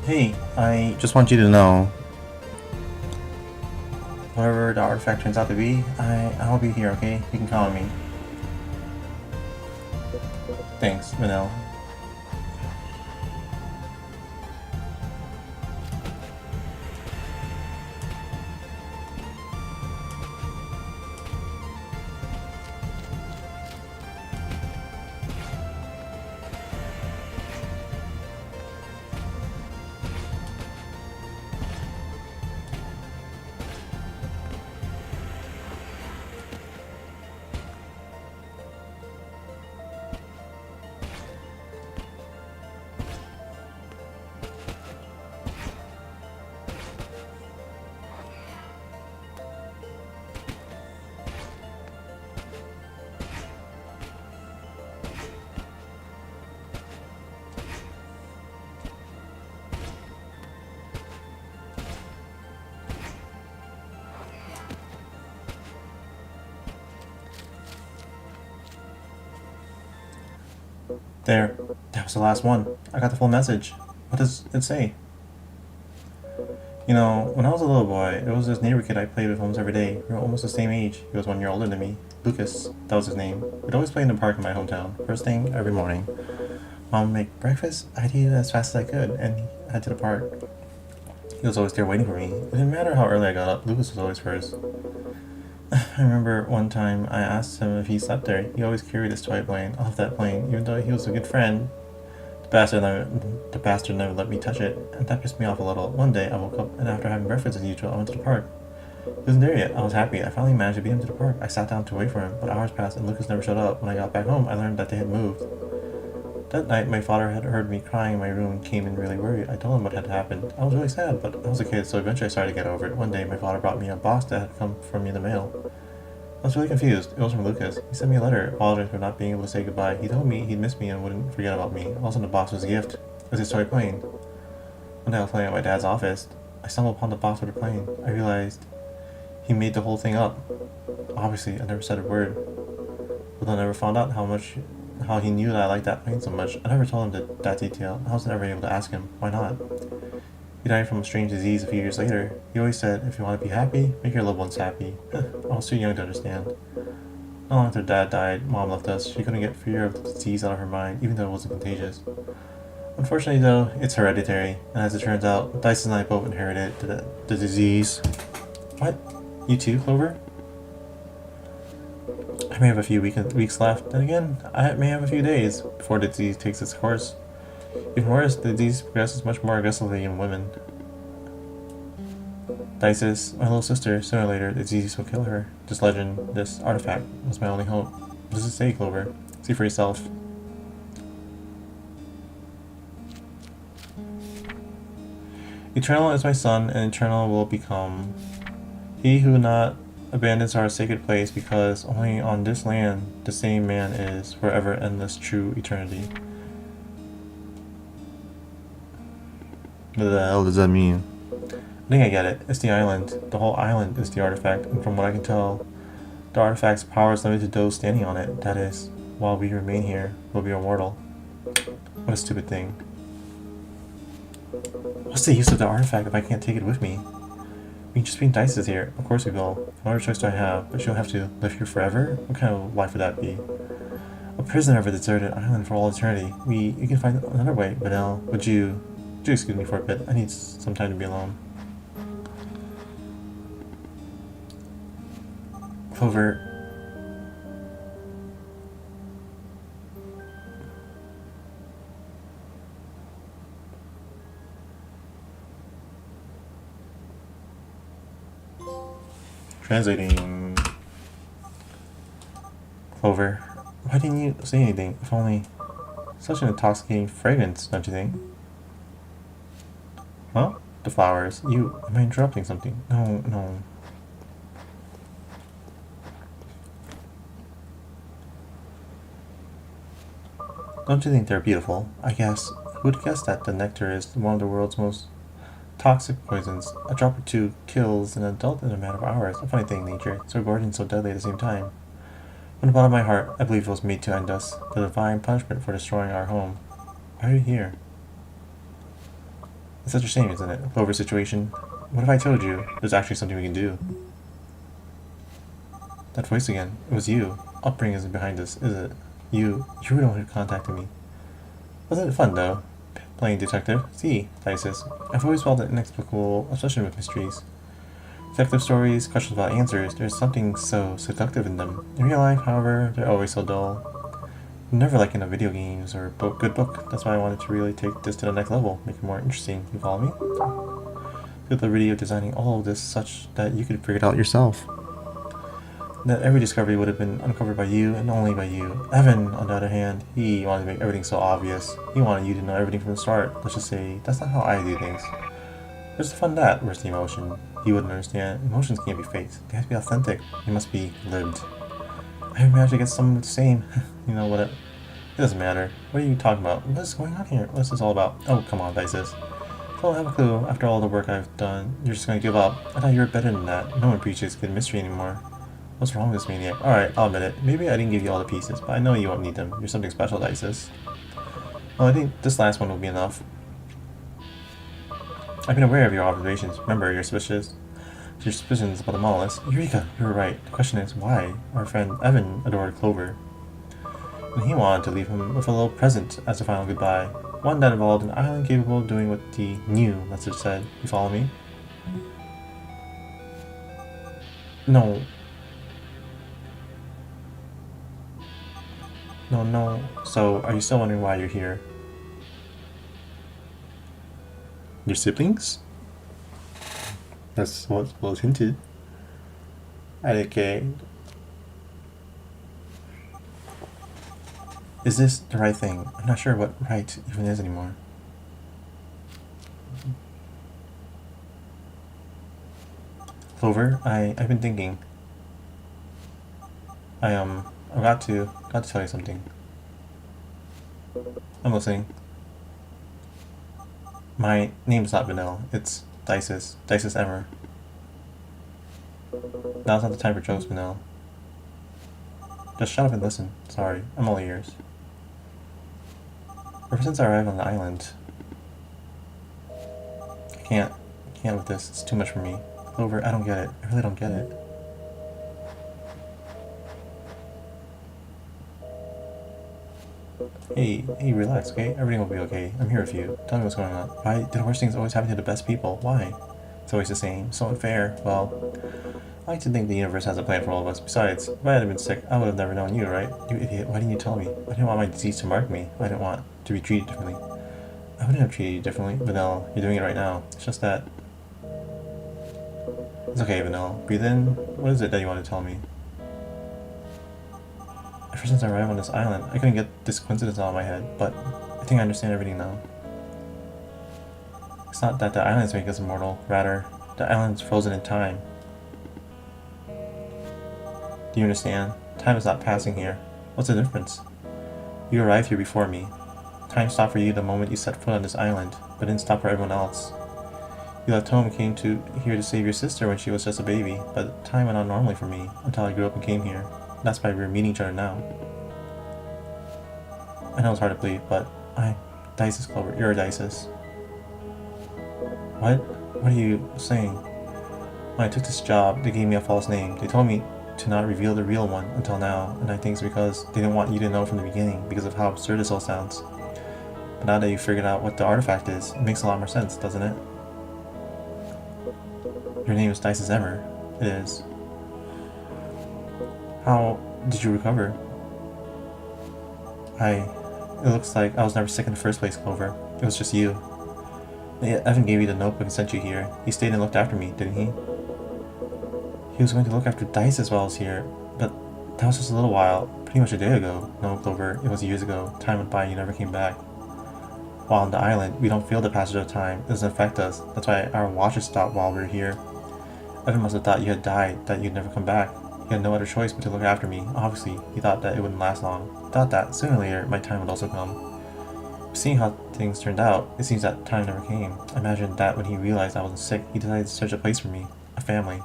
Hey, I just want you to know, whatever the artifact turns out to be, I'll be here, okay? You can count on me. Thanks, Manel. There. That was the last one. I got the full message. What does it say? You know, when I was a little boy, there was this neighbor kid I played with almost every day. We were almost the same age. He was 1 year older than me. Lucas, that was his name. We'd always play in the park in my hometown, first thing every morning. Mom would make breakfast, I'd eat it as fast as I could, and head to the park. He was always there waiting for me. It didn't matter how early I got up, Lucas was always first. I remember one time I asked him if he slept there. He always carried his toy plane. I loved that plane, even though he was a good friend. The bastard never let me touch it, and that pissed me off a little. One day, I woke up, and after having breakfast as usual, I went to the park. He wasn't there yet. I was happy. I finally managed to beat him to the park. I sat down to wait for him, but hours passed, and Lucas never showed up. When I got back home, I learned that they had moved. That night, my father had heard me crying in my room and came in really worried. I told him what had happened. I was really sad, but I was a kid, so eventually I started to get over it. One day, my father brought me a box that had come from me in the mail. I was really confused. It was from Lucas. He sent me a letter apologizing for not being able to say goodbye. He told me he'd miss me and wouldn't forget about me. Also in the box was a gift. It was his toy plane. One day I was playing at my dad's office. I stumbled upon the box with the plane. I realized he made the whole thing up. Obviously, I never said a word. But I never found out how he knew that I liked that plane so much. I never told him that detail. I was never able to ask him. Why not? He died from a strange disease a few years later. He always said, if you want to be happy, make your loved ones happy. I was too young to understand. Not long after Dad died, Mom left us. She couldn't get fear of the disease out of her mind, even though it wasn't contagious. Unfortunately, though, it's hereditary, and as it turns out, Dice and I both inherited the disease. What? You too, Clover? I may have a few weeks left, and again, I may have a few days before the disease takes its course. Even worse, the disease progresses much more aggressively in women. Dices, my little sister, sooner or later, the disease will kill her. This legend, this artifact, was my only hope. What does it say, Clover? See for yourself. Eternal is my son, and eternal will become. He who not abandons our sacred place, because only on this land the same man is, forever endless true eternity. What the hell does that mean? I think I get it. It's the island. The whole island is the artifact, and from what I can tell, the artifact's power is limited to those standing on it. That is, while we remain here, we'll be immortal. What a stupid thing. What's the use of the artifact if I can't take it with me? We can just bring Dices here. Of course we will. What other choice do I have? But she'll have to live here forever? What kind of life would that be? A prisoner of a deserted island for all eternity. We can find another way. Vanel, would you excuse me for a bit? I need some time to be alone. Clover. Translating. Clover, why didn't you say anything? If only. Such an intoxicating fragrance, don't you think? Huh? The flowers. Am I interrupting something? No. Don't you think they're beautiful? I guess. Who would guess that the nectar is one of the world's most toxic poisons? A drop or two kills an adult in a matter of hours. A funny thing, nature. So gorgeous and so deadly at the same time. From the bottom of my heart, I believe it was made to end us. The divine punishment for destroying our home. Why are you here? It's such a shame, isn't it? Clover's situation. What if I told you there's actually something we can do? That voice again. It was you. Upbringing isn't behind this, is it? You were the one who contacted me. Wasn't it fun, though? Playing detective? See, Lysis. I've always felt an inexplicable obsession with mysteries. Detective stories, questions about answers, there's something so seductive in them. In real life, however, they're always so dull. Never like in the video games or good book. That's why I wanted to really take this to the next level, make it more interesting. You follow me? Feel the liberty of designing all of this such that you could figure it out yourself. That every discovery would have been uncovered by you and only by you. Evan, on the other hand, he wanted to make everything so obvious. He wanted you to know everything from the start. Let's just say, that's not how I do things. Where's the fun that? Where's the emotion? He wouldn't understand. Emotions can't be faked. They have to be authentic. They must be lived. I managed to get some of the same. You know what? It doesn't matter. What are you talking about? What is going on here? What's this all about? Oh, come on, Lysis. I don't have a clue. After all the work I've done, you're just gonna give up. I thought you were better than that. No one appreciates good mystery anymore. What's wrong with this maniac? Alright, I'll admit it. Maybe I didn't give you all the pieces, but I know you won't need them. You're something special, Lysis. Well, I think this last one will be enough. I've been aware of your observations. Remember, your suspicions about the monoliths. Eureka, you were right. The question is, why? Our friend Evan adored Clover, and he wanted to leave him with a little present as a final goodbye. One that involved an island capable of doing what the new message said. You follow me? No. No. So, are you still wondering why you're here? Your siblings? That's what was hinted. Okay. Is this the right thing? I'm not sure what right even is anymore. Clover, I've been thinking. I've got to tell you something. I'm listening. My name's not Vanille, it's Lysis Emmer. Now's not the time for jokes, Vanille. Just shut up and listen. Sorry, I'm all ears. Ever since I arrived on the island, I can't with this. It's too much for me. Clover, I don't get it. I really don't get it. Hey, relax, okay? Everything will be okay. I'm here with you. Tell me what's going on. Why do the worst things always happen to the best people? Why? It's always the same. So unfair. Well, I like to think the universe has a plan for all of us. Besides, if I hadn't been sick, I would have never known you, right? You idiot. Why didn't you tell me? I didn't want my disease to mark me. I didn't want to be treated differently. I wouldn't have treated you differently, Vanille. You're doing it right now. It's just that... It's okay, Vanille. Breathe in. What is it that you want to tell me? Ever since I arrived on this island, I couldn't get this coincidence out of my head, but I think I understand everything now. It's not that the islands make us immortal, rather, the island's frozen in time. Do you understand? Time is not passing here. What's the difference? You arrived here before me. Time stopped for you the moment you set foot on this island, but didn't stop for everyone else. You left home and came here to save your sister when she was just a baby, but time went on normally for me, until I grew up and came here. That's why we're meeting each other now. I know it's hard to believe, but Lysis, Clover, you're a Lysis. What? What are you saying? When I took this job, they gave me a false name. They told me to not reveal the real one until now, and I think it's because they didn't want you to know from the beginning, because of how absurd this all sounds. But now that you've figured out what the artifact is, it makes a lot more sense, doesn't it? Your name is Lysis Emmer. It is. How did you recover? It looks like I was never sick in the first place, Clover. It was just you. Evan gave you the notebook and sent you here. He stayed and looked after me, didn't he? He was going to look after Lysis while I was here, but that was just a little while, pretty much a day ago. No, Clover, it was years ago. Time went by and you never came back. While on the island, we don't feel the passage of time. It doesn't affect us. That's why our watches stop while we're here. Evan must have thought you had died, that you'd never come back. He had no other choice but to look after me. Obviously, he thought that it wouldn't last long. He thought that, sooner or later, my time would also come. Seeing how things turned out, it seems that time never came. I imagine that when he realized I wasn't sick, he decided to search a place for me. A family.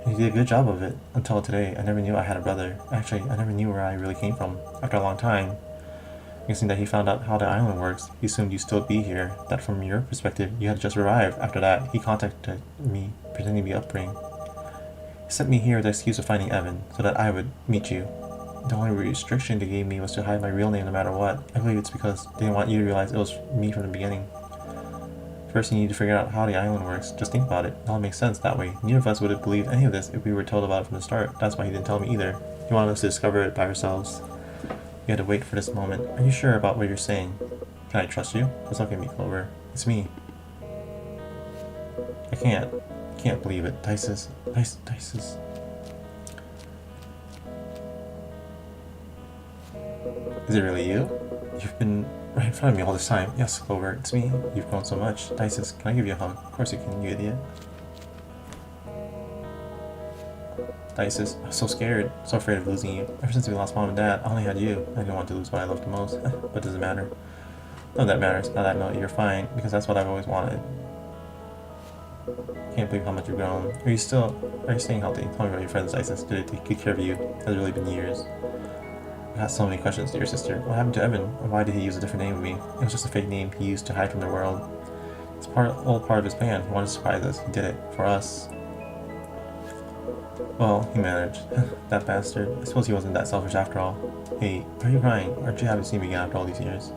And he did a good job of it. Until today, I never knew I had a brother. Actually, I never knew where I really came from. After a long time, Guessing that he found out how the island works, he assumed you'd still be here, that from your perspective, you had just arrived. After that, he contacted me, pretending to be Upbring. He sent me here with the excuse of finding Evan, so that I would meet you. The only restriction they gave me was to hide my real name no matter what. I believe it's because they didn't want you to realize it was me from the beginning. First, you need to figure out how the island works. Just think about it. It all makes sense that way. Neither of us would have believed any of this if we were told about it from the start. That's why he didn't tell me either. He wanted us to discover it by ourselves. We had to wait for this moment. Are you sure about what you're saying? Can I trust you? Just look at me, Clover. It's me. I can't believe it. Dices. Dices. Is it really you? You've been right in front of me all this time. Yes, Clover, it's me. You've grown so much. Dices, can I give you a hug? Of course you can, you idiot. Dices, I'm so scared. So afraid of losing you. Ever since we lost Mom and Dad, I only had you. I didn't want to lose what I loved the most. But does it matter? None of that matters. Now that I know you're fine, because that's what I've always wanted. Can't believe how much you've grown. Are you staying healthy? Tell me about your friends, Dices. Did they take good care of you? It has really been years. I had so many questions to your sister. What happened to Evan? And why did he use a different name with me? It was just a fake name he used to hide from the world. It's all part of his plan. He wanted to surprise us. He did it. For us. Well, he managed. That bastard. I suppose he wasn't that selfish after all. Hey, why are you crying? Aren't you happy to see me again after all these years?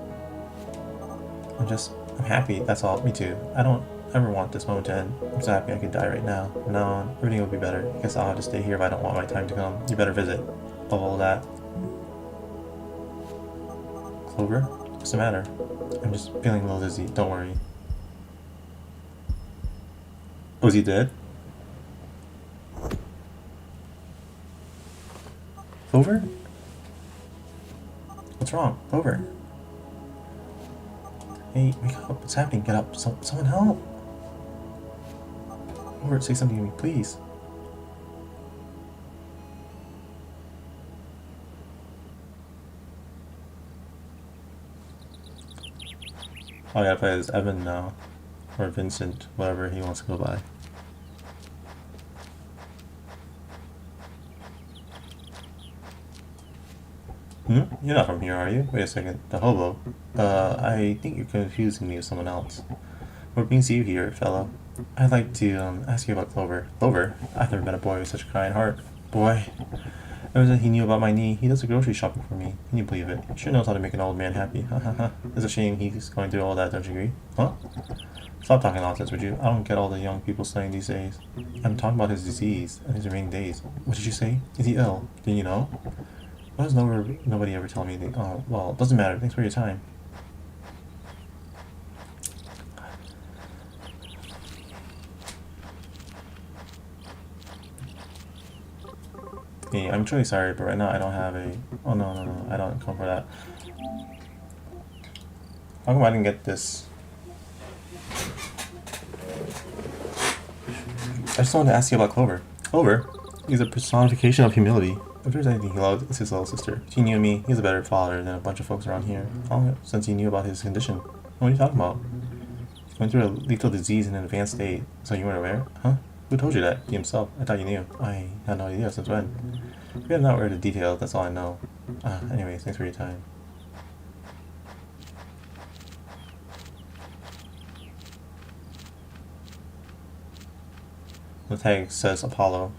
I'm happy, that's all. Me too. I don't ever want this moment to end. I'm so happy I could die right now. From now on, everything will be better. I guess I'll have to stay here if I don't want my time to come. You better visit. All that. Clover? What's the matter? I'm just feeling a little dizzy. Don't worry. Was he dead? Clover? What's wrong? Clover? Hey, wake up. What's happening? Get up. Someone help! Clover, say something to me, please. Oh, I gotta play as Evan now. Or Vincent, whatever he wants to go by. You're not from here, are you? Wait a second. The hobo. I think you're confusing me with someone else. What brings you here, fellow? I'd like to, ask you about Clover. Clover? I've never met a boy with such a kind heart. Boy. Ever since he knew about my knee, he does the grocery shopping for me. Can you believe it? He sure knows how to make an old man happy. Ha ha ha. It's a shame he's going through all that, don't you agree? Huh? Stop talking nonsense, would you? I don't get all the young people studying these days. I'm talking about his disease and his remaining days. What did you say? Is he ill? Didn't you know? Why does nobody ever tell me? Oh, well, it doesn't matter. Thanks for your time. Hey, I'm truly sorry, but right now I don't have a... Oh, no, I don't come for that. How come I didn't get this? I just wanted to ask you about Clover. Clover? He's a personification of humility. If there's anything he loved, it's his little sister. If he knew me, he's a better father than a bunch of folks around here. Since he knew about his condition. What are you talking about? He went through a lethal disease in an advanced state. So you weren't aware? Huh? Who told you that? He himself. I thought you knew. I had no idea since when. We have not read the details, that's all I know. Anyways, thanks for your time. The tag says Apollo.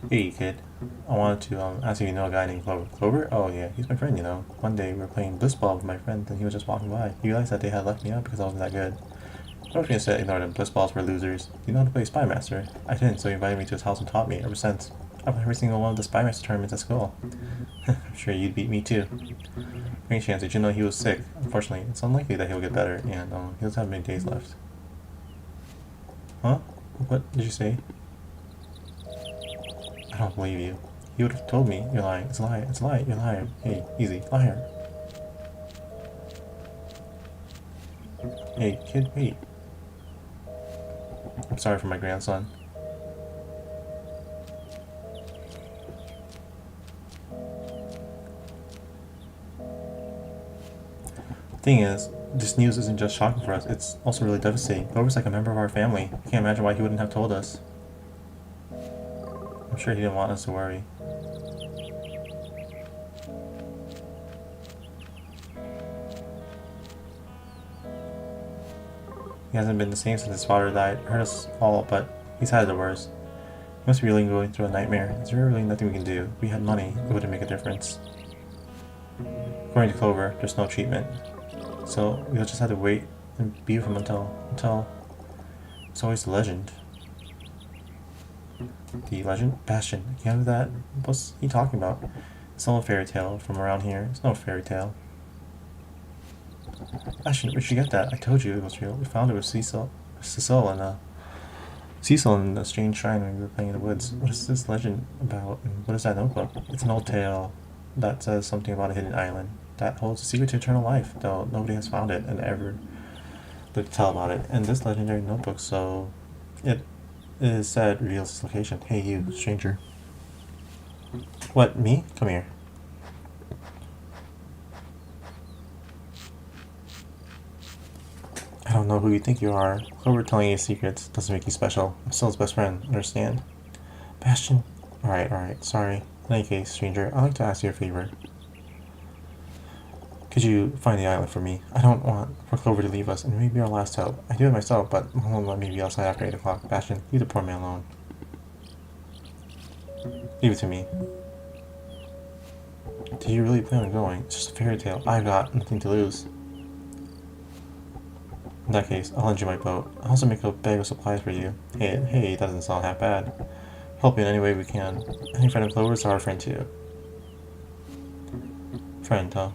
Hey kid, I wanted to ask if you know a guy named Clover. Clover? Oh yeah, he's my friend, you know. One day we were playing Blitzball with my friend and he was just walking by. He realized that they had left me out because I wasn't that good. I was going to ignore them. Blitzballs were losers. You know how to play Spy Master? I didn't, so he invited me to his house and taught me. Ever since, I've won every single one of the Spy Master tournaments at school. I'm sure you'd beat me too. Any chance? Did you know he was sick? Unfortunately, it's unlikely that he'll get better, and he doesn't have many days left. Huh? What did you say? I don't believe you. You would have told me. You're lying. It's a lie. It's a lie. You're a liar. Hey, easy. Liar. Hey, kid, wait. I'm sorry for my grandson. Thing is, this news isn't just shocking for us, it's also really devastating. Clover's like a member of our family. I can't imagine why he wouldn't have told us. I'm sure he didn't want us to worry. He hasn't been the same since his father died. It hurt us all, but he's had the worst. He must be really going through a nightmare. Is there really nothing we can do? If we had money, it wouldn't make a difference. According to Clover, there's no treatment. So we'll just have to wait and be with him until it's always the legend. The legend? Bastion. You have that? What's he talking about? It's all a fairy tale from around here. It's no fairy tale. Bastion, where'd you get that? I told you it was real. We found it with Cecil in a strange shrine when we were playing in the woods. What is this legend about? And what is that notebook? It's an old tale that says something about a hidden island that holds a secret to eternal life, though nobody has found it and ever lived to tell about it. And this legendary notebook, so it is said reveals its location. Hey you, stranger. What, me? Come here. I don't know who you think you are. Clover telling you secrets doesn't make you special. I'm still his best friend, understand? Bastion? Alright, sorry. In any case, stranger, I'd like to ask you a favor. Could you find the island for me? I don't want for Clover to leave us, and maybe our last hope. I do it myself, but Mom won't let me be outside after 8 o'clock. Bastion, leave the poor man alone. Leave it to me. Do you really plan on going? It's just a fairy tale. I've got nothing to lose. In that case, I'll lend you my boat. I'll also make a bag of supplies for you. Hey, that doesn't sound half bad. Help you in any way we can. Any friend of Clover's are our friend too. Friend, huh?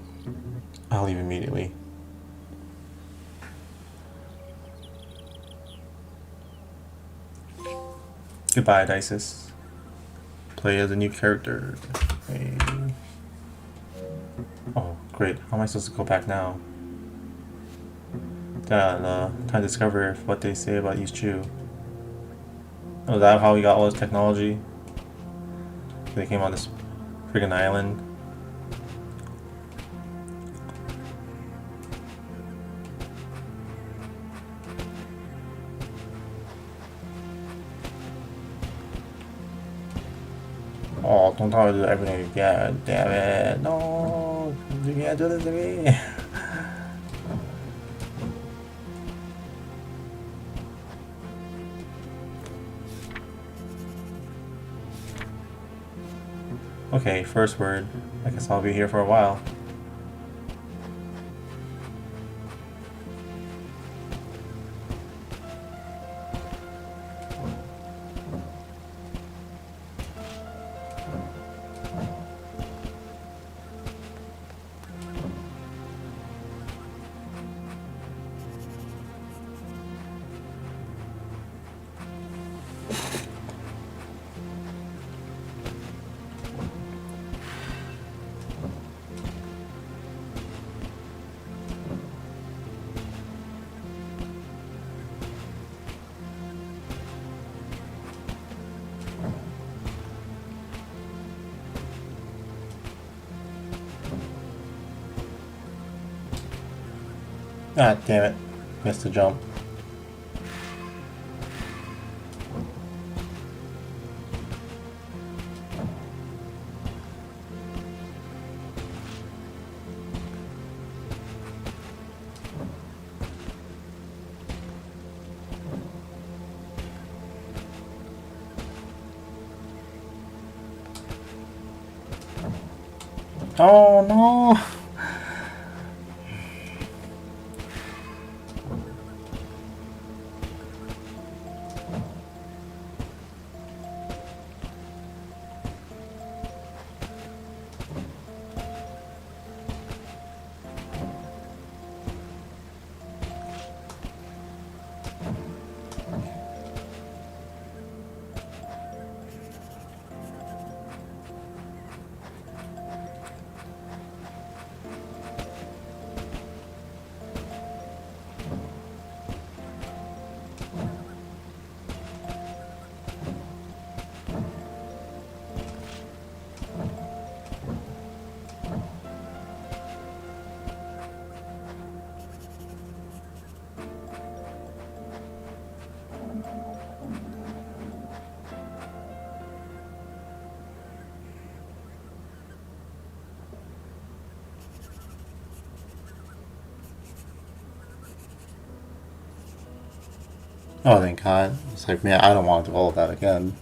I'll leave immediately. Goodbye, Dices. Play as a new character. Hey. Oh, great. How am I supposed to go back now? Time to discover what they say about East Chu. Oh, is that how we got all this technology? They came on this friggin' island. Oh, don't tell me to do everything again. Damn it. No. You can't do this to me. Okay, first word. I guess I'll be here for a while. Ah, damn it. Missed the jump. Oh no! Oh, thank God. It's like, man, I don't want to do all of that again.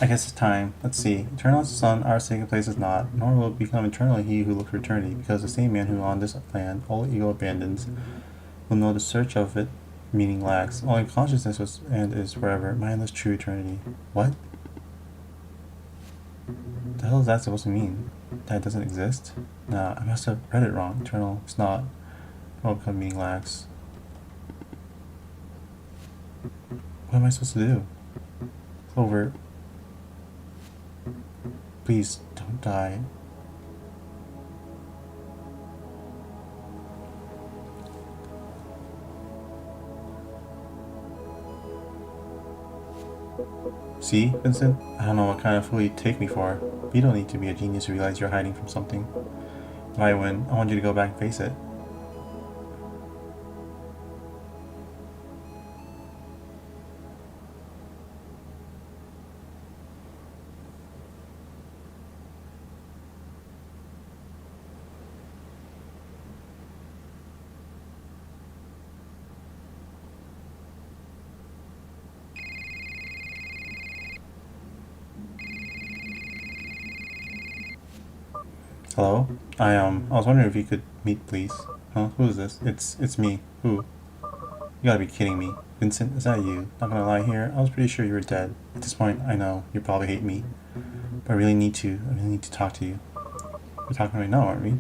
I guess it's time. Let's see. Eternal is the sun, our sacred place is not, nor will it become eternally he who looks for eternity, because the same man who on this land all ego abandons will know the search of it meaning lacks. Only consciousness was and is forever, mindless true eternity. What? The hell is that supposed to mean? That it doesn't exist? Nah, I must have read it wrong. Eternal is not. Nor will become meaning lacks. What am I supposed to do? Clover. Please don't die. See, Vincent? I don't know what kind of fool you'd take me for. But you don't need to be a genius to realize you're hiding from something. If I win, I want you to go back and face it. Hello? I was wondering if you could meet, please. Huh? Who is this? It's me. Who? You gotta be kidding me. Vincent, is that you? Not gonna lie here, I was pretty sure you were dead. At this point, I know, you probably hate me. But I really need to talk to you. We're talking right now, aren't we?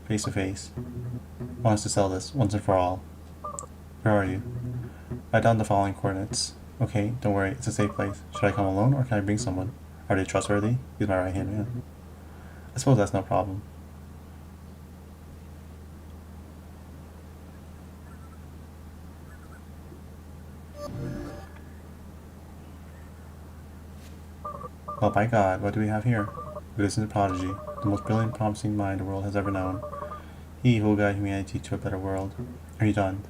Face to face. I want us to settle this, once and for all. Where are you? Write down the following coordinates. Okay, don't worry, it's a safe place. Should I come alone, or can I bring someone? Are they trustworthy? He's my right hand man. I suppose that's no problem. Well, by God, what do we have here? Listen to Prodigy, the most brilliant, promising mind the world has ever known. He who will guide humanity to a better world. Are you done?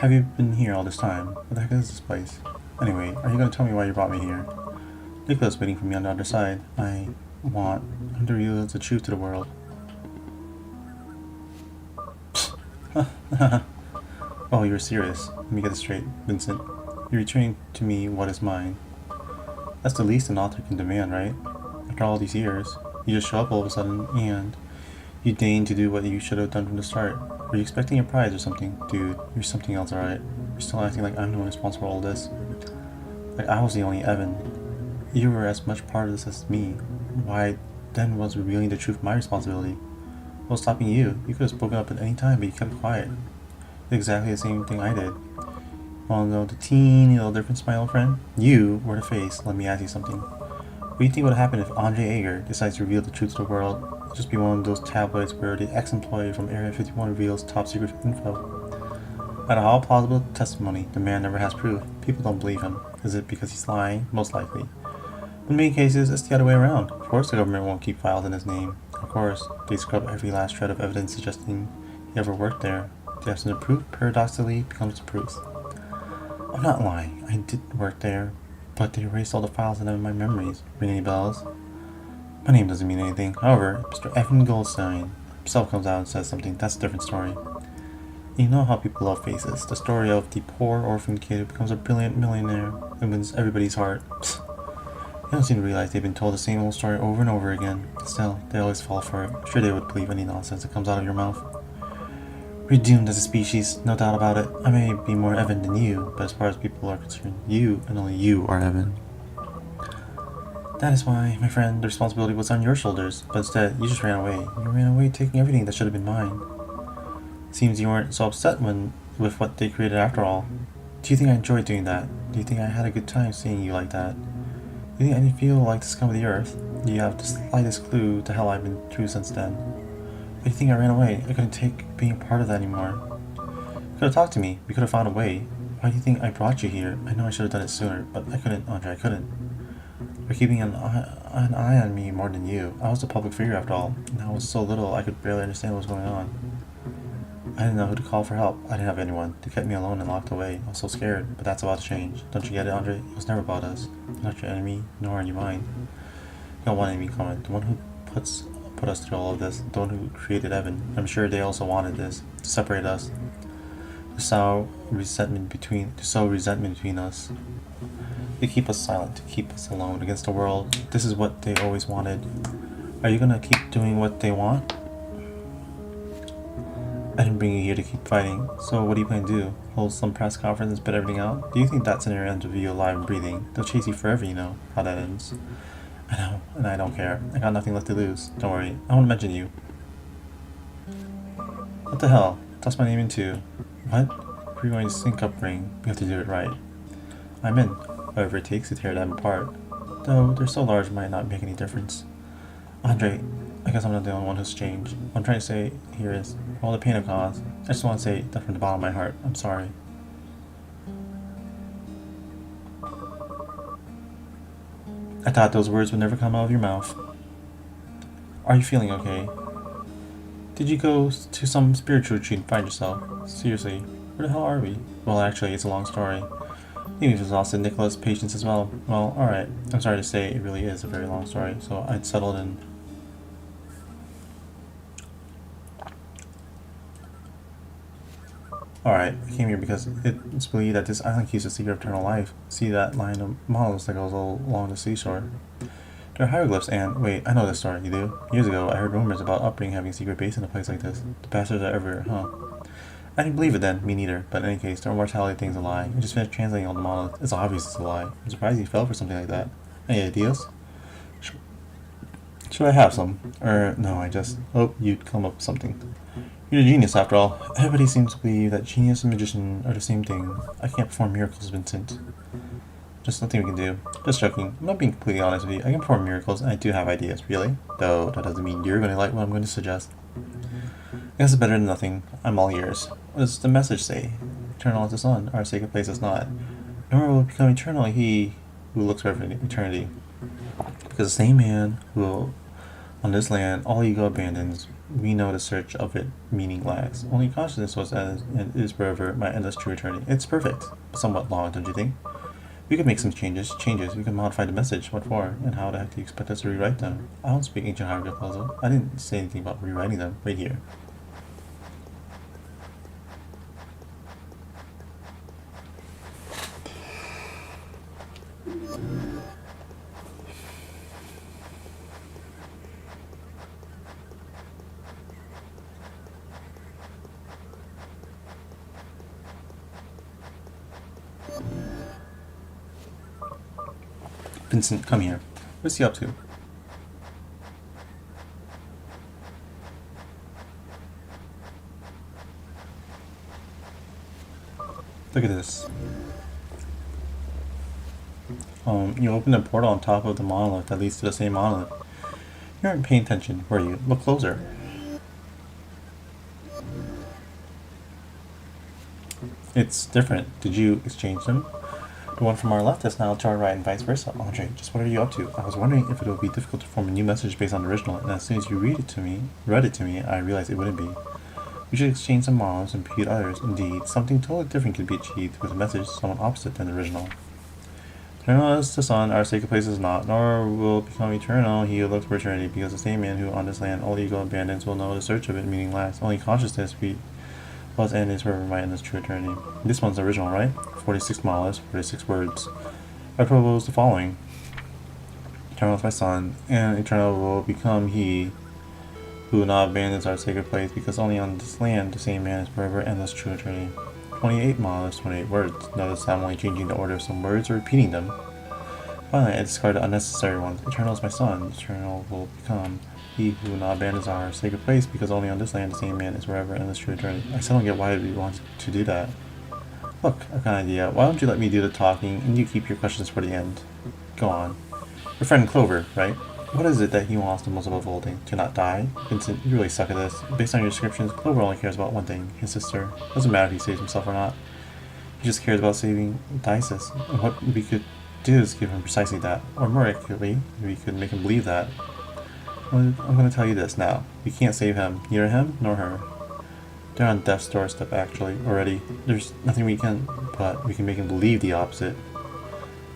Have you been here all this time? What the heck is this place? Anyway, are you going to tell me why you brought me here? Nicholas waiting for me on the other side. I want him to reveal the truth to the world. Oh, you're serious. Let me get this straight, Vincent. You're returning to me what is mine. That's the least an author can demand, right? After all these years, you just show up all of a sudden, and you deign to do what you should have done from the start. Were you expecting a prize or something? Dude, you're something else, alright? You're still acting like I'm the one responsible for all this. Like I was the only Evan. You were as much part of this as me. Why then was revealing the truth my responsibility? What was stopping you? You could have spoken up at any time, but you kept quiet. Exactly the same thing I did. Wanna know the teeny little difference, my old friend? You were the face. Let me ask you something. What do you think would happen if Andre Ager decides to reveal the truth to the world? It'll just be one of those tabloids where the ex-employee from Area 51 reveals top secret info. Out of all plausible testimony, the man never has proof. People don't believe him. Is it because he's lying? Most likely. In many cases, it's the other way around. Of course the government won't keep files in his name. Of course, they scrub every last shred of evidence suggesting he ever worked there. The absence of proof, paradoxically, becomes the proof. I'm not lying. I did work there, but they erased all the files out of my memories. Ring any bells? My name doesn't mean anything. However, Mr. Evan Goldstein himself comes out and says something. That's a different story. You know how people love faces. The story of the poor orphan kid who becomes a brilliant millionaire and wins everybody's heart. Psst. They don't seem to realize they've been told the same old story over and over again. Still, they always fall for it. Sure, they would believe any nonsense that comes out of your mouth. We're doomed as a species, no doubt about it. I may be more Evan than you, but as far as people are concerned, you and only you are Evan. That is why, my friend, the responsibility was on your shoulders, but instead, you just ran away. You ran away taking everything that should have been mine. Seems you weren't so upset with what they created after all. Do you think I enjoyed doing that? Do you think I had a good time seeing you like that? Do you think I didn't feel like the scum of the earth? you have the slightest clue the hell I've been through since then. Why do you think I ran away? I couldn't take being a part of that anymore. You could have talked to me. We could have found a way. Why do you think I brought you here? I know I should have done it sooner, but I couldn't, Andre, I couldn't. You're keeping an eye on me more than you. I was a public figure after all, and I was so little I could barely understand what was going on. I didn't know who to call for help. I didn't have anyone. They kept me alone and locked away. I was so scared, but that's about to change. Don't you get it, Andre? It was never about us. You're not your enemy, nor are you mine. You don't want enemy comment. The one who put us through all of this, the one who created Evan. I'm sure they also wanted this, to separate us. To sow resentment between us. They keep us silent, to keep us alone against the world. This is what they always wanted. Are you gonna keep doing what they want? I didn't bring you here to keep fighting, so what do you plan to do? Hold some press conference and spit everything out? Do you think that scenario ends with you alive and breathing? They'll chase you forever, you know how that ends. I know, and I don't care. I got nothing left to lose. Don't worry, I won't mention you. What the hell? Toss my name in too. What? If you're going to sync up Ring, we have to do it right. I'm in. Whatever it takes to tear them apart. Though they're so large, it might not make any difference. Andre, I guess I'm not the only one who's changed. What I'm trying to say here is, for all the pain I've caused, I just want to say that from the bottom of my heart, I'm sorry. I thought those words would never come out of your mouth. Are you feeling okay? Did you go to some spiritual retreat and find yourself? Seriously, where the hell are we? Well, actually, it's a long story. Maybe we've exhausted Nicola's patience as well. Well, alright. I'm sorry to say, it really is a very long story, so I'd settled in. Alright, I came here because it's believed that this island keeps the secret of eternal life. See that line of models that goes along the seashore? There are hieroglyphs and... Wait, I know this story, you do? Years ago, I heard rumors about Upbring having a secret base in a place like this. The bastards are ever... I didn't believe it then, me neither, but in any case, the immortality thing's a lie. I just finished translating all the models. It's obvious it's a lie. I'm surprised you fell for something like that. Any ideas? Should I have some? No, I just... Oh, you'd come up with something. You're a genius, after all. Everybody seems to believe that genius and magician are the same thing. I can't perform miracles, Vincent. Just nothing we can do. Just joking. I'm not being completely honest with you. I can perform miracles, and I do have ideas, really. Though, that doesn't mean you're going to like what I'm going to suggest. I guess it's better than nothing. I'm all ears. What does the message say? Eternal is the sun, our sacred place is not. Remember, will become eternal, he who looks for eternity. Because the same man who, on this land, all ego abandons, we know the search of it meaning lags. Only consciousness was and is forever my endless true eternity. It's perfect. Somewhat long, don't you think? We could make some changes. We could modify the message. What for? And how the heck do you expect us to rewrite them? I don't speak ancient hieroglyph puzzle. I didn't say anything about rewriting them. Right here. Vincent, come here. What's he up to? Look at this. You opened a portal on top of the monolith that leads to the same monolith. You weren't paying attention, were you? Look closer. It's different. Did you exchange them? The one from our left is now to our right and vice versa. Andre, just what are you up to? I was wondering if it would be difficult to form a new message based on the original, and as soon as you read it to me, I realized it wouldn't be. We should exchange some models and repeat others. Indeed, something totally different could be achieved with a message somewhat opposite than the original. Eternal is the sun, our sacred place is not, nor will become eternal he who looks for eternity, because the same man who on this land all ego abandons will know the search of it meaning last. Only consciousness was and is forever my endless true eternity. This one's the original, right? 46 models, 46 words. I propose the following. Eternal is my son, and eternal will become he who not abandons our sacred place, because only on this land the same man is forever endless true eternity. 28 models, 28 words. Notice I'm only changing the order of some words or repeating them. Finally, I discarded unnecessary ones. Eternal is my son. Eternal will become he who not abandons our sacred place, because only on this land the same man is forever endless true eternity. I still don't get why we want to do that. Look, I've got an idea. Why don't you let me do the talking and you keep your questions for the end? Go on. Your friend Clover, right? What is it that he wants the most above all things? To not die? Vincent, you really suck at this. Based on your descriptions, Clover only cares about one thing, his sister. Doesn't matter if he saves himself or not. He just cares about saving Dices. And what we could do is give him precisely that. Or more accurately, we could make him believe that. Well, I'm going to tell you this now. We can't save him. Neither him nor her. They're on death's doorstep actually, already. There's nothing we can, but we can make him believe the opposite.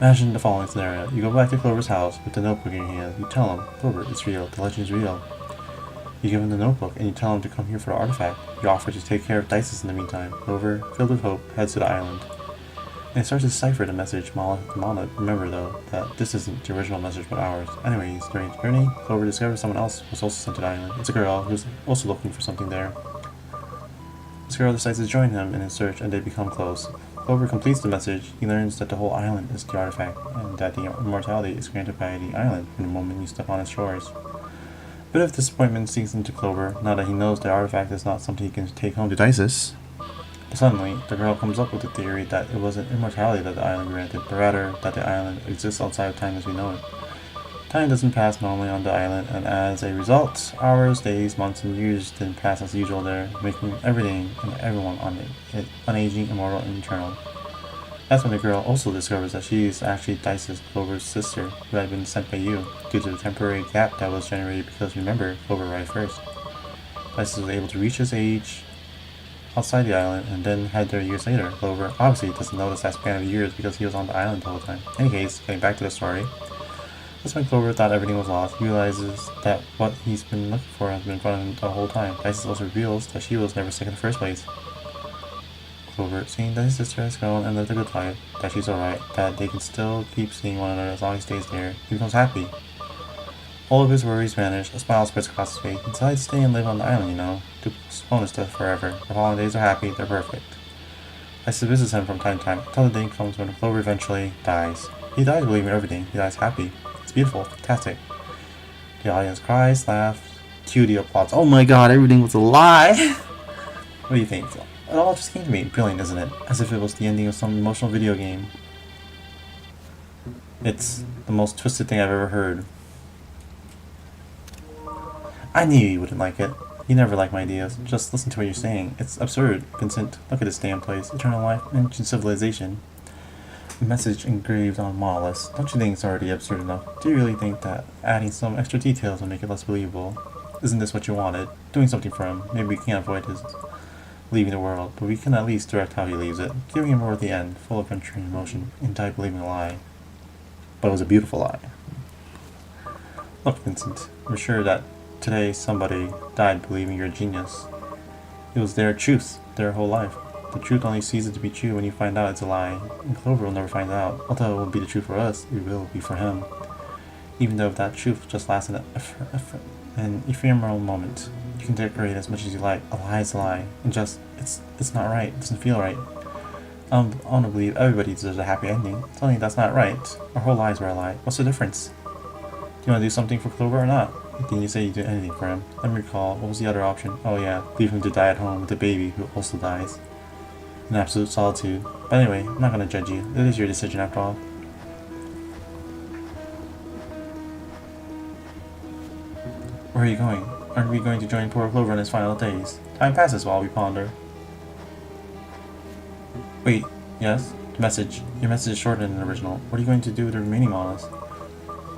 Imagine the following scenario. You go back to Clover's house with the notebook in your hand. You tell him, Clover, it's real. The legend's real. You give him the notebook and you tell him to come here for the artifact. You offer to take care of Dices in the meantime. Clover, filled with hope, heads to the island. And he starts to decipher the message. Mala, remember though, that this isn't the original message but ours. Anyways, during his journey, Clover discovers someone else was also sent to the island. It's a girl who's also looking for something there. This girl decides to join him in his search and they become close. Clover completes the message. He learns that the whole island is the artifact and that the immortality is granted by the island from the moment you step on its shores. A bit of disappointment sinks into Clover now that he knows the artifact is not something he can take home to Dices. But suddenly, the girl comes up with the theory that it wasn't immortality that the island granted, but rather that the island exists outside of time as we know it. Time doesn't pass normally on the island, and as a result, hours, days, months, and years didn't pass as usual there, making everything and everyone on it unaging, immortal, and eternal. That's when the girl also discovers that she is actually Dices, Clover's sister, who had been sent by you, due to the temporary gap that was generated because, remember, Clover arrived first. Dices was able to reach his age outside the island, and then head there years later. Clover obviously doesn't notice that span of years because he was on the island the whole time. In any case, getting back to the story, that's when Clover thought everything was lost. He realizes that what he's been looking for has been in front of him the whole time. Dices also reveals that she was never sick in the first place. Clover, seeing that his sister has grown and lived a good life, that she's alright, that they can still keep seeing one another as long as he stays there, he becomes happy. All of his worries vanish, a smile spreads across his face. He decides to stay and live on the island, you know, to postpone his death forever. The following days are happy, they're perfect. Dices visits him from time to time, until the day comes when Clover eventually dies. He dies believing everything, he dies happy. It's beautiful, fantastic. The audience cries, laughs, cue the applause. Oh my god, everything was a lie! What do you think? It all just came to me. Brilliant, isn't it? As if it was the ending of some emotional video game. It's the most twisted thing I've ever heard. I knew you wouldn't like it. You never like my ideas. Just listen to what you're saying. It's absurd. Vincent, look at this damn place. Eternal life, ancient civilization. A message engraved on monoliths. Don't you think it's already absurd enough? Do you really think that adding some extra details will make it less believable? Isn't this what you wanted? Doing something for him. Maybe we can't avoid his leaving the world, but we can at least direct how he leaves it, giving him more at the end, full of adventure and emotion, in type believing a lie. But it was a beautiful lie. Look, Vincent, we're sure that today somebody died believing you're a genius. It was their truth, their whole life. The truth only ceases to be true when you find out it's a lie, and Clover will never find out. Although it won't be the truth for us, it will be for him. Even though that truth just lasts an ephemeral moment. You can decorate as much as you like. A lie is a lie. And just, it's not right. It doesn't feel right. I want to believe everybody deserves a happy ending. Telling you that's not right. Our whole lives were a lie. What's the difference? Do you want to do something for Clover or not? Didn't you say you'd do anything for him? Let me recall. What was the other option? Oh yeah, leave him to die at home with the baby who also dies. In absolute solitude. But anyway, I'm not going to judge you. It is your decision after all. Where are you going? Aren't we going to join poor Clover in his final days? Time passes while we ponder. Wait, yes? The message. Your message is shorter than the original. What are you going to do with the remaining models?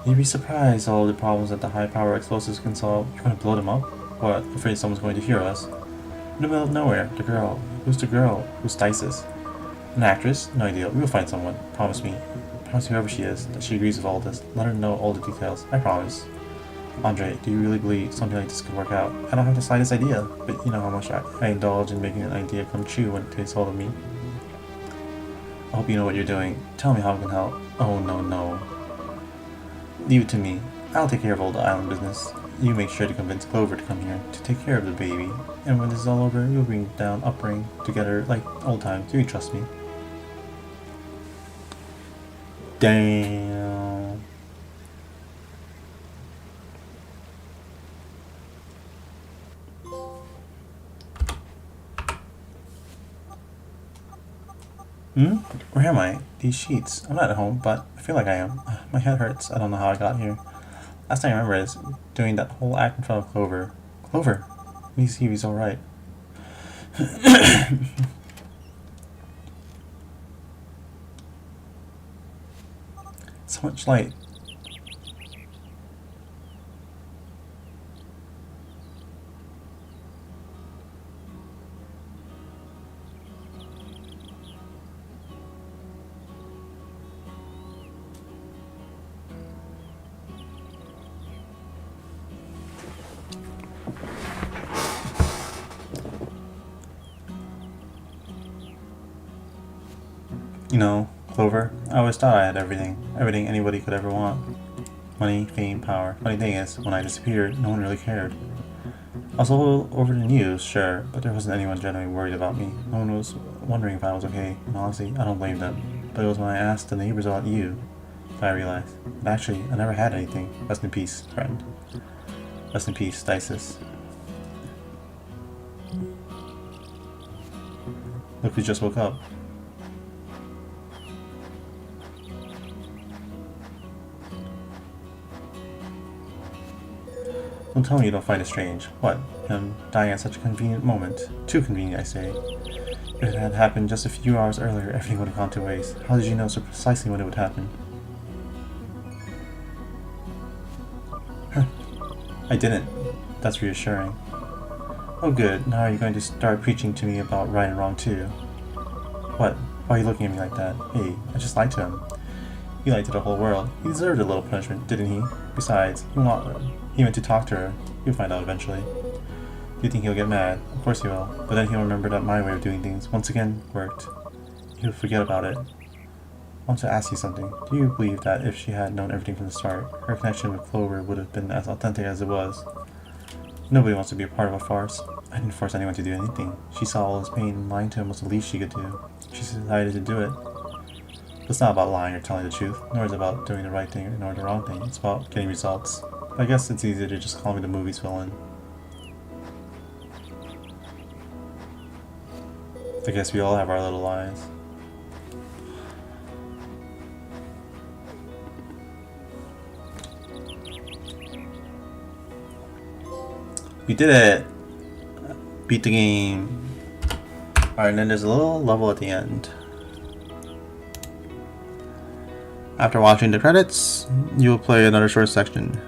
You'd be surprised all the problems that the high-power explosives can solve. You're going to blow them up? What? Afraid someone's going to hear us? In the middle of nowhere, the girl. Who's the girl? Who's Dices? An actress? No idea. We will find someone. Promise me. Promise whoever she is that she agrees with all this. Let her know all the details. I promise. Andre, do you really believe something like this could work out? I don't have the slightest idea, but you know how much I indulge in making an idea come true when it takes hold of me. I hope you know what you're doing. Tell me how I can help. Oh no. Leave it to me. I'll take care of all the island business. You make sure to convince Clover to come here to take care of the baby. And when this is all over, you'll bring down Upring together like old times. Do you trust me? Damn. Where am I? These sheets. I'm not at home, but I feel like I am. My head hurts. I don't know how I got here. Last thing I remember is doing that whole act in front of Clover. Clover! Let me see if he's alright. So much light. You know, Clover, I always thought I had everything. Everything anybody could ever want. Money, fame, power. Funny thing is, when I disappeared, no one really cared. I was a little over the news, sure, but there wasn't anyone genuinely worried about me. No one was wondering if I was okay, and honestly, I don't blame them. But it was when I asked the neighbors about you that I realized that actually, I never had anything. Rest in peace, friend. Rest in peace, Dices. Look who just woke up. Don't tell me you don't find it strange. What? Him dying at such a convenient moment. Too convenient, I say. If it had happened just a few hours earlier, everything would have gone to waste. How did you know so precisely when it would happen? I didn't. That's reassuring. Oh good, now are you going to start preaching to me about right and wrong too? What? Why are you looking at me like that? Hey, I just lied to him. He lied to the whole world. He deserved a little punishment, didn't he? Besides, he went to talk to her. You'll find out eventually. Do you think he'll get mad? Of course he will. But then he'll remember that my way of doing things, once again, worked. He'll forget about it. I want to ask you something. Do you believe that if she had known everything from the start, her connection with Clover would have been as authentic as it was? Nobody wants to be a part of a farce. I didn't force anyone to do anything. She saw all his pain and lying to him was the least she could do. She decided to do it. It's not about lying or telling the truth, nor is it about doing the right thing nor the wrong thing. It's about getting results. I guess it's easier to just call me the movie's villain. I guess we all have our little lies. We did it! Beat the game. Alright, and then there's a little level at the end. After watching the credits, you will play another short section.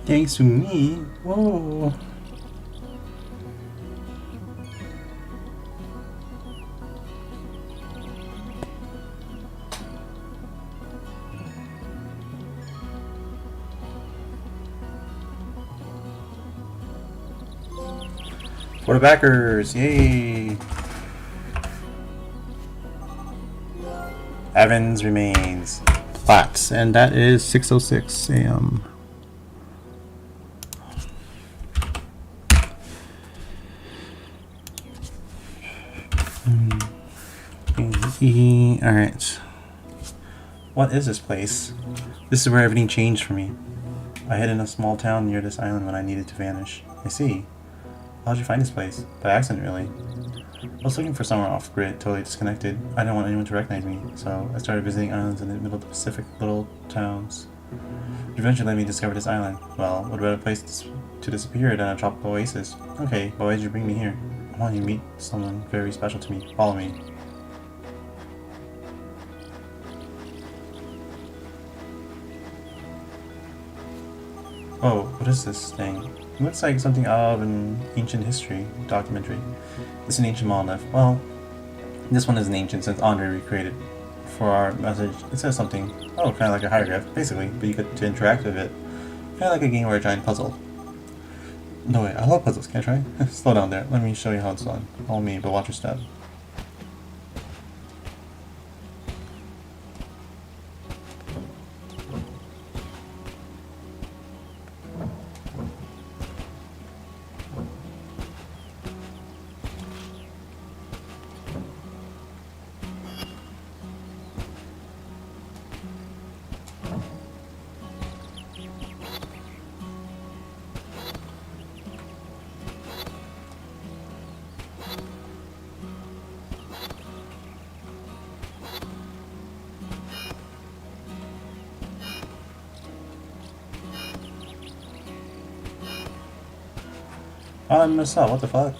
Thanks to me. Whoa. For the backers, yay! Evans remains flat, and that is 6:06 a.m. Alright. What is this place? This is where everything changed for me. I hid in a small town near this island when I needed to vanish. I see. How'd you find this place? By accident, really. I was looking for somewhere off-grid, totally disconnected. I didn't want anyone to recognize me, so I started visiting islands in the middle of the Pacific, little towns. Which eventually let me discover this island. Well, what better place to disappear than a tropical oasis? Okay, but why did you bring me here? I want you to meet someone very special to me. Follow me. Oh, what is this thing? It looks like something out of an ancient history documentary. It's an ancient monolith. Well, this one isn't ancient since Andre recreated. For our message, it says something, kind of like a hieroglyph, basically, but you get to interact with it. Kind of like a game or a giant puzzle. No way, I love puzzles, can I try? Slow down there, let me show you how it's done. Follow me, but watch your step. Oh, I messed up, what the fuck?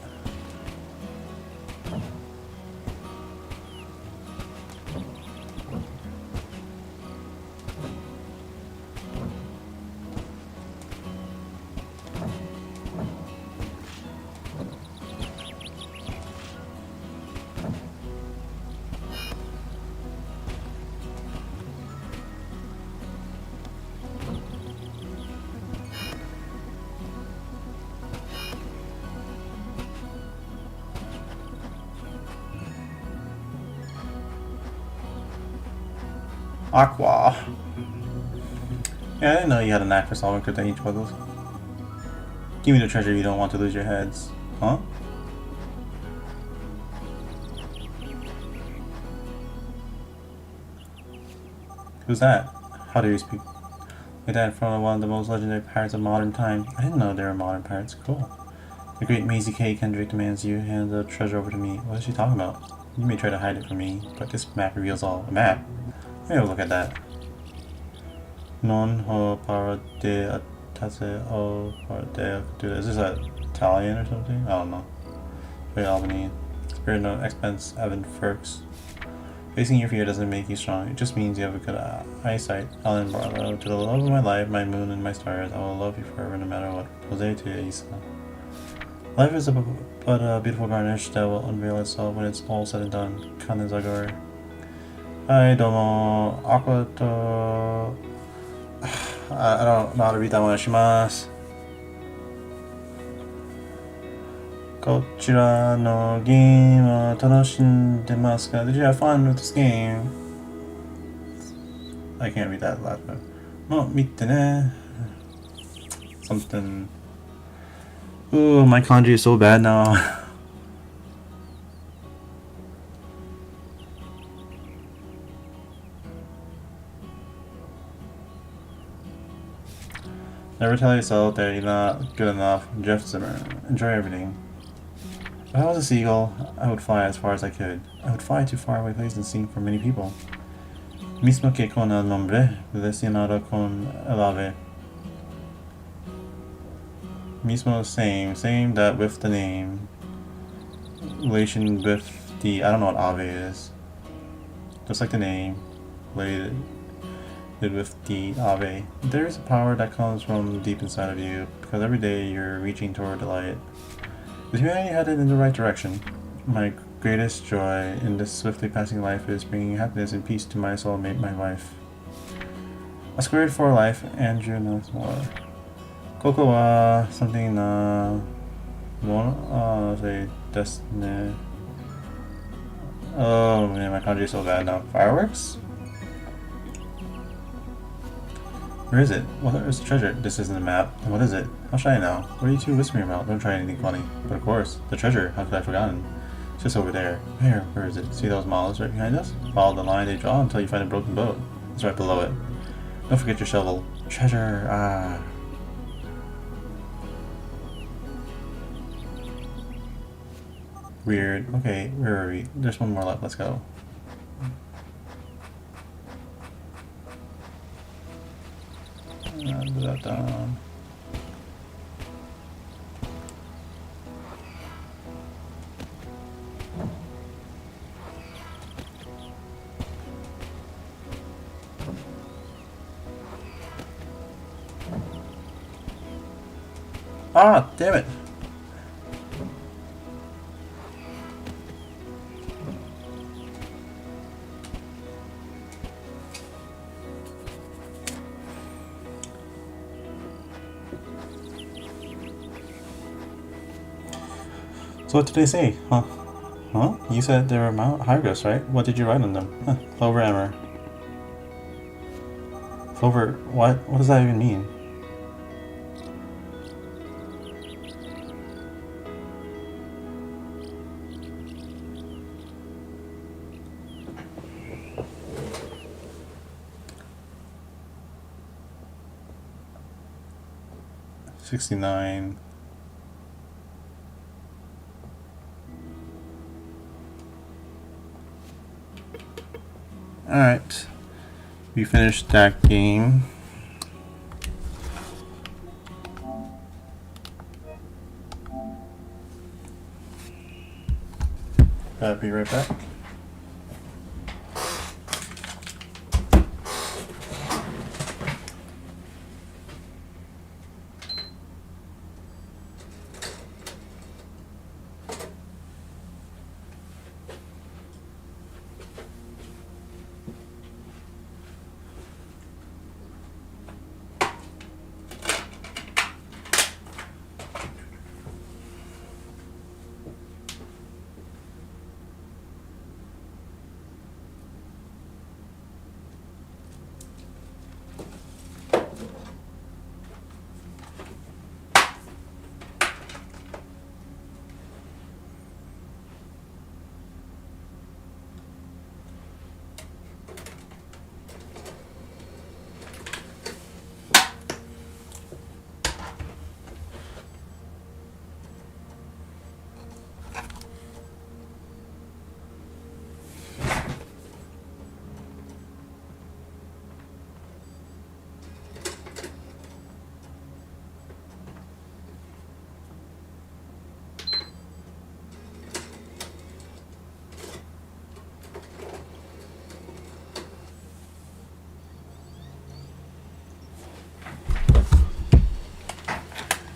Aqua. Yeah, I didn't know you had a knack for solving cryptonic puzzles. Give me the treasure if you don't want to lose your heads. Huh? Who's that? How do you speak? My dad from one of the most legendary pirates of modern times. I didn't know they were modern pirates. Cool. The great Maisie K. Kendrick demands you hand the treasure over to me. What is she talking about? You may try to hide it from me, but this map reveals all. A map? Let me have a look at that. Non ho para de atase o para de. Dude, is this Italian or something? I don't know. Wait, Albany. Spirit no expense, Evan Ferks. Facing your fear doesn't make you strong. It just means you have a good eyesight. Alan Barlow. To the love of my life, my moon, and my stars, I will love you forever no matter what. Jose to Isa. Life is but a beautiful garnish that will unveil itself when it's all said and done. Kanezagor. Hi, domo. Aqua to... I don't know how to read that one. Shimasu. Kochira no game wa tanoshindemasu ka? Did you have fun with this game? I can't read that last one. No, mitte ne. Something. Ooh, my kanji is so bad now. Never tell yourself that you're not good enough. Jeff Zimmer. Enjoy everything. If I was a seagull, I would fly as far as I could. I would fly to faraway places and sing for many people. Mismo que con el nombre, relacionado con el ave. Mismo, same that with the name. Relation with the, I don't know what ave is. Just like the name. Related. connected with the Ave. There is a power that comes from deep inside of you, because every day you're reaching toward the light. Is humanity headed in the right direction? My greatest joy in this swiftly passing life is bringing happiness and peace to my soulmate, my wife. A squared for life, Andrew knows more. Koko wa something say destiny. Oh man, my kanji is so bad now. Fireworks? Where is it? What is the treasure? This isn't a map. What is it? How should I know? What are you two whispering about? Don't try anything funny. But of course, the treasure. How could I have forgotten? It's just over there. Where is it? See those moths right behind us? Follow the line they draw until you find a broken boat. It's right below it. Don't forget your shovel. Treasure. Ah. Weird. Okay, where are we? There's one more left. Let's go. Down. Ah, damn it. So what did they say? Huh? Huh? You said they were hieroglyphs, right? What did you write on them? Huh. Clover hammer. Clover, what? What does that even mean? $69. Alright, we finished that game. I'll be right back.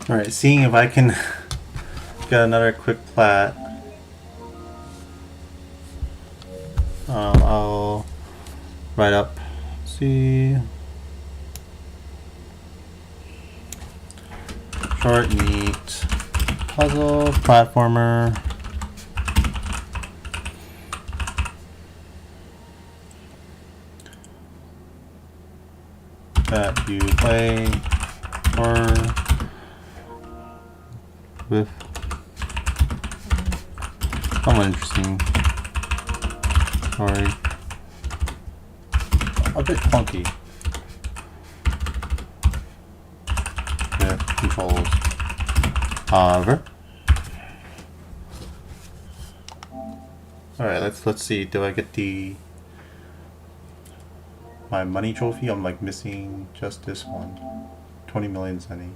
Alright, seeing if I can get another quick plat. I'll write up. See. Short, neat. Puzzle, platformer. That you play or with someone interesting. Sorry. A bit clunky. With controls. However. Alright, let's see. Do I get my money trophy? I'm like missing just this one. 20 million zenny.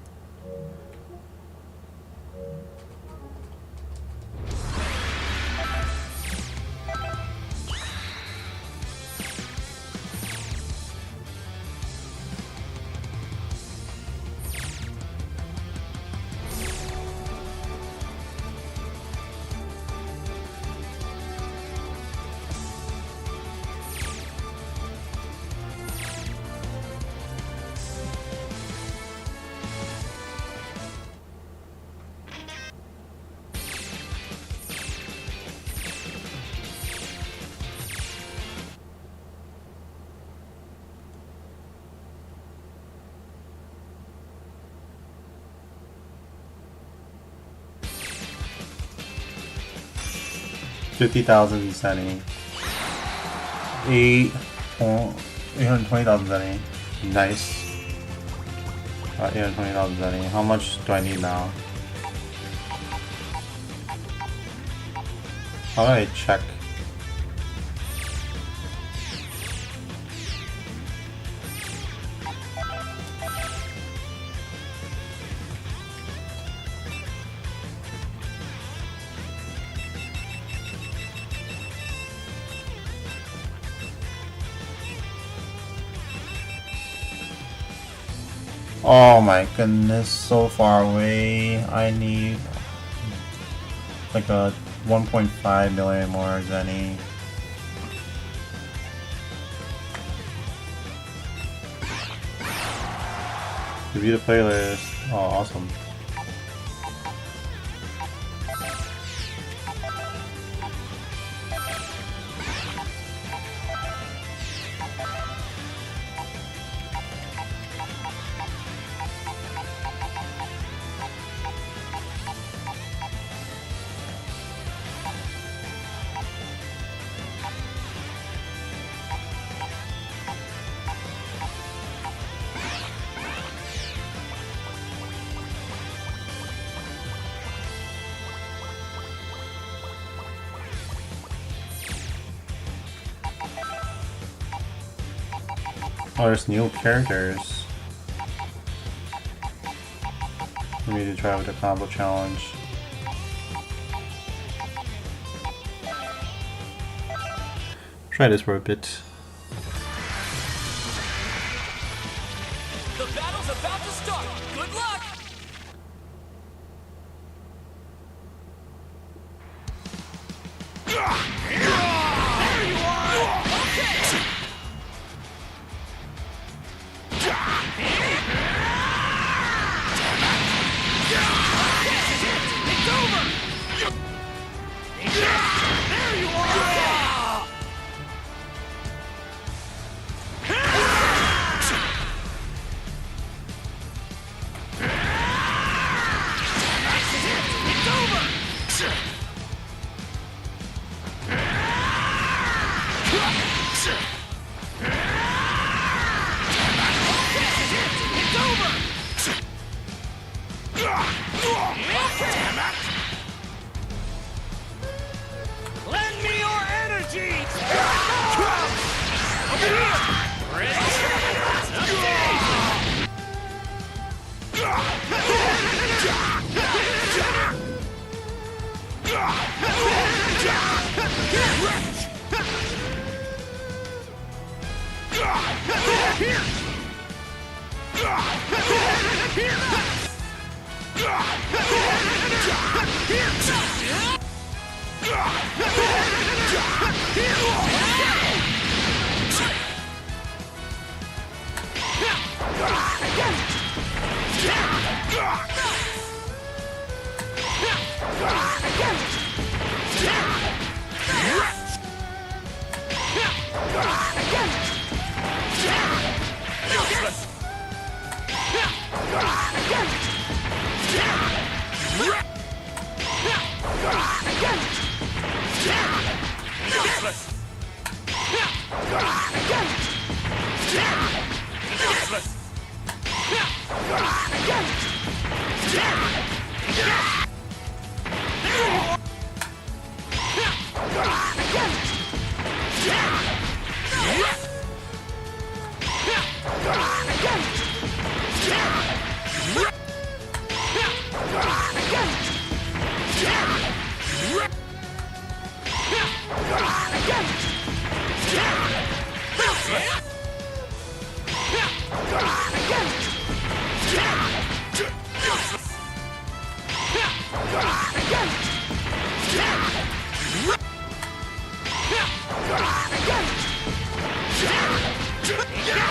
50,000 Zenny. 820,000 Zenny. Nice. 820,000 Zenny. How much do I need now? How do I check? Oh my goodness, so far away. I need like a 1.5 million more Zenny. Review the playlist. Oh, awesome. Oh, there's new characters for me to try with the combo challenge. Try this for a bit. The battle's about to start. Good luck. Lend me your energy! Over here! Ready?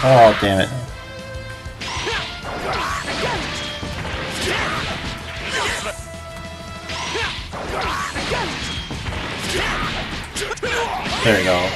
Oh, damn it. There we go.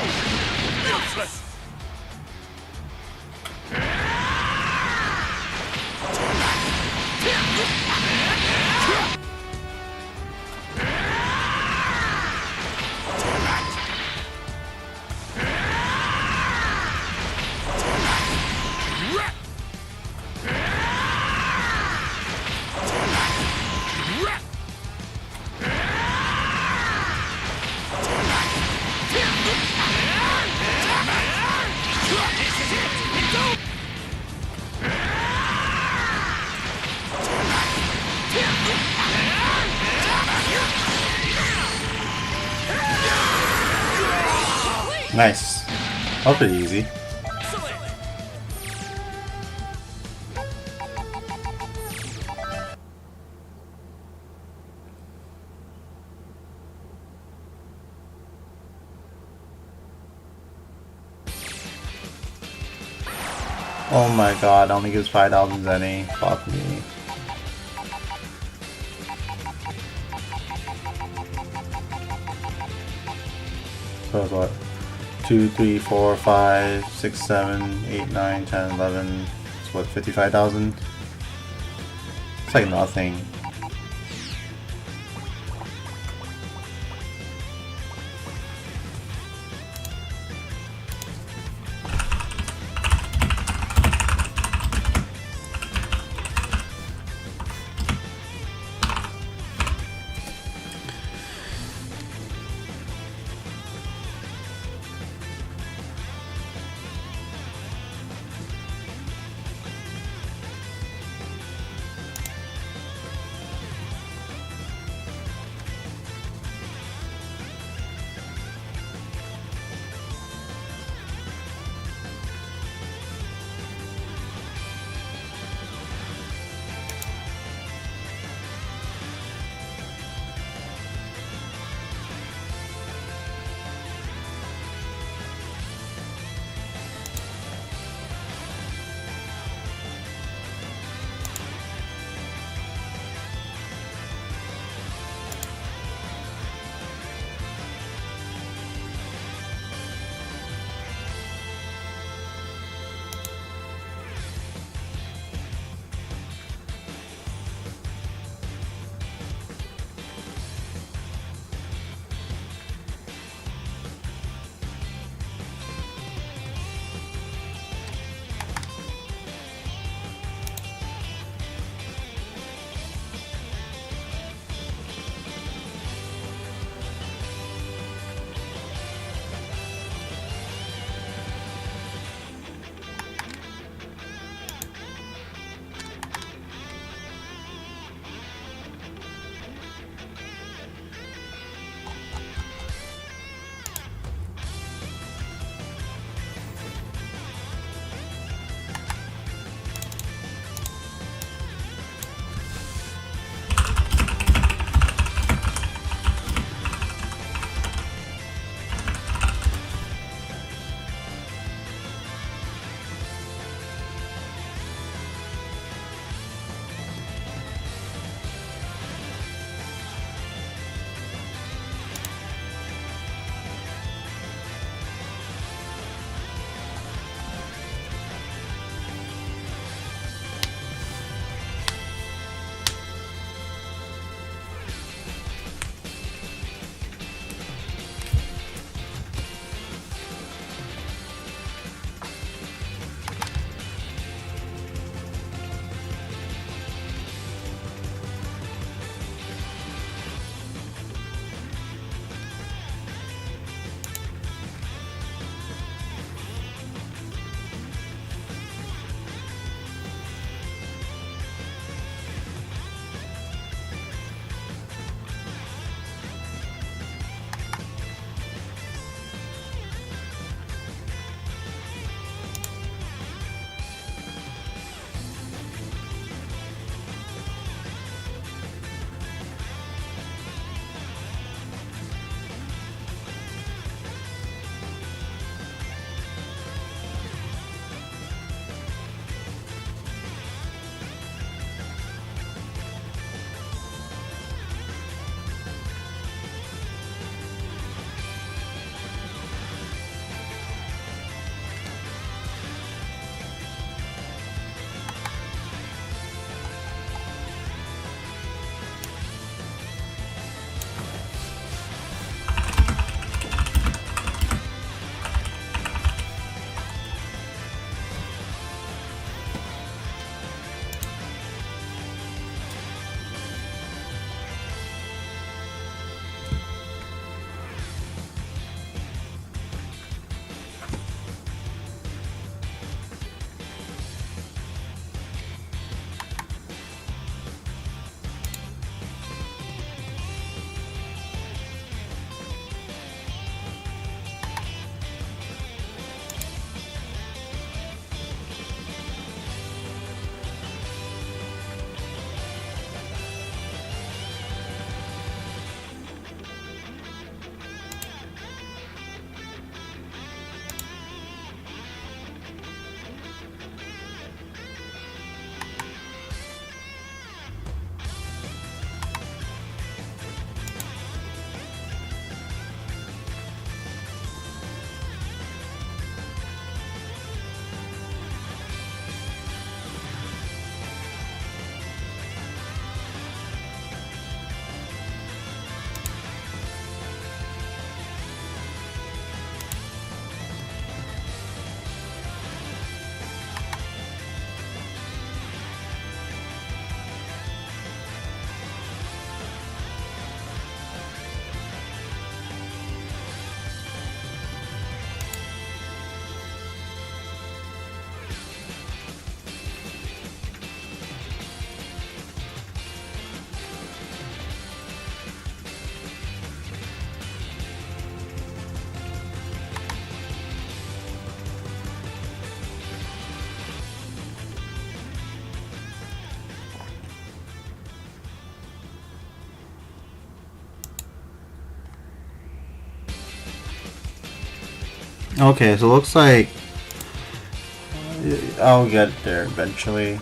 Nice. That was pretty easy. Oh my god, only gives 5,000 Zenny. Fuck me. So it's what? 2, 3, 4, 5, 6, 7, 8, 9, 10, 11. It's what, 55,000? It's like nothing. Okay, so it looks like I'll get there eventually.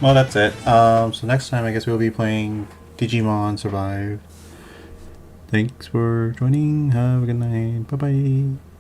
Well, that's it. So next time I guess we'll be playing Digimon Survive. Thanks for joining. Have a good night. Bye bye.